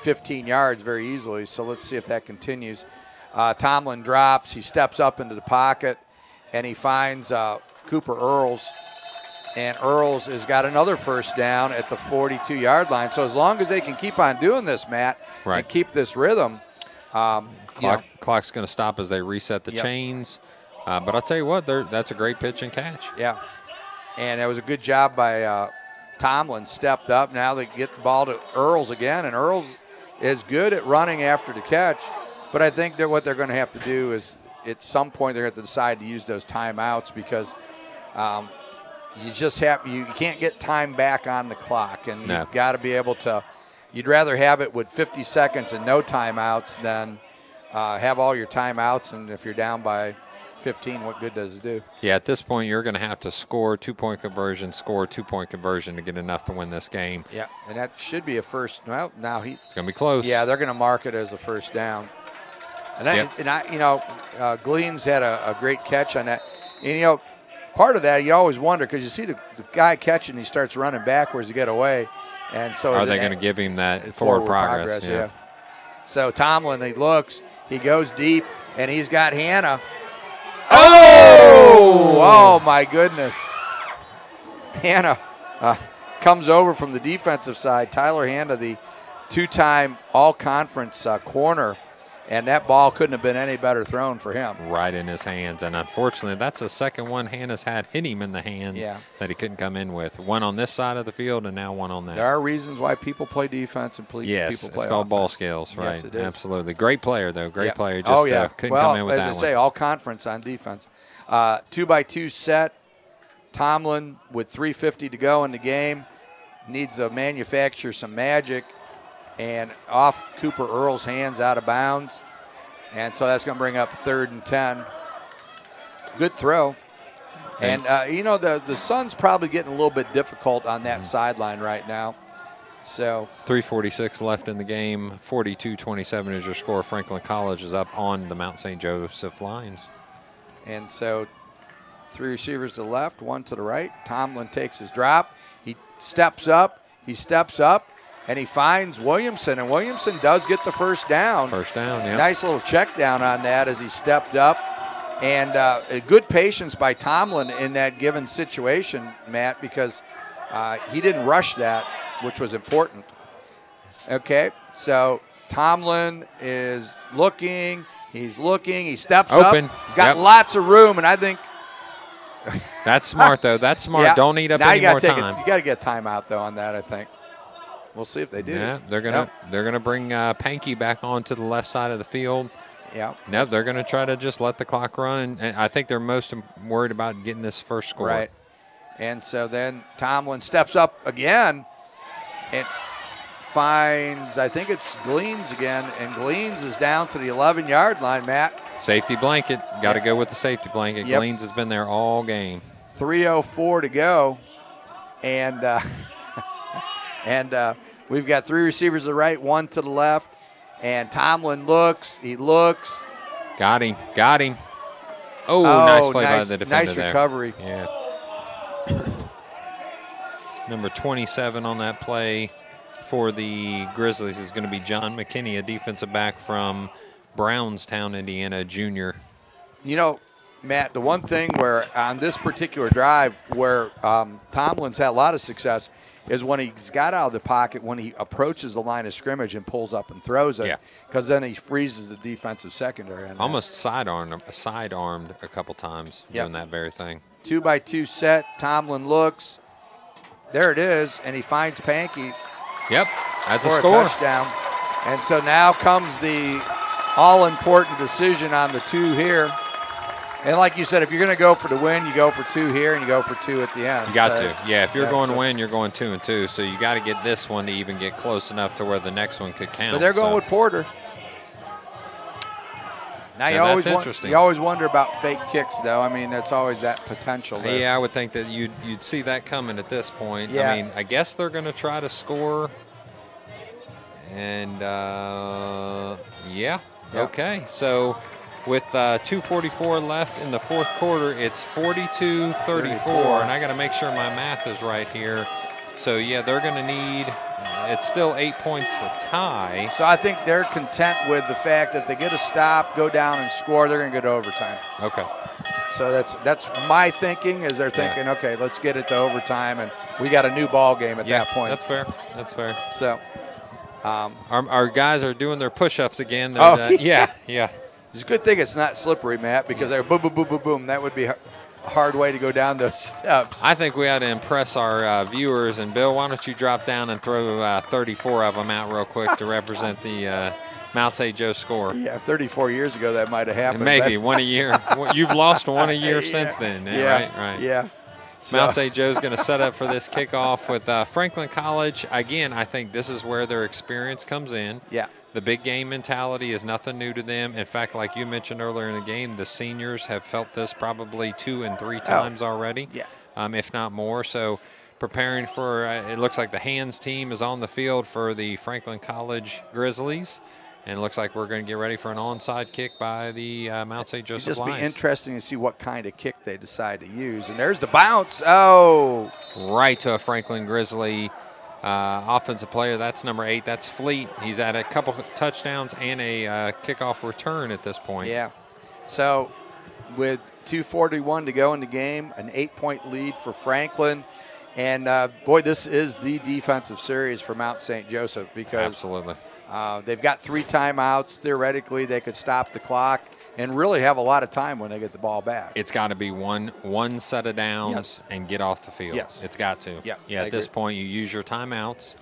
15 yards very easily. So let's see if that continues. Tomlin drops. He steps up into the pocket, and he finds Cooper Earls. And Earls has got another first down at the 42-yard line. So as long as they can keep on doing this, Matt, and keep this rhythm, Clock's going to stop as they reset the chains. But I'll tell you what, that's a great pitch and catch. Yeah. And it was a good job by Tomlin, stepped up. Now they get the ball to Earls again, and Earls is good at running after the catch. But I think that what they're going to have to do is at some point they're going to have to decide to use those timeouts, because you just you can't get time back on the clock, and you've got to be able to. You'd rather have it with 50 seconds and no timeouts than have all your timeouts, and if you're down by 15, what good does it do? Yeah, at this point you're going to have to score two-point conversion to get enough to win this game. Yeah, and that should be a first. Well, now it's going to be close. Yeah, they're going to mark it as a first down. And Gleans had a great catch on that. And, part of that you always wonder, because you see the guy catching, he starts running backwards to get away. And so are they going to give him that forward progress? Yeah. So Tomlin, he looks, he goes deep, and he's got Hannah. Oh, my goodness. Hannah comes over from the defensive side. Tyler Hannah, the two-time all-conference corner, and that ball couldn't have been any better thrown for him. Right in his hands. And unfortunately, that's the second one Hannah's had hit him in the hands that he couldn't come in with. One on this side of the field and now one on that. There are reasons why people play defense and people play offense. Yes, it's called ball skills, right? Yes, it is. Absolutely. Great player, though. Great player. Just couldn't come in with that one. As I say, all conference on defense. 2-by-2 set. Tomlin with 3:50 to go in the game needs to manufacture some magic. And off Cooper Earl's hands, out of bounds. And so that's going to bring up 3rd and 10. Good throw. And, the sun's probably getting a little bit difficult on that sideline right now. So 3:46 left in the game. 42-27 is your score. Franklin College is up on the Mount St. Joseph Lions. And so 3 receivers to the left, 1 to the right. Tomlin takes his drop. He steps up. And he finds Williamson, and Williamson does get the first down. First down, yeah. Nice little check down on that as he stepped up. And a good patience by Tomlin in that given situation, Matt, because he didn't rush that, which was important. Okay, so Tomlin is looking. He's looking. He steps Open. up. He's got lots of room, and I think that's smart though. That's smart. Yeah. Don't eat up Now any more time. You got to get a timeout though on that. I think. We'll see if they do. Yeah, they're gonna bring Panky back onto the left side of the field. Yeah. Nope, they're gonna try to just let the clock run, and I think they're most worried about getting this first score. Right. And so then Tomlin steps up again, and finds, I think it's Gleans again, and Gleans is down to the 11-yard line, Matt. Safety blanket. Got to go with the safety blanket. Yep. Gleans has been there all game. 3:04 to go, and we've got 3 receivers to the right, 1 to the left, and Tomlin looks. He looks. Got him. Oh, nice play by the defender nice there. recovery. Yeah. Number 27 on that play for the Grizzlies is going to be John McKinney, a defensive back from Brownstown, Indiana, junior. You know, Matt, the one thing where on this particular drive where Tomlin's had a lot of success is when he's got out of the pocket, when he approaches the line of scrimmage and pulls up and throws it, because then he freezes the defensive secondary. Almost side-armed a couple times doing that very thing. 2-by-2 set. Tomlin looks. There it is, and he finds Panky. Yep, that's a for score. Touchdown. And so now comes the all-important decision on the 2 here. And like you said, if you're going to go for the win, you go for 2 here and you go for 2 at the end. You got to. Yeah, if you're going to win, you're going 2 and 2. So you got to get this one to even get close enough to where the next one could count. But they're going with Porter. Now you always wonder about fake kicks, though. I mean, that's always that potential there. Yeah, I would think that you'd see that coming at this point. Yeah. I mean, I guess they're going to try to score. And, okay. So with 2:44 left in the fourth quarter, it's 42-34. And I got to make sure my math is right here. So, yeah, they're going to need it's still 8 points to tie. So I think they're content with the fact that they get a stop, go down and score, they're going to go to overtime. Okay. So that's my thinking is they're thinking, okay, let's get it to overtime, and we got a new ball game at that point. That's fair. That's fair. So our guys are doing their push-ups again. Yeah. It's a good thing it's not slippery, Matt, because they're boom, boom, boom, boom, boom. That would be a hard way to go down those steps. I think we ought to impress our viewers. And, Bill, why don't you drop down and throw 34 of them out real quick to represent the Mount St. Joe score. Yeah, 34 years ago that might have happened. Maybe one a year. You've lost one a year since then. Right. Yeah. Mount St. Joe's going to set up for this kickoff with Franklin College. Again, I think this is where their experience comes in. Yeah. The big game mentality is nothing new to them. In fact, like you mentioned earlier in the game, the seniors have felt this probably 2 and 3 times already, if not more. So preparing for it looks like the hands team is on the field for the Franklin College Grizzlies. And it looks like we're going to get ready for an onside kick by the Mount St. Joseph Lions. It'll just be interesting to see what kind of kick they decide to use. And there's the bounce. Oh. Right to a Franklin Grizzly offensive player. That's number 8. That's Fleet. He's had a couple touchdowns and a kickoff return at this point. Yeah. So with 2:41 to go in the game, an 8-point lead for Franklin. And, boy, this is the defensive series for Mount St. Joseph because absolutely. They've got 3 timeouts. Theoretically, they could stop the clock and really have a lot of time when they get the ball back. It's got to be one set of downs and get off the field. Yes. It's got to. Yeah, at this point, you use your timeouts,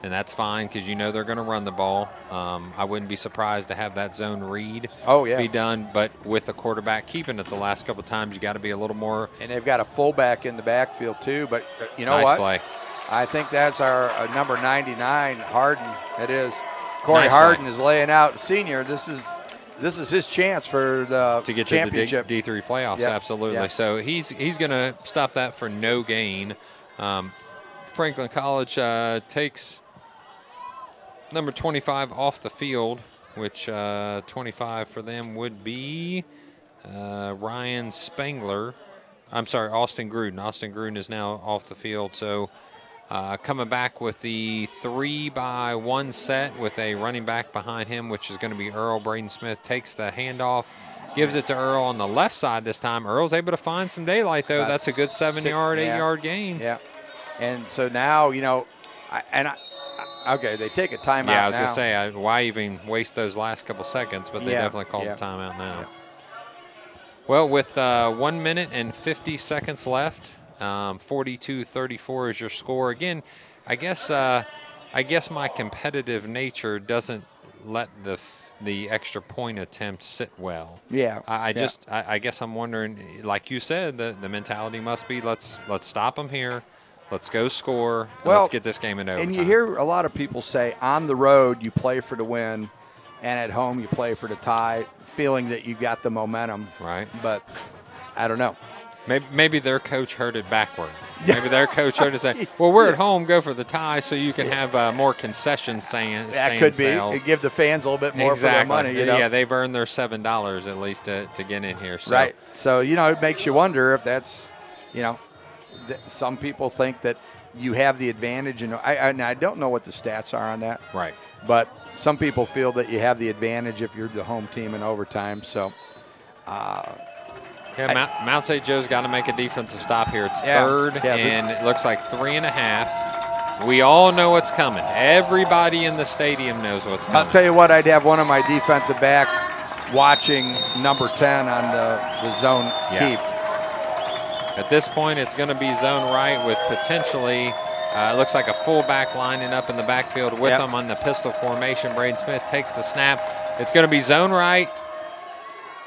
and that's fine because you know they're going to run the ball. I wouldn't be surprised to have that zone read be done, but with the quarterback keeping it the last couple of times, you got to be a little more. And they've got a fullback in the backfield, too. But you know nice what? Play. I think that's our number 99, Harden. It is. Corey Harden is laying out senior. This is his chance for the to get championship. To the D3 playoffs. Absolutely. So he's going to stop that for no gain. Franklin College takes number 25 off the field, which 25 for them would be Ryan Spangler. I'm sorry, Austin Gruden. Austin Gruden is now off the field. So coming back with the 3-by-1 set with a running back behind him, which is going to be Earl. Braden Smith takes the handoff, gives it to Earl on the left side this time. Earl's able to find some daylight, though. That's a good 7-yard, 8-yard gain. Yeah. And so now, Okay, they take a timeout. Yeah, I was now. going to say, why even waste those last couple seconds? But they definitely called the timeout now. Yeah. Well, with 1 minute and 50 seconds left, 42-34 is your score. Again, I guess my competitive nature doesn't let the extra point attempt sit well. Yeah. I guess I'm wondering, like you said, the mentality must be let's stop them here. Let's go score. And let's get this game in overtime. And you hear a lot of people say on the road you play for the win, and at home you play for the tie, feeling that you got the momentum. Right. But I don't know. Maybe their coach heard it backwards. Maybe their coach heard it say, well, we're at home, go for the tie so you can have more concession stand That could sales. be. Give the fans a little bit more for their money. You know? Yeah, they've earned their $7 at least to get in here. So. Right. So, it makes you wonder if that's, some people think that you have the advantage. And I don't know what the stats are on that. Right. But some people feel that you have the advantage if you're the home team in overtime. So, Mount St. Joe's got to make a defensive stop here. It's third, and it looks like 3.5. We all know what's coming. Everybody in the stadium knows what's coming. I'll tell you what, I'd have one of my defensive backs watching number 10 on the zone keep. At this point, it's going to be zone right with potentially, it looks like a fullback lining up in the backfield with them on the pistol formation. Braden Smith takes the snap. It's going to be zone right.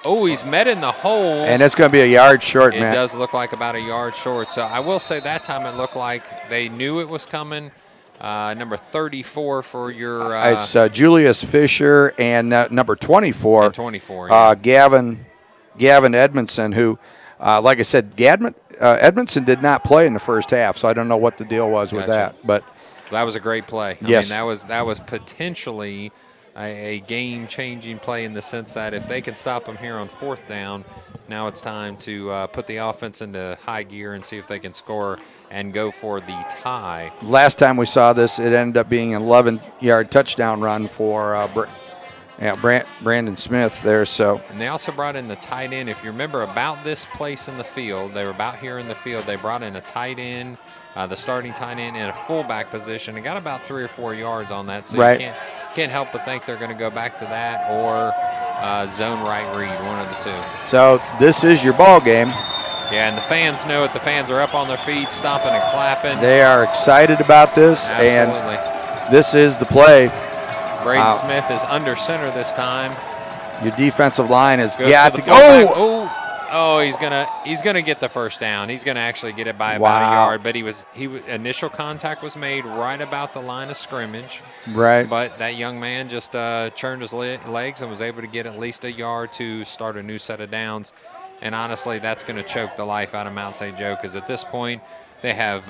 Oh, he's met in the hole. And it's going to be a yard short, man. It does look like about a yard short. So I will say that time it looked like they knew it was coming. Number 34 for your it's Julius Fisher and number 24. And 24, Gavin Edmondson, who, like I said, Edmondson did not play in the first half, so I don't know what the deal was with that. But that was a great play. I mean, that was potentially a game-changing play in the sense that if they can stop them here on fourth down, now it's time to put the offense into high gear and see if they can score and go for the tie. Last time we saw this, it ended up being an 11-yard touchdown run for Brandon Smith there. So, and they also brought in the tight end. If you remember about this place in the field, they were about here in the field. They brought in a tight end, the starting tight end, in a fullback position, and got about 3 or 4 yards on that. So you can't help but think they're going to go back to that or zone right read, one of the two. So this is your ball game. Yeah, and the fans know it. The fans are up on their feet, stomping and clapping. They are excited about this. Absolutely. And this is the play. Braden Smith is under center this time. Your defensive line has got to go. Oh, he's gonna get the first down. He's gonna actually get it by about a yard. But initial contact was made right about the line of scrimmage. Right. But that young man just churned his legs and was able to get at least a yard to start a new set of downs. And honestly, that's going to choke the life out of Mount St. Joe because at this point they have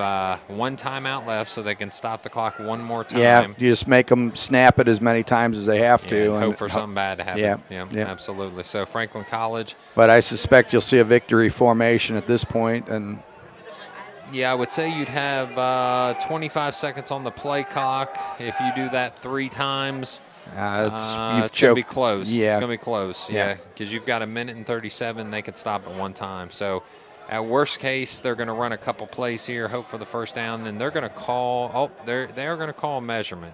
one timeout left, so they can stop the clock one more time. Yeah, you just make them snap it as many times as they have to. And hope for something bad to happen. Yeah, absolutely. So Franklin College. But I suspect you'll see a victory formation at this point. And yeah, I would say you'd have 25 seconds on the play clock if you do that 3 times. It's going to be close. Yeah. It's going to be close, because you've got 1:37. They can stop at one time. So at worst case, they're going to run a couple plays here, hope for the first down. Then they're going to call – they are going to call a measurement,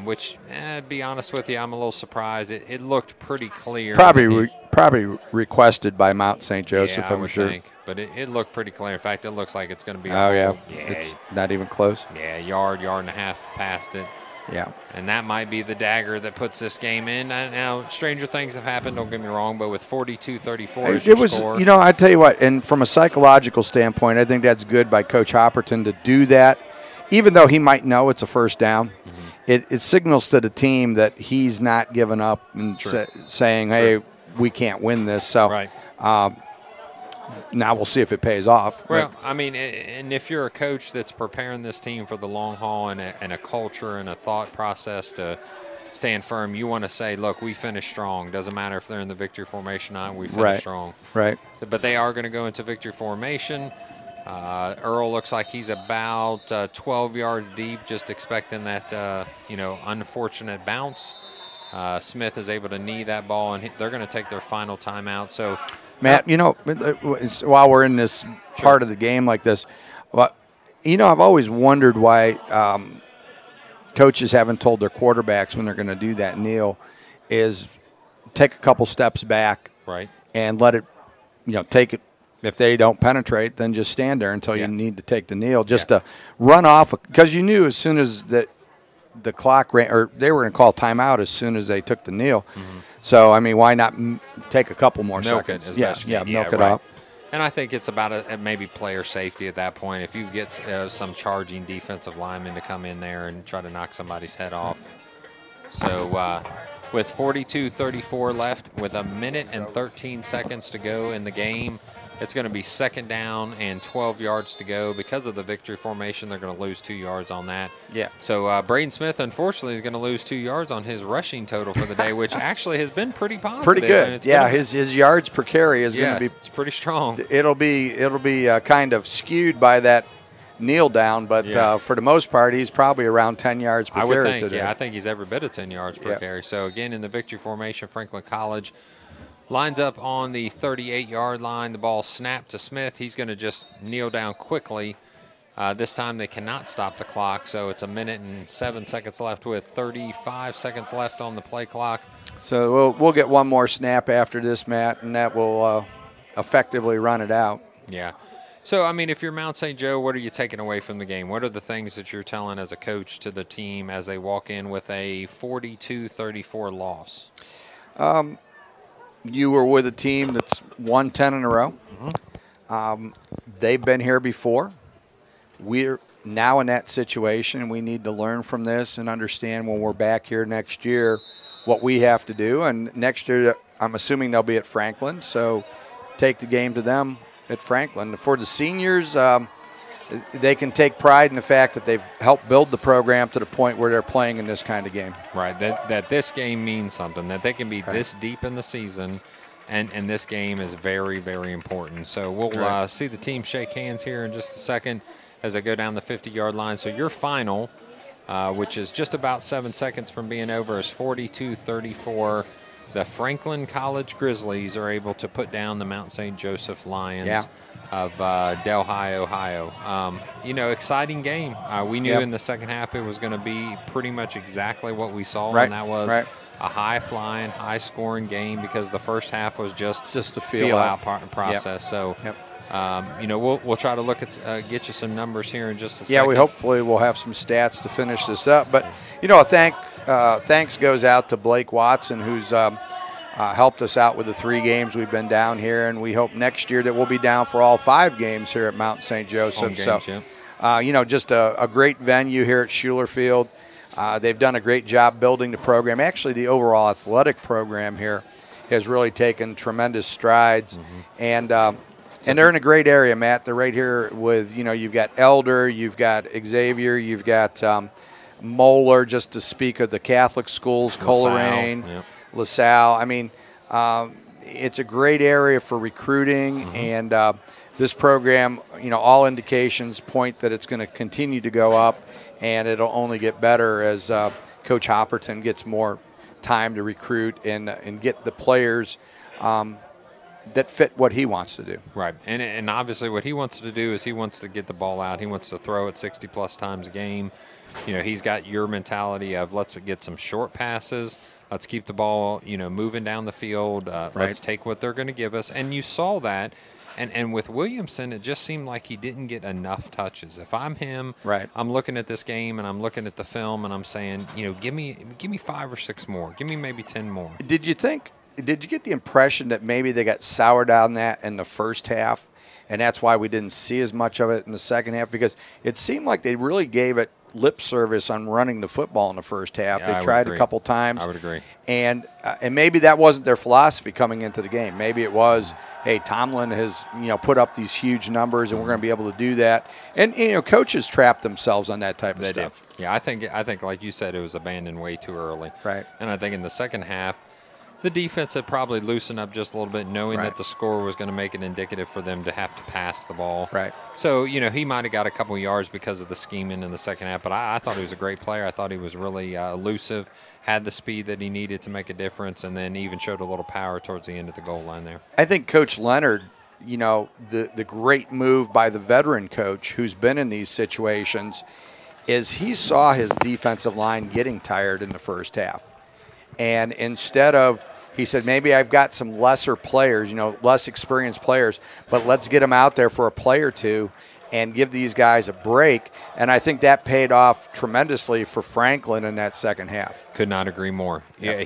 which, to be honest with you, I'm a little surprised. It looked pretty clear. Probably requested by Mount St. Joseph, I'm sure. Think. But it looked pretty clear. In fact, it looks like it's going to be – it's not even close. Yeah, yard and a half past it. Yeah. And that might be the dagger that puts this game in. Now, stranger things have happened, don't get me wrong, but with 42-34 as your score. I tell you what, and from a psychological standpoint, I think that's good by Coach Hopperton to do that. Even though he might know it's a first down, it signals to the team that he's not giving up and saying, hey, we can't win this. So now we'll see if it pays off. Well, I mean, and if you're a coach that's preparing this team for the long haul and a culture and a thought process to stand firm, you want to say, look, we finished strong. Doesn't matter if they're in the victory formation or not, we finished strong. Right. But they are going to go into victory formation. Earl looks like he's about 12 yards deep, just expecting that, unfortunate bounce. Smith is able to knee that ball, and they're going to take their final timeout. So, Matt, while we're in this part of the game like this, I've always wondered why coaches haven't told their quarterbacks when they're going to do that kneel is take a couple steps back, right, and let it, take it. If they don't penetrate, then just stand there until you need to take the kneel, just to run off, because you knew as soon as the clock ran, or they were going to call timeout as soon as they took the kneel. Mm-hmm. So, I mean, why not take a couple more seconds? Milk it up. And I think it's about maybe player safety at that point. If you get some charging defensive lineman to come in there and try to knock somebody's head off. So with 42:34 left, with a minute and 13 seconds to go in the game, it's going to be second down and 12 yards to go. Because of the victory formation, they're going to lose 2 yards on that. Yeah. So Braden Smith, unfortunately, is going to lose 2 yards on his rushing total for the day, which actually has been pretty positive. Pretty good. His yards per carry is going to be. It's pretty strong. It'll be kind of skewed by that kneel down, but for the most part, he's probably around 10 yards per carry think, today. Yeah, I think he's every bit of 10 yards per carry. So again, in the victory formation, Franklin College lines up on the 38-yard line. The ball snapped to Smith. He's going to just kneel down quickly. This time they cannot stop the clock, so it's a minute and 7 seconds left with 35 seconds left on the play clock. So we'll get one more snap after this, Matt, and that will effectively run it out. Yeah. So, I mean, if you're Mount St. Joe, what are you taking away from the game? What are the things that you're telling as a coach to the team as they walk in with a 42-34 loss? You were with a team that's won 10 in a row. Mm-hmm. They've been here before. We're now in that situation. We need to learn from this and understand when we're back here next year what we have to do. And next year, I'm assuming they'll be at Franklin, so take the game to them at Franklin. For the seniors, they can take pride in the fact that they've helped build the program to the point where they're playing in this kind of game. Right, that this game means something, that they can be this deep in the season, and this game is very, very important. So we'll see the team shake hands here in just a second as they go down the 50-yard line. So your final, which is just about 7 seconds from being over, is 42-34. The Franklin College Grizzlies are able to put down the Mount St. Joseph Lions of Delhi, Ohio. Exciting game. We knew in the second half it was going to be pretty much exactly what we saw, and that was a high-flying, high-scoring game because the first half was just the feel-out process. So, we'll try to look at get you some numbers here in just a second. Yeah, we hopefully will have some stats to finish this up. But, thanks goes out to Blake Watson, who's helped us out with the 3 games we've been down here, and we hope next year that we'll be down for all 5 games here at Mount St. Joseph. Just a great venue here at Schueler Field. They've done a great job building the program. Actually, the overall athletic program here has really taken tremendous strides, and they're in a great area, Matt. They're right here with, you've got Elder, you've got Xavier, you've got Moeller, just to speak of the Catholic schools, Coleraine, LaSalle. I mean, it's a great area for recruiting, and this program, all indications point that it's going to continue to go up, and it'll only get better as Coach Hopperton gets more time to recruit and get the players that fit what he wants to do. Right, and obviously what he wants to do is he wants to get the ball out. He wants to throw it 60-plus times a game. He's got your mentality of let's get some short passes. Let's keep the ball, moving down the field. Let's take what they're going to give us. And you saw that. And with Williamson, it just seemed like he didn't get enough touches. If I'm him, I'm looking at this game and I'm looking at the film and I'm saying, give me 5 or 6 more. Give me maybe 10 more. Did you get the impression that maybe they got soured on that in the first half, and that's why we didn't see as much of it in the second half? Because it seemed like they really gave it lip service on running the football in the first half. They tried a couple times. I would agree. And maybe that wasn't their philosophy coming into the game. Maybe it was, hey, Tomlin has put up these huge numbers, and we're going to be able to do that. And coaches trap themselves on that type of stuff. Yeah, I think like you said, it was abandoned way too early. Right. And I think in the second half, the defense had probably loosened up just a little bit, knowing that the score was going to make it indicative for them to have to pass the ball. Right. So, he might have got a couple yards because of the scheming in the second half, but I thought he was a great player. I thought he was really elusive, had the speed that he needed to make a difference, and then even showed a little power towards the end of the goal line there. I think Coach Leonard, the great move by the veteran coach who's been in these situations is he saw his defensive line getting tired in the first half. And instead of, he said, maybe I've got some lesser players, less experienced players, but let's get them out there for a play or two and give these guys a break. And I think that paid off tremendously for Franklin in that second half. Could not agree more. Yep. Yeah,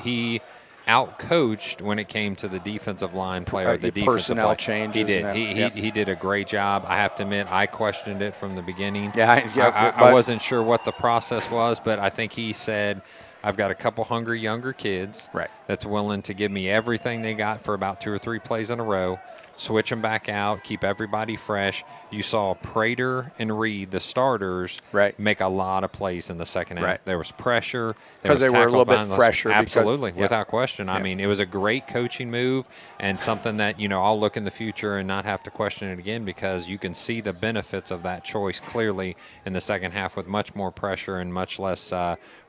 he out-coached when it came to the defensive line player, the defensive personnel changes. He did. He did a great job. I have to admit, I questioned it from the beginning. I wasn't sure what the process was, but I think he said, I've got a couple hungry younger kids that's willing to give me everything they got for about 2 or 3 plays in a row, switch them back out, keep everybody fresh. You saw Prater and Reed, the starters, make a lot of plays in the second half. There was pressure. Because they were a little bit fresher. Absolutely, without question. I mean, it was a great coaching move and something that, I'll look in the future and not have to question it again, because you can see the benefits of that choice clearly in the second half with much more pressure and much less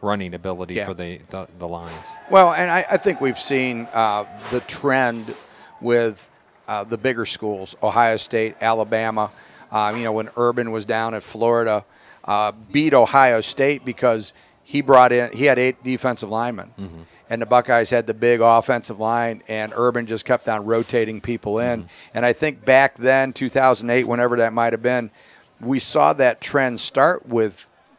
running ability for the Lions. Well, and I think we've seen the trend with the bigger schools, Ohio State, Alabama. When Urban was down at Florida, beat Ohio State because he had 8 defensive linemen. Mm-hmm. And the Buckeyes had the big offensive line, and Urban just kept on rotating people in. Mm-hmm. And I think back then, 2008, whenever that might have been, we saw that trend start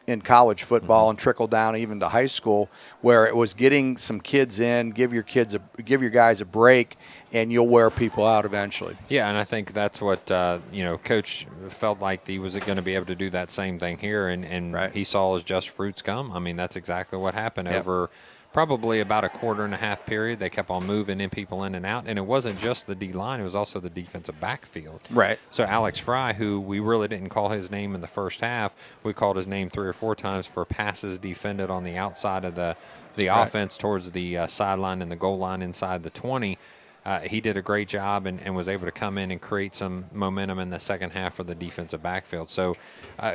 in college football and trickle down even to high school, where it was getting some kids in, give your guys a break, and you'll wear people out eventually. Yeah, and I think that's what Coach felt like he was going to be able to do that same thing here, and he saw his just fruits come. I mean, that's exactly what happened over probably about a quarter and a half period. They kept on moving in people in and out, and it wasn't just the D-line, it was also the defensive backfield. Right. So Alex Fry, who we really didn't call his name in the first half, we called his name 3 or 4 times for passes defended on the outside of the offense towards the sideline and the goal line inside the 20. He did a great job and was able to come in and create some momentum in the second half for the defensive backfield. So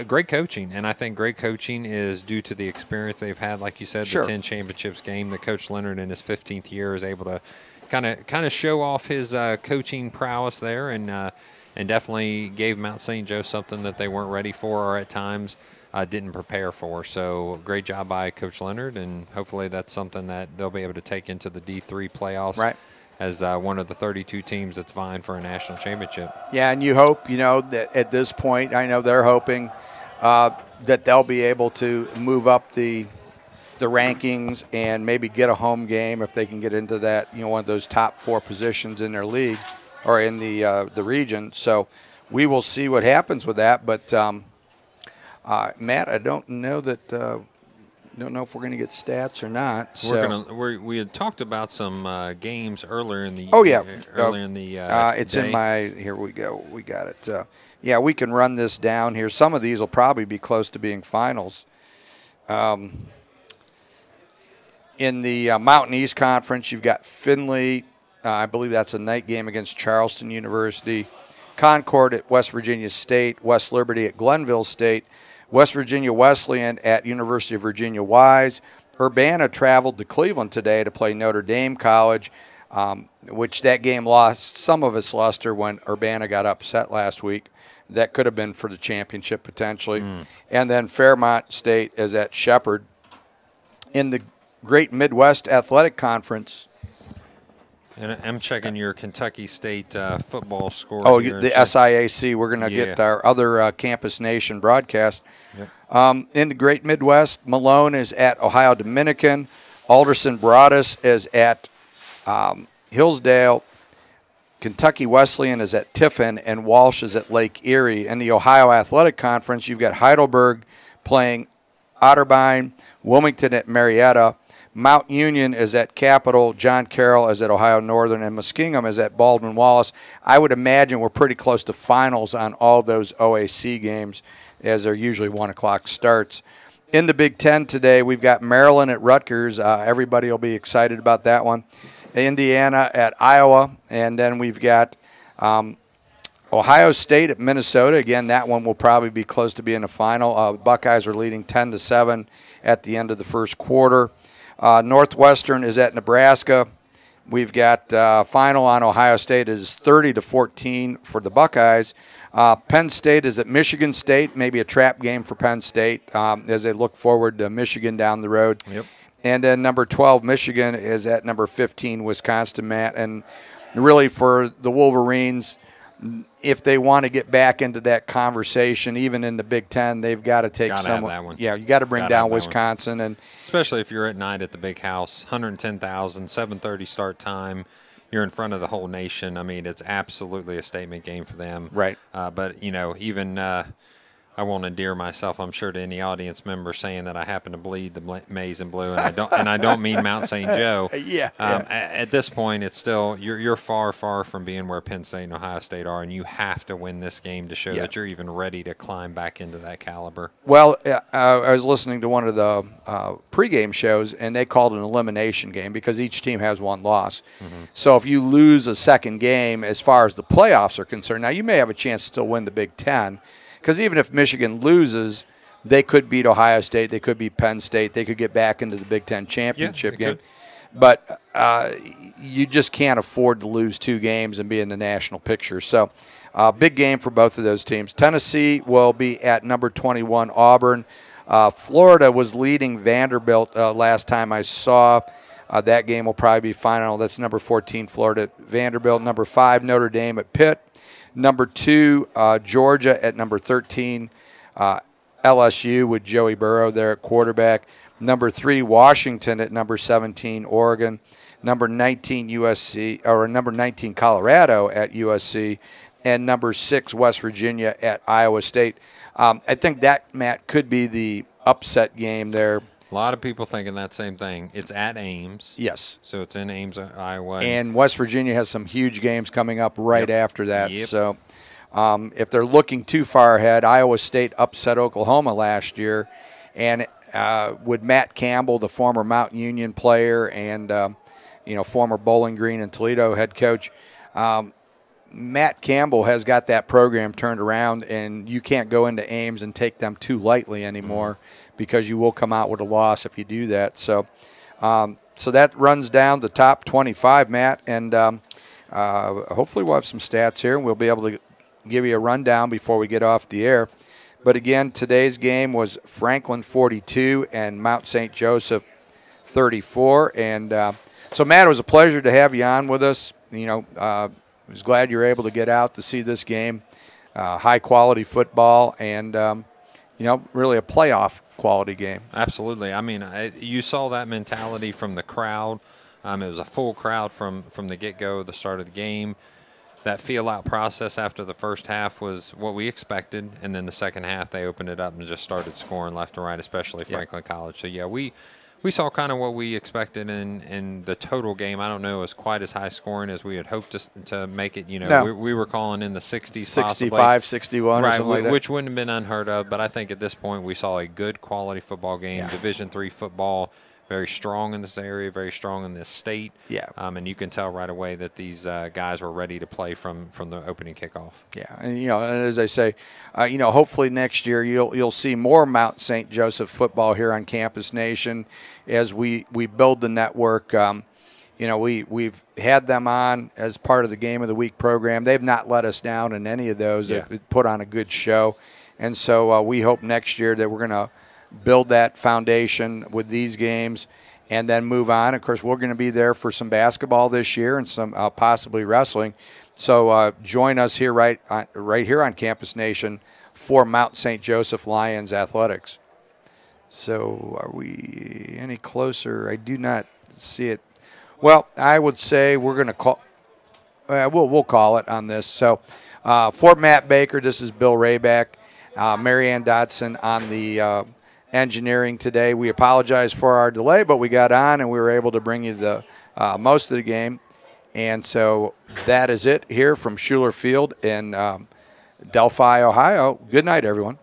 great coaching, and I think great coaching is due to the experience they've had. Like you said, the 10 championships game, that Coach Leonard in his 15th year is able to kind of show off his coaching prowess there, and definitely gave Mount St. Joe something that they weren't ready for or at times didn't prepare for. So great job by Coach Leonard, and hopefully that's something that they'll be able to take into the D3 playoffs as one of the 32 teams that's vying for a national championship. Yeah, and you hope, that at this point, I know they're hoping that they'll be able to move up the rankings and maybe get a home game if they can get into that, one of those top 4 positions in their league or in the region. So we will see what happens with that. But, Matt, I don't know that don't know if we're going to get stats or not. We had talked about some games earlier in the it's day. In my here we go. We got it. We can run this down here. Some of these will probably be close to being finals. In the Mountain East Conference, you've got Findlay. I believe that's a night game against Charleston University. Concord at West Virginia State. West Liberty at Glenville State. West Virginia Wesleyan at University of Virginia Wise. Urbana traveled to Cleveland today to play Notre Dame College, which that game lost some of its luster when Urbana got upset last week. That could have been for the championship potentially. And then Fairmont State is at Shepherd. In the Great Midwest Athletic Conference. And I'm checking your Kentucky State football score. Oh, the SIAC. We're going to get our other Campus Nation broadcast. Yep. In the Great Midwest, Malone is at Ohio Dominican. Alderson Broadus is at Hillsdale. Kentucky Wesleyan is at Tiffin, and Walsh is at Lake Erie. In the Ohio Athletic Conference, you've got Heidelberg playing Otterbein, Wilmington at Marietta. Mount Union is at Capital, John Carroll is at Ohio Northern, and Muskingum is at Baldwin Wallace. I would imagine we're pretty close to finals on all those OAC games, as they're usually 1 o'clock starts. In the Big Ten today, we've got Maryland at Rutgers. Everybody will be excited about that one. Indiana at Iowa, and then we've got Ohio State at Minnesota. Again, that one will probably be close to being a final. Buckeyes are leading 10-7 at the end of the first quarter. Northwestern is at Nebraska. We've got final on Ohio State is 30-14 for the Buckeyes. Penn State is at Michigan State, maybe a trap game for Penn State as they look forward to Michigan down the road. Yep. And then number 12, Michigan, is at number 15, Wisconsin, Matt. And really for the Wolverines, if they want to get back into that conversation, even in the Big Ten, they've got to take someone. That one. Yeah, you got to bring down Wisconsin, and especially if you're at night at the Big House, 110,000, 7:30 start time. You're in front of the whole nation. I mean, it's absolutely a statement game for them. Right. But even I won't endear myself, I'm sure, to any audience member saying that I happen to bleed the maize and blue, and I don't mean Mount St. Joe. Yeah. At this point, it's still you're far from being where Penn State and Ohio State are, and you have to win this game to show that you're even ready to climb back into that caliber. Well, I was listening to one of the pregame shows, and they called it an elimination game because each team has one loss. Mm-hmm. So if you lose a second game, as far as the playoffs are concerned, now you may have a chance to still win the Big Ten. Because even if Michigan loses, they could beat Ohio State, they could beat Penn State, they could get back into the Big Ten championship game. But you just can't afford to lose two games and be in the national picture. So big game for both of those teams. Tennessee will be at number 21, Auburn. Florida was leading Vanderbilt last time I saw. That game will probably be final. That's number 14, Florida at Vanderbilt. Number 5, Notre Dame at Pitt. Number 2, Georgia at number 13, LSU with Joey Burrow there at quarterback. Number 3, Washington at number 17, Oregon. Number 19, number 19, Colorado at USC. And number 6, West Virginia at Iowa State. I think that, Matt, could be the upset game there. A lot of people thinking that same thing. It's at Ames. Yes. So it's in Ames, Iowa. And West Virginia has some huge games coming up right after that. Yep. So if they're looking too far ahead, Iowa State upset Oklahoma last year. And with Matt Campbell, the former Mount Union player and former Bowling Green and Toledo head coach, Matt Campbell has got that program turned around, and you can't go into Ames and take them too lightly anymore. Mm-hmm. Because you will come out with a loss if you do that. So so that runs down the top 25, Matt, and hopefully we'll have some stats here, and we'll be able to give you a rundown before we get off the air. But, again, today's game was Franklin 42 and Mount St. Joseph 34. And so, Matt, it was a pleasure to have you on with us. I was glad you were able to get out to see this game, high-quality football, and really a playoff quality game. Absolutely. I mean, you saw that mentality from the crowd. It was a full crowd from the get-go, the start of the game. That feel-out process after the first half was what we expected, and then the second half they opened it up and just started scoring left and right, especially Franklin College. So, yeah, we saw kind of what we expected in the total game. I don't know, it was quite as high scoring as we had hoped to make it. No. We were calling in the 60s 65, possibly. 61 right, or something like that. Which wouldn't have been unheard of. But I think at this point we saw a good quality football game, Division III football, very strong in this area, very strong in this state. Yeah. And you can tell right away that these guys were ready to play from the opening kickoff. Yeah, and as I say, hopefully next year you'll see more Mount St. Joseph football here on Campus Nation as we build the network. We've had them on as part of the Game of the Week program. They've not let us down in any of those. Yeah. They've put on a good show, and so we hope next year that we're going to build that foundation with these games and then move on. Of course, we're going to be there for some basketball this year and some possibly wrestling. So join us here right here on Campus Nation for Mount St. Joseph Lions Athletics. So are we any closer? I do not see it. Well, I would say we're going to call. We'll call it on this. So for Matt Baker, this is Bill Rayback, Marianne Dotson on the engineering today. We apologize for our delay, but we got on and we were able to bring you the most of the game. And so that is it here from Schueler Field in Delphi, Ohio. Good night, everyone.